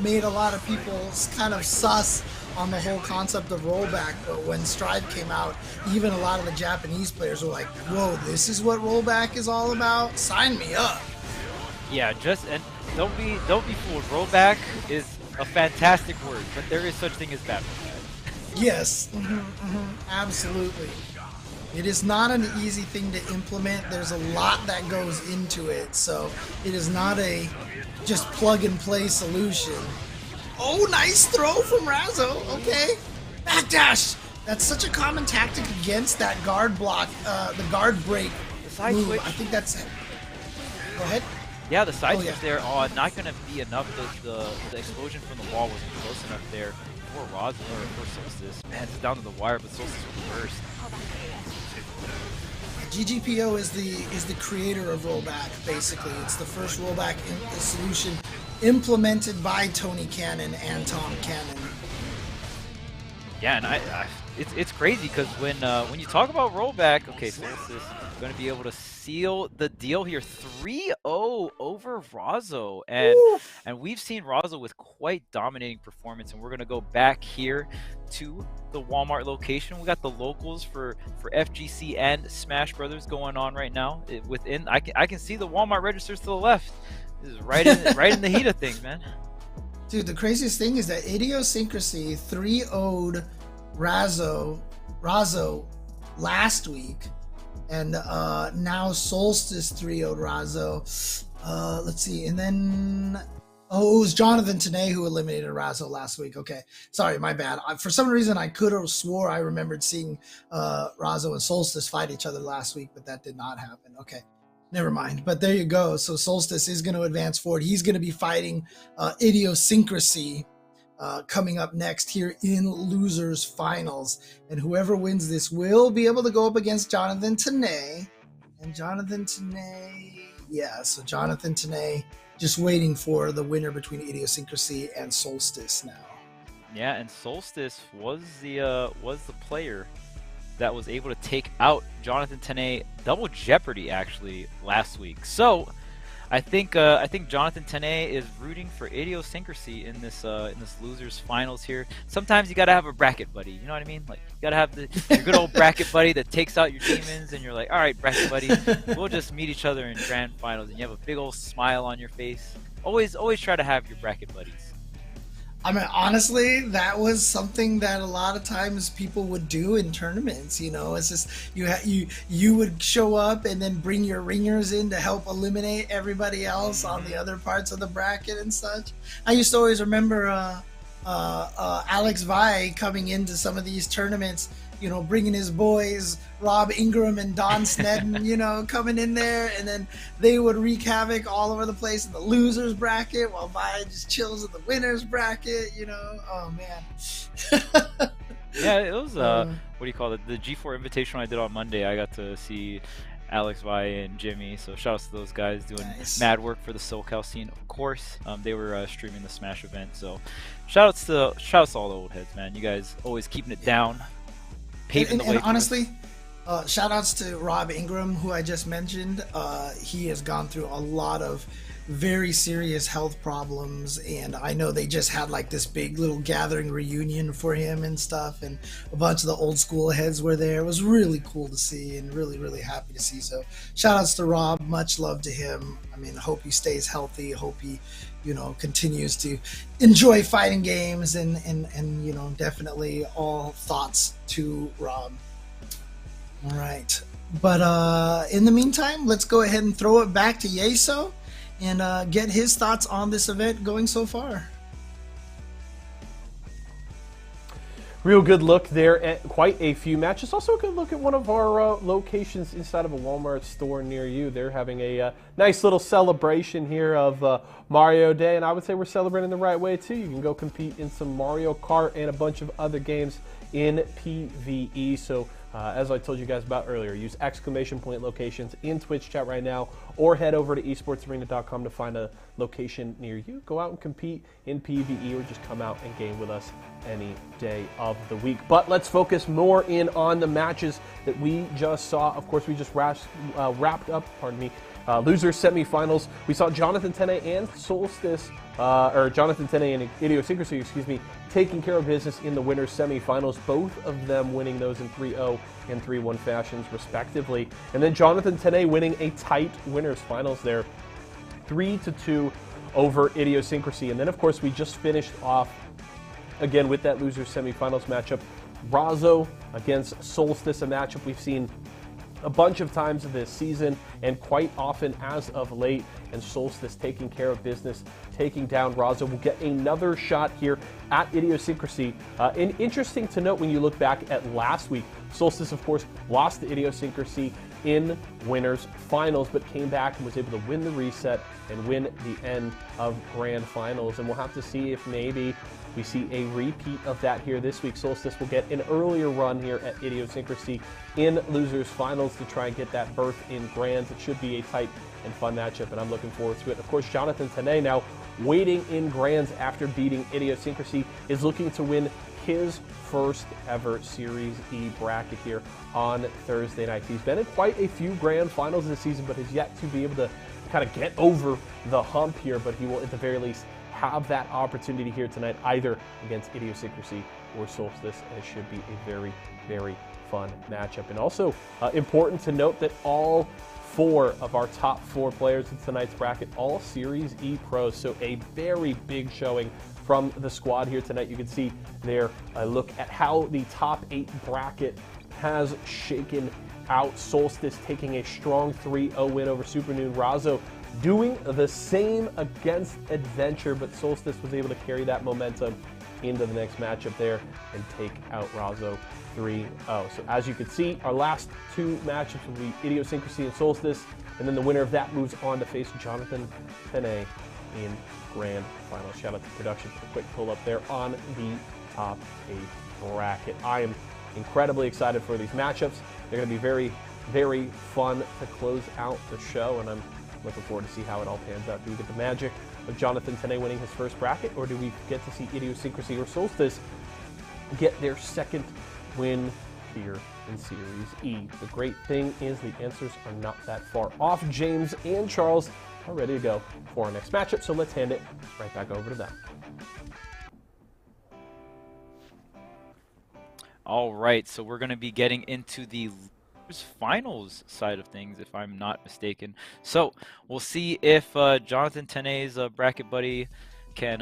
made a lot of people kind of sus on the whole concept of rollback. But when Strive came out, even a lot of the Japanese players were like, whoa, this is what rollback is all about? Sign me up. Yeah, and don't be fooled. Rollback is a fantastic word, but there is such thing as bad rollback. Yes, absolutely. It is not an easy thing to implement. There's a lot that goes into it, so it is not a just plug and play solution. Oh, nice throw from Razo. Okay, backdash. That's such a common tactic against that guard block, the guard break move. Switch. I think that's. Go ahead. Yeah, the side switch there, not going to be enough. The explosion from the wall wasn't close enough there for Razo or for Solstice. Man, it's down to the wire, but Solstice was first. GGPO is the creator of rollback. Basically, it's the first rollback solution implemented by Tony Cannon and Tom Cannon. Yeah, and it's crazy because when you talk about rollback, okay, Solstice is going to be able to seal the deal here, 3-0 over Razo, and we've seen Razo with quite dominating performance, and we're going to go back here to the Walmart location. We got the locals for FGC and Smash Brothers going on right now. I can see the Walmart registers to the left. This is right in the heat of things, man. Dude, the craziest thing is that Idiosyncrasy 3-0'd Razo last week, and now Solstice 3-0'd Razo. Let's see, and then it was Jonathan Tanay who eliminated Razo last week. Okay, sorry, my bad. For some reason, I could have swore I remembered seeing Razo and Solstice fight each other last week, but that did not happen. Okay, never mind. But there you go. So Solstice is going to advance forward. He's going to be fighting Idiosyncrasy coming up next here in Losers Finals. And whoever wins this will be able to go up against Jonathan Tanay. And Jonathan Tanay, so Jonathan Tanay just waiting for the winner between Idiosyncrasy and Solstice now. Yeah, and Solstice was the player that was able to take out Jonathan Tanay, double jeopardy actually last week. So I think Jonathan Tanay is rooting for Idiosyncrasy in this Losers Finals here. Sometimes you gotta have a bracket buddy, you know what I mean? Like, you gotta have your good old bracket buddy that takes out your demons, and you're like, all right, bracket buddy, we'll just meet each other in grand finals, and you have a big old smile on your face. Always try to have your bracket buddies. I mean, honestly, that was something that a lot of times people would do in tournaments. You know, it's just you would show up and then bring your ringers in to help eliminate everybody else on the other parts of the bracket and such. I used to always remember Alex Vi coming into some of these tournaments, you know, bringing his boys Rob Ingram and Don Snedden, you know, coming in there, and then they would wreak havoc all over the place in the losers bracket while Vi just chills in the winners bracket, you know. Oh man. Yeah, it was what do you call it? The G4 Invitational I did on Monday. I got to see Alex Vi and Jimmy, so shout outs to those guys doing mad work for the SoCal scene. Of course, they were streaming the Smash event, so shout outs to all the old heads, man. You guys always keeping it down, paving the way. And honestly, shout outs to Rob Ingram, who I just mentioned. He has gone through a lot of very serious health problems, and I know they just had like this big little gathering reunion for him and stuff, and a bunch of the old school heads were there. It was really cool to see and really happy to see. So shout outs to Rob, much love to him. I mean, hope he stays healthy, hope he, you know, continues to enjoy fighting games, and you know, definitely all thoughts to Rob. All right, but in the meantime, let's go ahead and throw it back to Yeso and get his thoughts on this event going so far. Real good look there at quite a few matches. Also a good look at one of our locations inside of a Walmart store near you. They're having a nice little celebration here of Mario Day, and I would say we're celebrating the right way too. You can go compete in some Mario Kart and a bunch of other games in PvE. So as I told you guys about earlier, use exclamation point locations in Twitch chat right now, or head over to esportsarena.com to find a location near you. Go out and compete in PvE, or just come out and game with us any day of the week. But let's focus more in on the matches that we just saw. Of course, we just wrapped up, losers semifinals. We saw Jonathan Tene and Solstice, or Jonathan Tene and Idiosyncrasy, taking care of business in the winners semifinals, both of them winning those in 3-0 and 3-1 fashions respectively. And then Jonathan Tene winning a tight winners finals there, 3-2 over Idiosyncrasy. And then of course we just finished off again with that losers semifinals matchup, Razo against Solstice, a matchup we've seen a bunch of times this season and quite often as of late, and Solstice taking care of business, taking down Razo. We'll get another shot here at Idiosyncrasy. And interesting to note when you look back at last week, Solstice of course lost to Idiosyncrasy in winners finals, but came back and was able to win the reset and win the end of grand finals. And we'll have to see if maybe we see a repeat of that here this week. Solstice will get an earlier run here at Idiosyncrasy in losers finals to try and get that berth in grands. It should be a tight and fun matchup, and I'm looking forward to it. Of course, Jonathan Tene, now waiting in grands after beating Idiosyncrasy, is looking to win his first ever Series E bracket here on Thursday night. He's been in quite a few grand finals this season, but has yet to be able to kind of get over the hump here, but he will at the very least have that opportunity here tonight, either against Idiosyncrasy or Solstice, and it should be a very fun matchup. And also important to note that all 4 of our top 4 players in tonight's bracket, all Series E pros, so a very big showing from the squad here tonight. You can see there a look at how the top 8 bracket has shaken out. Solstice taking a strong 3-0 win over Supernoon. Razo doing the same against Adventure, but Solstice was able to carry that momentum into the next matchup there and take out Razo 3-0. So as you can see, our last 2 matchups will be Idiosyncrasy and Solstice, and then the winner of that moves on to face Jonathan Tene in grand final. Shout out to production for a quick pull up there on the top 8 bracket. I am incredibly excited for these matchups. They're going to be very fun to close out the show, and I'm looking forward to see how it all pans out. Do we get the magic of Jonathan Tene winning his first bracket, or do we get to see Idiosyncrasy or Solstice get their second win here in Series E? The great thing is the answers are not that far off. James and Charles are ready to go for our next matchup, so let's hand it right back over to them. All right, so we're going to be getting into the finals side of things, if I'm not mistaken. So we'll see if Jonathan Tene's bracket buddy can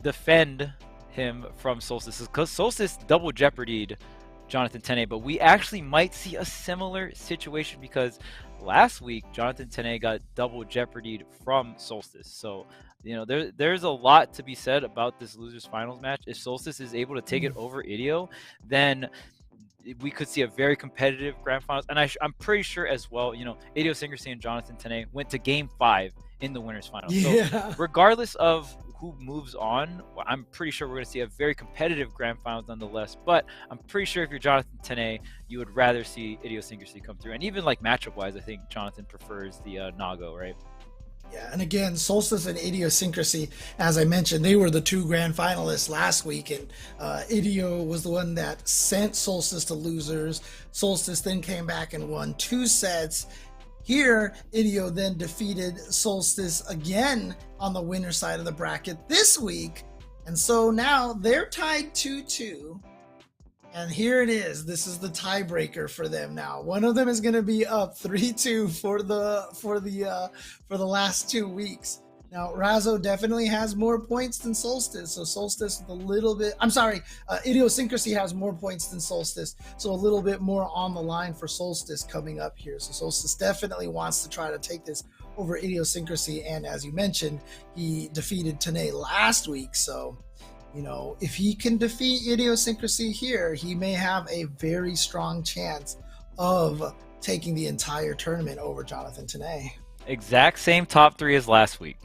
defend him from Solstice, because Solstice double jeopardied Jonathan Tene, but we actually might see a similar situation because last week Jonathan Tene got double jeopardied from Solstice. So there's a lot to be said about this losers finals match. If Solstice is able to take it over Ideo, then we could see a very competitive grand finals. And I'm pretty sure as well, Idiosyncrasy and Jonathan Tene went to game 5 in the winners finals. Yeah. So regardless of who moves on, I'm pretty sure we're going to see a very competitive grand finals nonetheless. But I'm pretty sure if you're Jonathan Tene, you would rather see Idiosyncrasy come through. And even like matchup wise, I think Jonathan prefers the Nago, right? Yeah, and again, Solstice and Idiosyncrasy, as I mentioned, they were the 2 grand finalists last week, and Ideo was the one that sent Solstice to losers. Solstice then came back and won 2 sets. Here, Ideo then defeated Solstice again on the winner side of the bracket this week, and so now they're tied 2-2. And here it is. This is the tiebreaker for them now. One of them is going to be up 3-2 for the last 2 weeks. Now, Razzo definitely has more points than Solstice, so Solstice with a little bit. I'm sorry, Idiosyncrasy has more points than Solstice, so a little bit more on the line for Solstice coming up here. So Solstice definitely wants to try to take this over Idiosyncrasy, and as you mentioned, he defeated Tene last week, so. If he can defeat Idiosyncrasy here, he may have a very strong chance of taking the entire tournament over Jonathan Tene. Exact same top 3 as last week,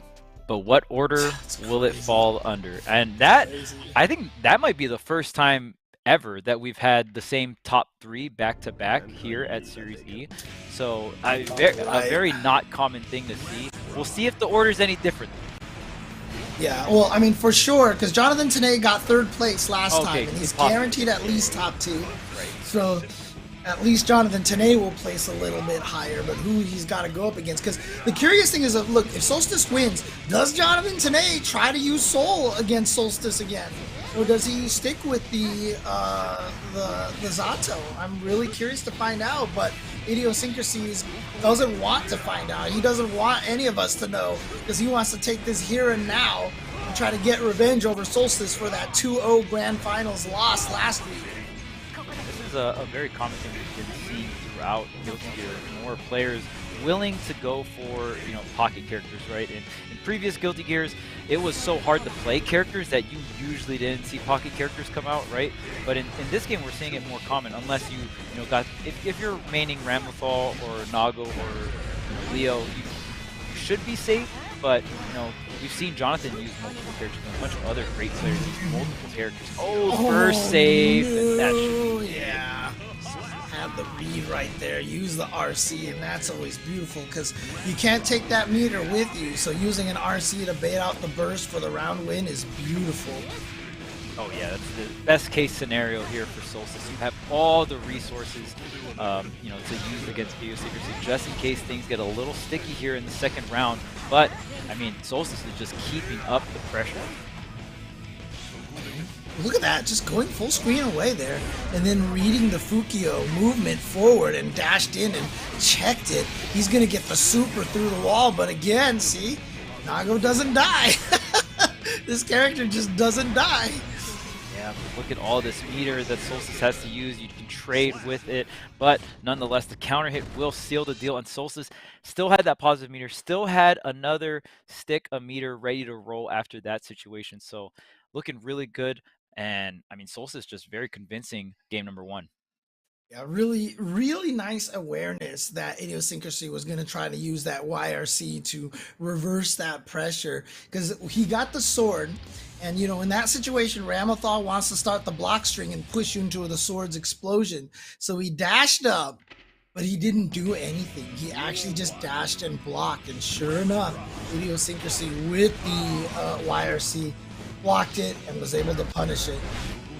but what order will it fall under? And that, I think that might be the first time ever that we've had the same top 3 back-to-back here at Series E. So a very not common thing to see. We'll see if the order is any different. Yeah, well, I mean, for sure, because Jonathan Tene got 3rd place last time, and he's guaranteed at least top 2. Right. So at least Jonathan Tene will place a little bit higher, but who he's got to go up against. Because the curious thing is, look, if Solstice wins, does Jonathan Tene try to use Soul against Solstice again? Or does he stick with the Zotto? I'm really curious to find out, but Idiosyncrasy doesn't want to find out. He doesn't want any of us to know because he wants to take this here and now and try to get revenge over Solstice for that 2-0 grand finals loss last week. This is a very common thing we've been seeing throughout Guilty Gear. More players willing to go for pocket characters, right? In previous Guilty Gears, it was so hard to play characters that you usually didn't see pocket characters come out, right? But in this game, we're seeing it more common, unless you got if you're maining Ramlethal or Nago or Leo, you should be safe. But we've seen Jonathan use multiple characters, and a bunch of other great players use multiple characters. First save, and that should be Have the read right there, use the RC, and that's always beautiful because you can't take that meter with you, so using an RC to bait out the burst for the round win is beautiful. Oh yeah, that's the best case scenario here for Solstice. You have all the resources to use against Idiosyncrasy just in case things get a little sticky here in the 2nd round, but I mean Solstice is just keeping up the pressure. Look at that, just going full screen away there, and then reading the Fukio movement forward and dashed in and checked it. He's going to get the super through the wall, but again, see, Nago doesn't die. This character just doesn't die. Yeah, look at all this meter that Solstice has to use. You can trade with it, but nonetheless, the counter hit will seal the deal, and Solstice still had that positive meter, still had another stick of meter ready to roll after that situation. So looking really good. And I mean, Solstice just very convincing game number 1. Yeah, really, really nice awareness that Idiosyncrasy was going to try to use that YRC to reverse that pressure because he got the sword. And, in that situation, Ramlethal wants to start the block string and push you into the sword's explosion. So he dashed up, but he didn't do anything. He actually just dashed and blocked. And sure enough, Idiosyncrasy with the YRC blocked it and was able to punish it.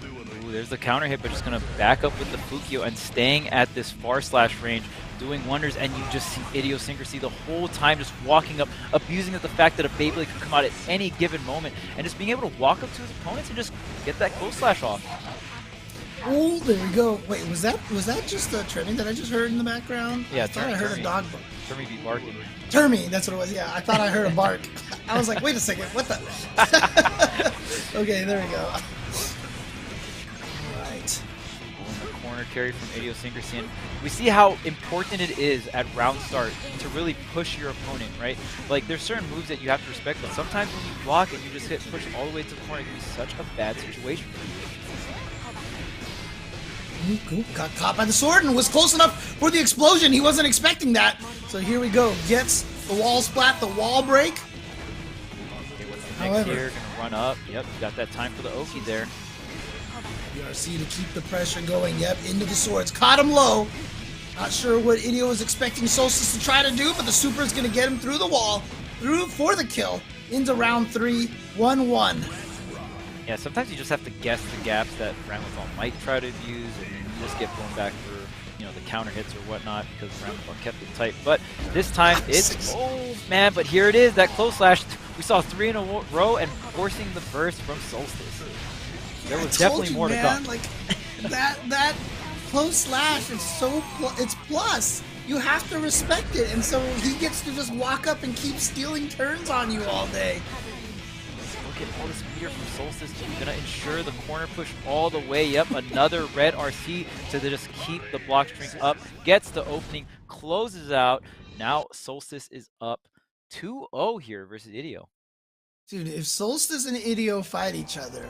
Ooh, there's the counter hit, but just going to back up with the Fukio and staying at this far slash range, doing wonders, and you just see Idiosyncrasy the whole time just walking up, abusing the fact that a Beyblade can come out at any given moment, and just being able to walk up to his opponents and just get that close slash off. Oh, there we go. Wait, was that just the trending that I just heard in the background? Yeah, I thought I heard a dog bark. Termy be barking. Termy, that's what it was. Yeah, I thought I heard a bark. I was like, wait a second, what the? Okay, there we go. All right. Corner carry from Idiosyncrasy, and we see how important it is at round start to really push your opponent, right? Like, there's certain moves that you have to respect, but sometimes when you block and you just get pushed all the way to the corner, it can be such a bad situation for you. Got caught by the sword and was close enough for the explosion. He wasn't expecting that. So here we go. Gets the wall splat, the wall break. Okay, what's the next here? Gonna run up. Yep, got that time for the Oki there. BRC to keep the pressure going. Yep, into the swords. Caught him low. Not sure what Idio was expecting Solstice to try to do, but the super is going to get him through the wall, through for the kill, into round 3, 1-1. Yeah, sometimes you just have to guess the gaps that Ramazan might try to use, and you just get blown back for, you know, the counter hits or whatnot because Ramazan kept it tight. But this time it's, oh man, but here it is, that close slash. We saw 3 in a row and forcing the burst from Solstice. There was definitely more to come. Like that close slash is it's plus. You have to respect it, and so he gets to just walk up and keep stealing turns on you all day. Look at all this meter from Solstice. Gonna ensure the corner push all the way up. Another red RC to just keep the block string up. Gets the opening, closes out. Now Solstice is up 2-0 here versus Idio. Dude, if Solstice and Idio fight each other,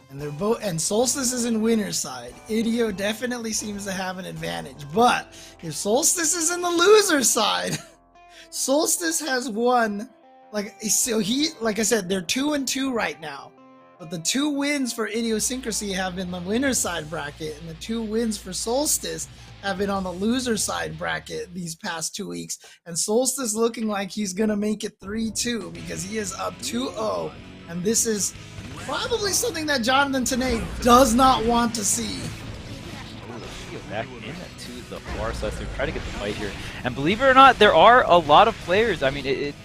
and Solstice is in winner's side, Idio definitely seems to have an advantage. But if Solstice is in the loser's side, Solstice has won. Like I said, they're 2-2 right now. But the 2 wins for Idiosyncrasy have been the winner's side bracket, and the 2 wins for Solstice have been on the loser side bracket these past 2 weeks. And Solstice looking like he's gonna make it 3-2 because he is up 2-0, and this is probably something that Jonathan Tanay does not want to see. Back into the far side, so try to get the fight here. And believe it or not, there are a lot of players. I mean, it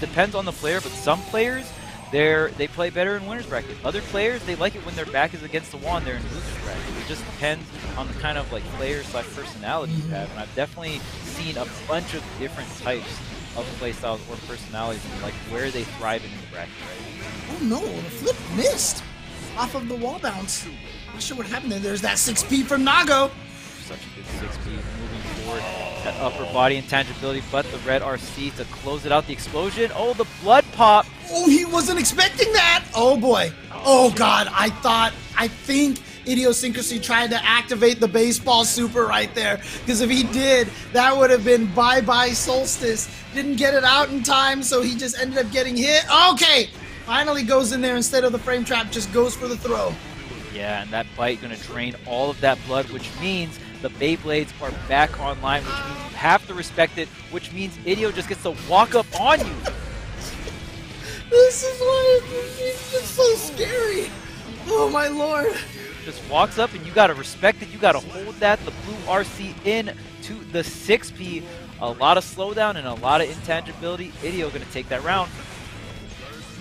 depends on the player, but some players they play better in winners bracket. Other players, they like it when their back is against the wall and they're in losers bracket. It just depends on the kind of like player / personality you have. And I've definitely seen a bunch of different types of play styles or personalities and like where they thrive in the bracket, right? Oh no, the flip missed off of the wall bounce. Not sure what happened there. There's that 6P from Nago. Such a good 6P moving forward. That upper body intangibility, but the red RC to close it out. The explosion. Oh, the blood pop. Oh, he wasn't expecting that. Oh boy. Oh god. I think Idiosyncrasy tried to activate the baseball super right there, because if he did, that would have been bye-bye Solstice. Didn't get it out in time, so he just ended up getting hit. Okay. Finally goes in there instead of the frame trap, just goes for the throw. Yeah, and that bite going to drain all of that blood, which means the Beyblades are back online, which means you have to respect it, which means Idio just gets to walk up on you. This is why it's just so scary. Oh my lord. Just walks up and you got to respect it. You got to hold that, the blue RC in to the 6P. A lot of slowdown and a lot of intangibility. Idio going to take that round.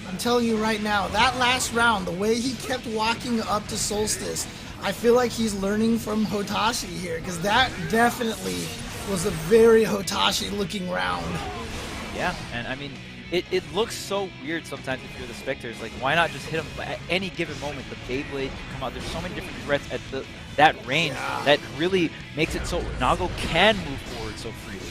I'm telling you right now, that last round, the way he kept walking up to Solstice, I feel like he's learning from Hotashi here, because that definitely was a very Hotashi-looking round. Yeah, and I mean, it looks so weird sometimes if you're the spectators. Like, why not just hit him at any given moment? The Beyblade can come out. There's so many different threats at that range that really makes it so Nago can move forward so freely.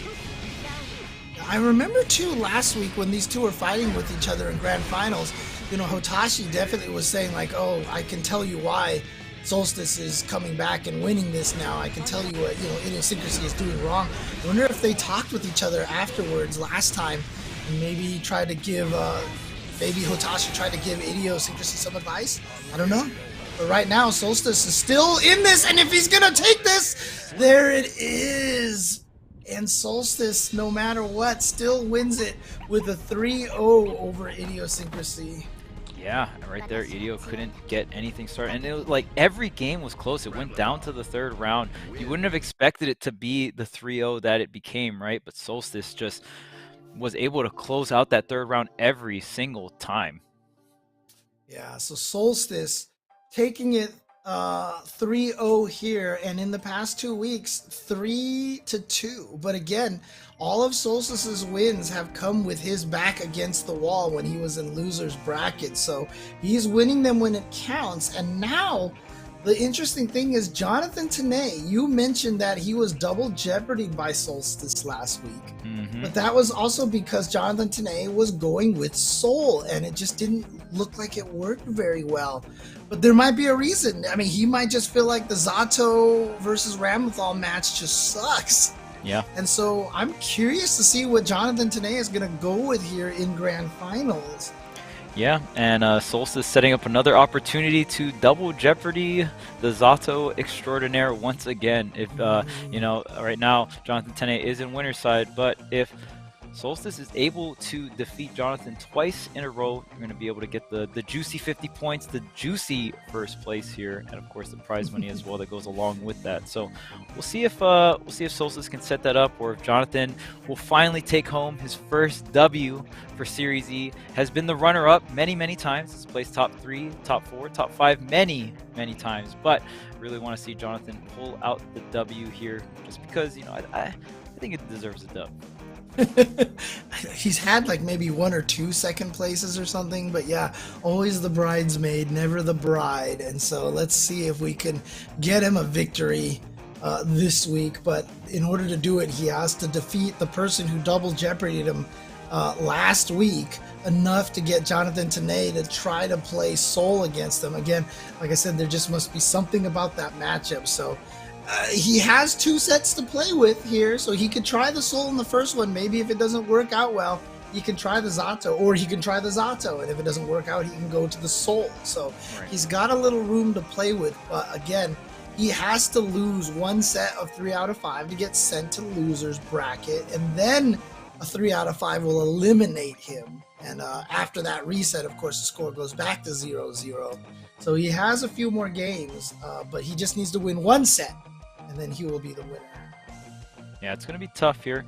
I remember too last week when these two were fighting with each other in grand finals, you know, Hotashi definitely was saying like, oh, I can tell you why Solstice is coming back and winning this now. I can tell you what, you know, Idiosyncrasy is doing wrong. I wonder if they talked with each other afterwards last time and maybe tried to give, maybe Hotashi tried to give Idiosyncrasy some advice. I don't know. But right now, Solstice is still in this, and if he's gonna take this, there it is. And Solstice, no matter what, still wins it with a 3-0 over Idiosyncrasy. Yeah, and right there, Idio couldn't get anything started. And it was like every game was close. It went down to the 3rd round. You wouldn't have expected it to be the 3-0 that it became, right? But Solstice just was able to close out that 3rd round every single time. Yeah, so Solstice taking it 3-0 here, and in the past 2 weeks, 3-2. But again, all of Solstice's wins have come with his back against the wall when he was in loser's bracket. So he's winning them when it counts. And now the interesting thing is Jonathan Tanay, you mentioned that he was double jeopardied by Solstice last week. But that was also because Jonathan Tanay was going with Soul, and it just didn't look like it worked very well. But there might be a reason. I mean, he might just feel like the Zotto versus Ramlethal match just sucks. Yeah. And so I'm curious to see what Jonathan Tanay is going to go with here in Grand Finals. Yeah, and Solstice setting up another opportunity to double jeopardy the Zotto extraordinaire once again. If, you know, right now Jonathan Tanay is in winner's side, but if Solstice is able to defeat Jonathan twice in a row, you're going to be able to get the juicy 50 points, the juicy first place here, and of course the prize money as well that goes along with that. So we'll see if Solstice can set that up, or if Jonathan will finally take home his first W for Series E. Has been the runner-up many times. He's placed top 3, top 4, top 5 many times, but really want to see Jonathan pull out the W here, just because, you know, I think it deserves a dub. He's had like maybe 1 or 2 second places or something, but yeah, always the bridesmaid, never the bride. And so let's see if we can get him a victory this week. But in order to do it, he has to defeat the person who double jeopardied him last week enough to get Jonathan Tanay to try to play Soul against him. Again, like I said, there just must be something about that matchup. So he has 2 sets to play with here, so he could try the Soul in the first one. Maybe if it doesn't work out well, he can try the Zotto, or he can try the Zotto, and if it doesn't work out, he can go to the Soul. So he's got a little room to play with, but again, he has to lose 1 set of 3 out of 5 to get sent to loser's bracket, and then a 3 out of 5 will eliminate him. And after that reset, of course, the score goes back to 0-0. So he has a few more games, but he just needs to win 1 set, and then he will be the winner. Yeah, it's going to be tough here.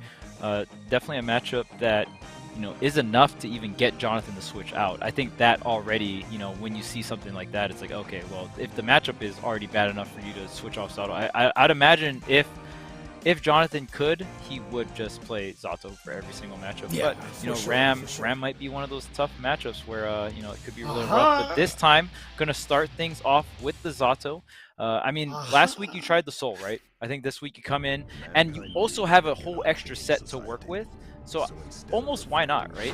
Definitely a matchup that, you know, is enough to even get Jonathan to switch out. I think that already, you know, when you see something like that, it's like, okay, well, if the matchup is already bad enough for you to switch off Zotto, I'd imagine if Jonathan could, he would just play Zotto for every single matchup. Yeah, but, you know, Ram might be one of those tough matchups where, you know, it could be really rough. But this time, going to start things off with the Zotto. I mean, last week you tried the Soul, right? I think this week you come in, and you also have a whole extra set to work with. So almost why not, right?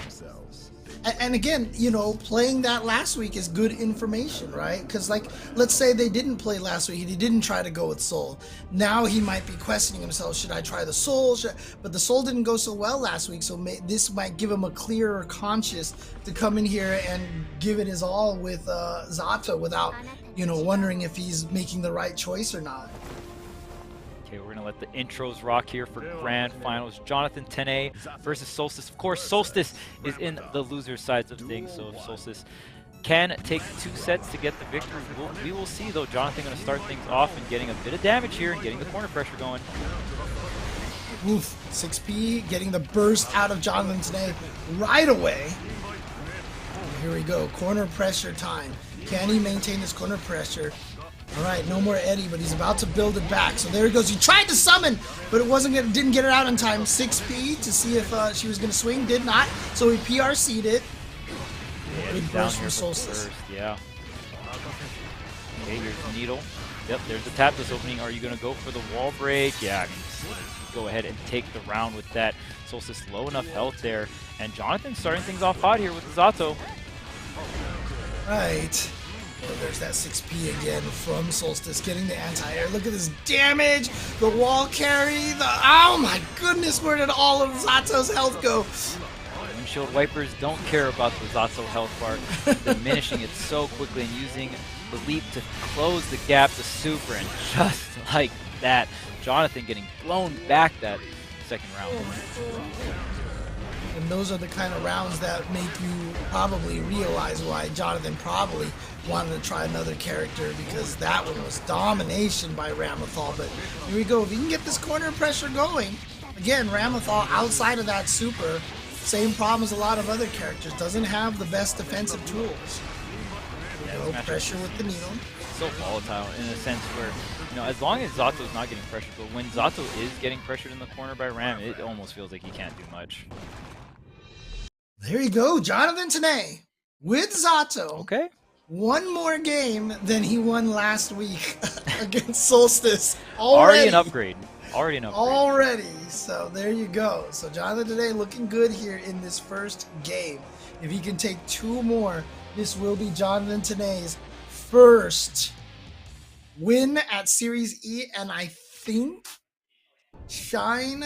And again, you know, playing that last week is good information, right? Because, like, let's say they didn't play last week and he didn't try to go with Soul. Now he might be questioning himself, should I try the Soul? But the Soul didn't go so well last week, so this might give him a clearer conscience to come in here and give it his all with Zotto without, you know, wondering if he's making the right choice or not. Okay, we're going to let the intros rock here for Grand Finals. Jonathan Tanay versus Solstice. Of course, Solstice is in the loser sides of things, so if Solstice can take 2 sets to get the victory, we will see, though. Jonathan going to start things off and getting a bit of damage here and getting the corner pressure going. Oof, 6P getting the burst out of Jonathan Tanay right away. Here we go, corner pressure time. Can he maintain this corner pressure? All right, no more Eddie, but he's about to build it back. So there he goes. He tried to summon, but didn't get it out in time. 6P to see if she was going to swing. Did not. So he PRC'd it. Good burst from Solstice. Yeah. Okay, here's the needle. Yep, there's the tap that's opening. Are you going to go for the wall break? Yeah, I mean, go ahead and take the round with that. Solstice low enough health there. And Jonathan starting things off hot here with the Zotto. Right. Oh, there's that 6P again from Solstice getting the anti-air. Look at this damage. The wall carry. Oh my goodness, where did all of Zotto's health go? Windshield wipers don't care about the Zotto health bar, diminishing it so quickly and using the leap to close the gap to super, and just like that, Jonathan getting blown back that second round. And those are the kind of rounds that make you probably realize why Jonathan probably wanted to try another character, because that one was domination by Ramlethal. But here we go. If you can get this corner pressure going, again, Ramlethal outside of that super, same problem as a lot of other characters, doesn't have the best defensive tools. Here we go, pressure with the needle. so volatile in a sense where, you know, as long as Zotto's not getting pressured, but when Zotto is getting pressured in the corner by Ram, it almost feels like he can't do much. There you go, Jonathan Tanay with Zotto. Okay. One more game than he won last week against Solstice. Already an upgrade. Already. So there you go. So Jonathan Tanay looking good here in this first game. If he can take 2 more, this will be Jonathan Tanay's first win at Series E. And I think Shine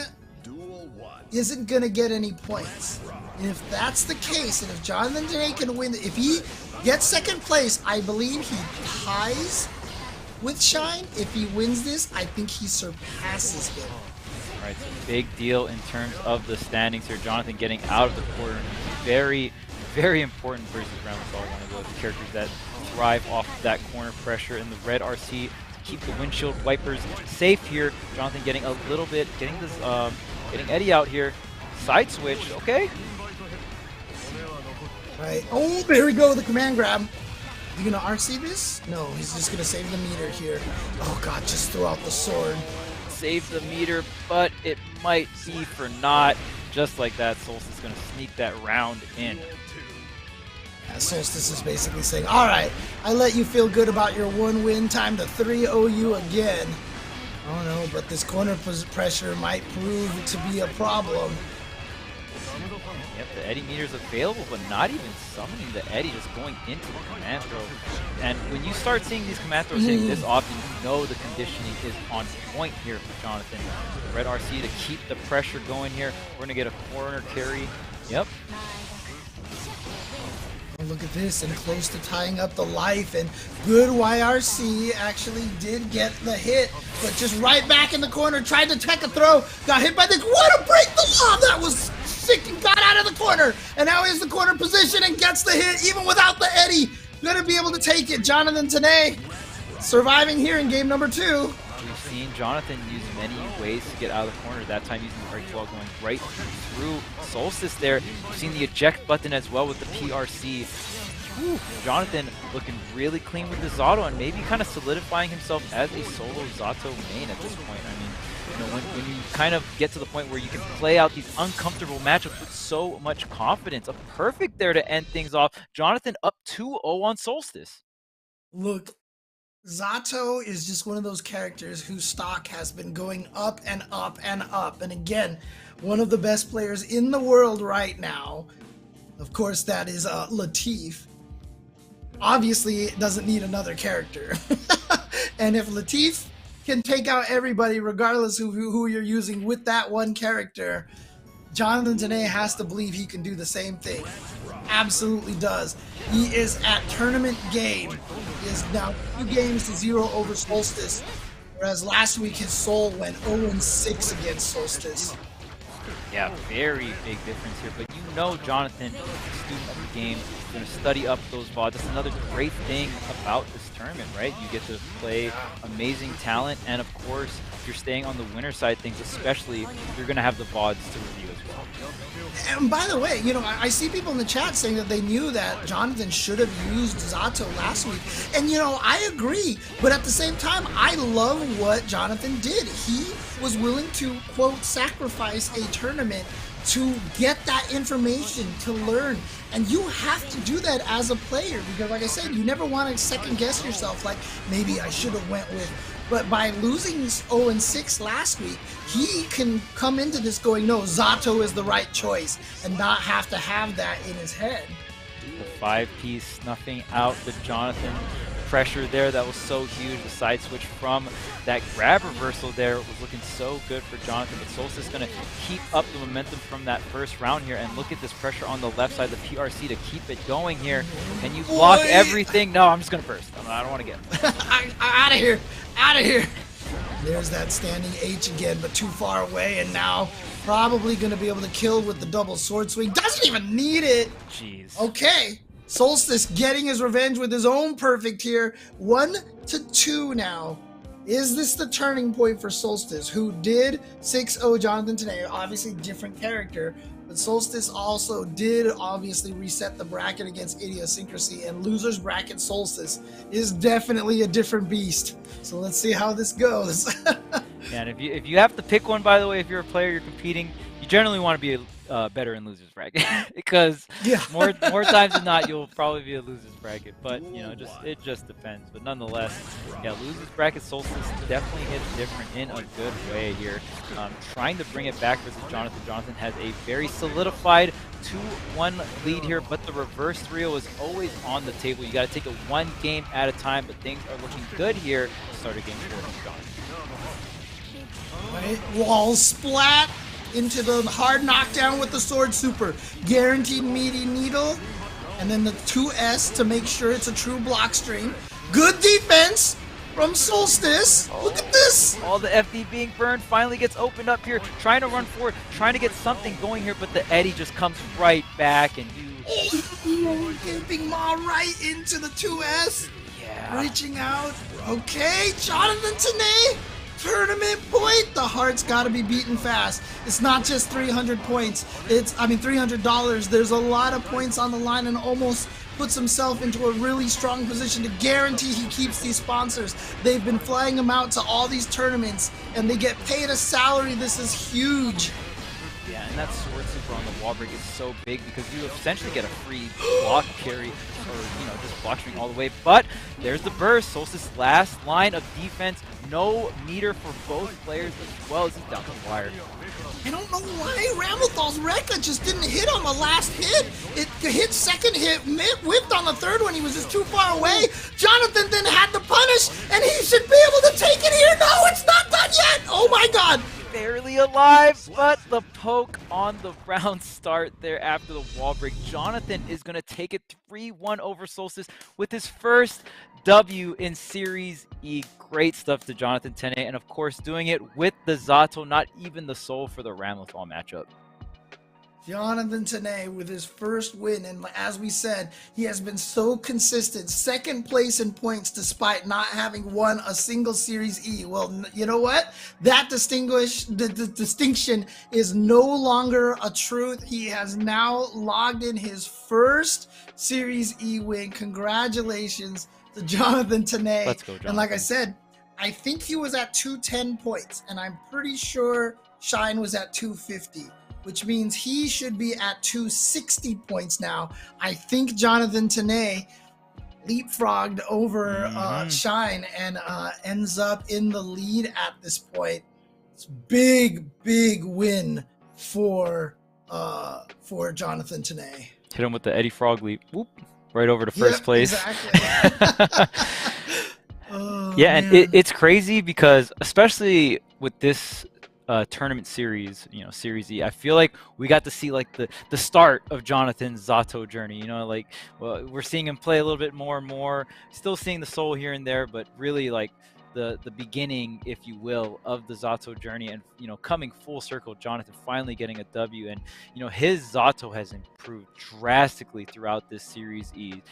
isn't going to get any points. And if that's the case, and if Jonathan Tanay can win, if he gets second place, I believe he ties with Shine. If he wins this, I think he surpasses him. All right, so big deal in terms of the standings here. Jonathan getting out of the corner. Very, very important versus Ramsal, one of those characters that thrive off of that corner pressure in the red RC to keep the windshield wipers safe here. Jonathan getting a little bit, getting this, getting Eddie out here. Side switch, okay. Right. Oh, there we go, the command grab. Is he gonna RC this? No, he's just gonna save the meter here. Oh god, just throw out the sword. Save the meter, but it might be for naught. Just like that, Solstice is gonna sneak that round in. Yeah, Solstice is basically saying, alright, I let you feel good about your 1 win, time to 3-0 you again. Oh no, but this corner pressure might prove to be a problem. Yep, the Eddie meter's available, but not even summoning the Eddie, just going into the command throw. And when you start seeing these command throws hitting this often, you know the conditioning is on point here for Jonathan. The red RC to keep the pressure going here. We're going to get a corner carry. Yep. Look at this, and close to tying up the life, and good YRC actually did get the hit, but just right back in the corner, tried to take a throw, got hit by the, what a break the law, that was sick, and got out of the corner, and now he's the corner position and gets the hit, even without the Eddie, gonna be able to take it. Jonathan Tanay surviving here in game number 2. We've seen Jonathan use many ways to get out of the corner, that time using the break wall going right through Solstice there. We've seen the eject button as well with the PRC. Whew. Jonathan looking really clean with the Zotto and maybe kind of solidifying himself as a solo Zotto main at this point. I mean, you know, when you kind of get to the point where you can play out these uncomfortable matchups with so much confidence. A perfect there to end things off. Jonathan up 2-0 on Solstice. Look, Zotto is just one of those characters whose stock has been going up and up and up. And again, one of the best players in the world right now. Of course, that is Latif. Obviously, it doesn't need another character. And if Latif can take out everybody, regardless of who you're using with that one character, Jonathan Tanay has to believe he can do the same thing. Absolutely does. He is at tournament game. He is now 2 games to 0 over Solstice, whereas last week his soul went 0-6 against Solstice. Yeah, very big difference here. But you know Jonathan, student of the game, is going to study up those VODs. That's another great thing about this tournament, right? You get to play amazing talent, and of course, if you're staying on the winner side things, especially, you're going to have the VODs to review as well. And by the way, you know, I see people in the chat saying that they knew that Jonathan should have used Zotto last week. And, you know, I agree. But at the same time, I love what Jonathan did. He was willing to, quote, sacrifice a tournament to get that information, to learn. And you have to do that as a player because, like I said, you never want to second guess yourself like, maybe I should have went with. But by losing 0-6 last week, he can come into this going, no, Zotto is the right choice, and not have to have that in his head. The 5-piece snuffing out the Jonathan pressure there. That was so huge. The side switch from that grab reversal there was looking so good for Jonathan. But Solstice is going to keep up the momentum from that first round here. And look at this pressure on the left side, the PRC to keep it going here. Can you block everything? No, I'm just going to burst. I don't want to get out of here. Out of here. There's that standing H again, but too far away. And now probably going to be able to kill with the double sword swing. Doesn't even need it. Jeez. Okay. Solstice getting his revenge with his own perfect here. 1-2 now Is this the turning point for Solstice, who did 6-0 Jonathan Tanay, obviously different character, but Solstice also did obviously reset the bracket against Idiosyncrasy, and loser's bracket Solstice is definitely a different beast. So let's see how this goes. And if you have to pick one, by the way, if you're a player, you're competing, you generally want to be better in losers bracket because more times than not you'll probably be a losers bracket. But you know, it just depends. But nonetheless, yeah, losers bracket Solstice definitely hits different in a good way here. Trying to bring it back versus Jonathan. Jonathan has a very solidified 2-1 lead here, but the reverse 3-0 is always on the table. You got to take it one game at a time, but things are looking good here to start a game 4 of Jonathan. Right, wall splat into the hard knockdown with the sword super. Guaranteed meaty needle. And then the 2S to make sure it's a true block stream. Good defense from Solstice. Look at this. All the FD being burned finally gets opened up here. Trying to run forward, trying to get something going here, but the Eddie just comes right back and Gaping maw right into the 2S. Yeah. Reaching out. Okay, Jonathan Tanay. Tournament point. The heart's got to be beaten fast. It's not just 300 points. $300. There's a lot of points on the line, and almost puts himself into a really strong position to guarantee he keeps these sponsors. They've been flying him out to all these tournaments, and they get paid a salary. This is huge. Yeah, and that sword super on the wall break is so big because you essentially get a free block carry, or, you know, just block string all the way. But there's the burst. Solstice's last line of defense. No meter for both players as well as he's down the wire. I don't know why Ramlethal's Rekka just didn't hit on the last hit. It hit second hit, whipped on the third one. He was just too far away. Jonathan then had to punish, and he should be able to take it here. No, it's not done yet. Oh my God. Barely alive, but the poke on the round start there after the wall break. Jonathan is going to take it 3-1 over Solstice with his first W in Series E. Great stuff to Jonathan Tanay, and of course doing it with the Zotto, not even the soul for the Ramlethal matchup. Jonathan Tanay with his first win, and as we said, he has been so consistent. Second place in points despite not having won a single Series E. Well, you know what? That distinction is no longer a truth. He has now logged in his first Series E win. Congratulations to Jonathan Tanay. Let's go, Jonathan. And like I said, I think he was at 210 points, and I'm pretty sure Shine was at 250. Which means he should be at 260 points now. I think Jonathan Tanay leapfrogged over Shine and ends up in the lead at this point. It's big win for Jonathan Tanay. Hit him with the Eddie Frog leap. Whoop, right over to first place. Exactly. Yeah, and it's crazy because especially with this tournament series, you know, Series E, I feel like we got to see like the start of Jonathan's Zotto journey. You know, like, well, we're seeing him play a little bit more and more, still seeing the soul here and there, but really like the beginning, if you will, of the Zotto journey, and you know, coming full circle, Jonathan finally getting a W, and you know, his Zotto has improved drastically throughout this Series E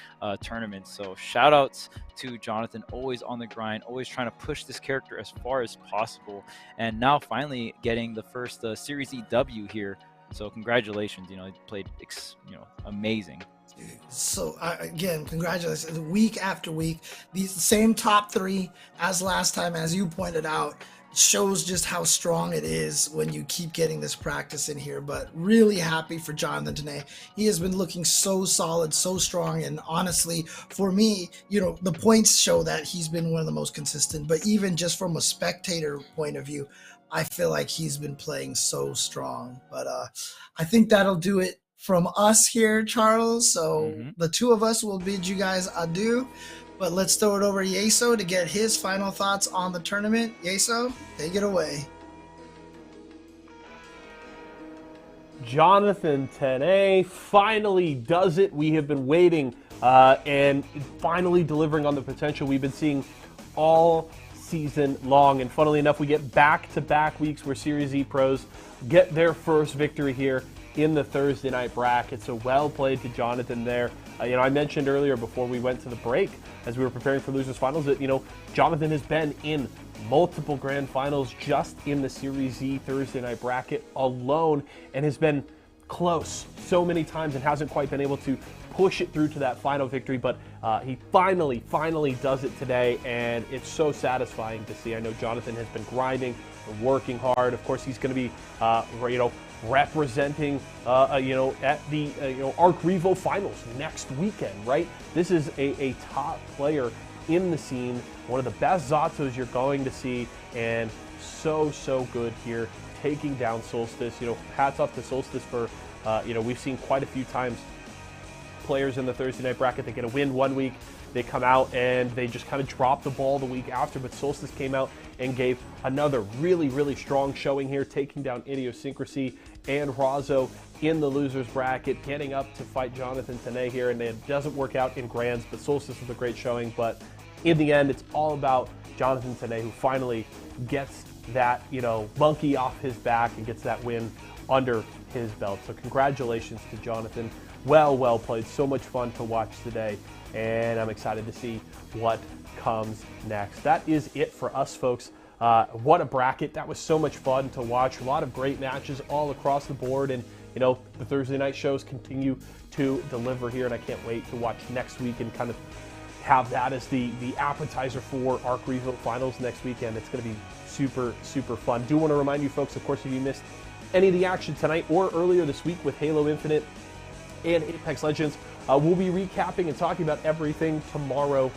tournament. So shout outs to Jonathan, always on the grind, always trying to push this character as far as possible, and now finally getting the first Series E W here. So congratulations, you know, he played amazing. So again, congratulations. Week after week, these same top three as last time, as you pointed out, shows just how strong it is when you keep getting this practice in here. But really happy for Jonathan Tanay. He has been looking so solid, so strong, and honestly, for me, you know, the points show that he's been one of the most consistent. But even just from a spectator point of view, I feel like he's been playing so strong. But I think that'll do it from us here, Charles. So the two of us will bid you guys adieu, but let's throw it over to Yeso to get his final thoughts on the tournament. Yeso, take it away. Jonathan Tanay finally does it. We have been waiting and finally delivering on the potential we've been seeing all season long. And funnily enough, we get back-to-back weeks where Series E pros get their first victory here in the Thursday night bracket. So well played to Jonathan there. I mentioned earlier before we went to the break, as we were preparing for Losers Finals, that, Jonathan has been in multiple grand finals just in the Series Z Thursday night bracket alone, and has been close so many times and hasn't quite been able to push it through to that final victory, but he finally does it today, and it's so satisfying to see. I know Jonathan has been grinding and working hard. Of course, he's going to be, representing, at the, Arc Revo Finals next weekend, right? This is a top player in the scene, one of the best Zottos you're going to see, and so good here, taking down Solstice. Hats off to Solstice for, we've seen quite a few times players in the Thursday night bracket, they get a win one week, they come out and they just kind of drop the ball the week after, but Solstice came out and gave another really strong showing here, taking down Idiosyncrasy and Razo in the losers bracket, getting up to fight Jonathan Tanay here, and it doesn't work out in grands, but Solstice with a great showing. But in the end, it's all about Jonathan Tanay, who finally gets that, monkey off his back and gets that win under his belt. So congratulations to Jonathan. Well played. So much fun to watch today, and I'm excited to see what comes next. That is it for us, folks. What a bracket. That was so much fun to watch. A lot of great matches all across the board, and the Thursday night shows continue to deliver here, and I can't wait to watch next week and kind of have that as the appetizer for Arc Revo Finals next weekend. It's going to be super fun. Do want to remind you folks, of course, if you missed any of the action tonight or earlier this week with Halo Infinite and Apex Legends, we'll be recapping and talking about everything tomorrow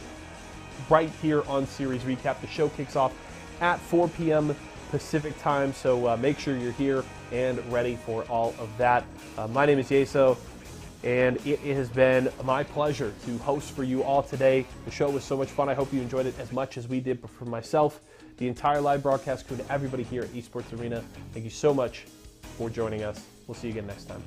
right here on Series Recap. The show kicks off at 4 p.m. Pacific time, so make sure you're here and ready for all of that. My name is Yeso, and it has been my pleasure to host for you all today. The show was so much fun. I hope you enjoyed it as much as we did. But for myself, the entire live broadcast crew, and everybody here at Esports Arena, thank you so much for joining us. We'll see you again next time.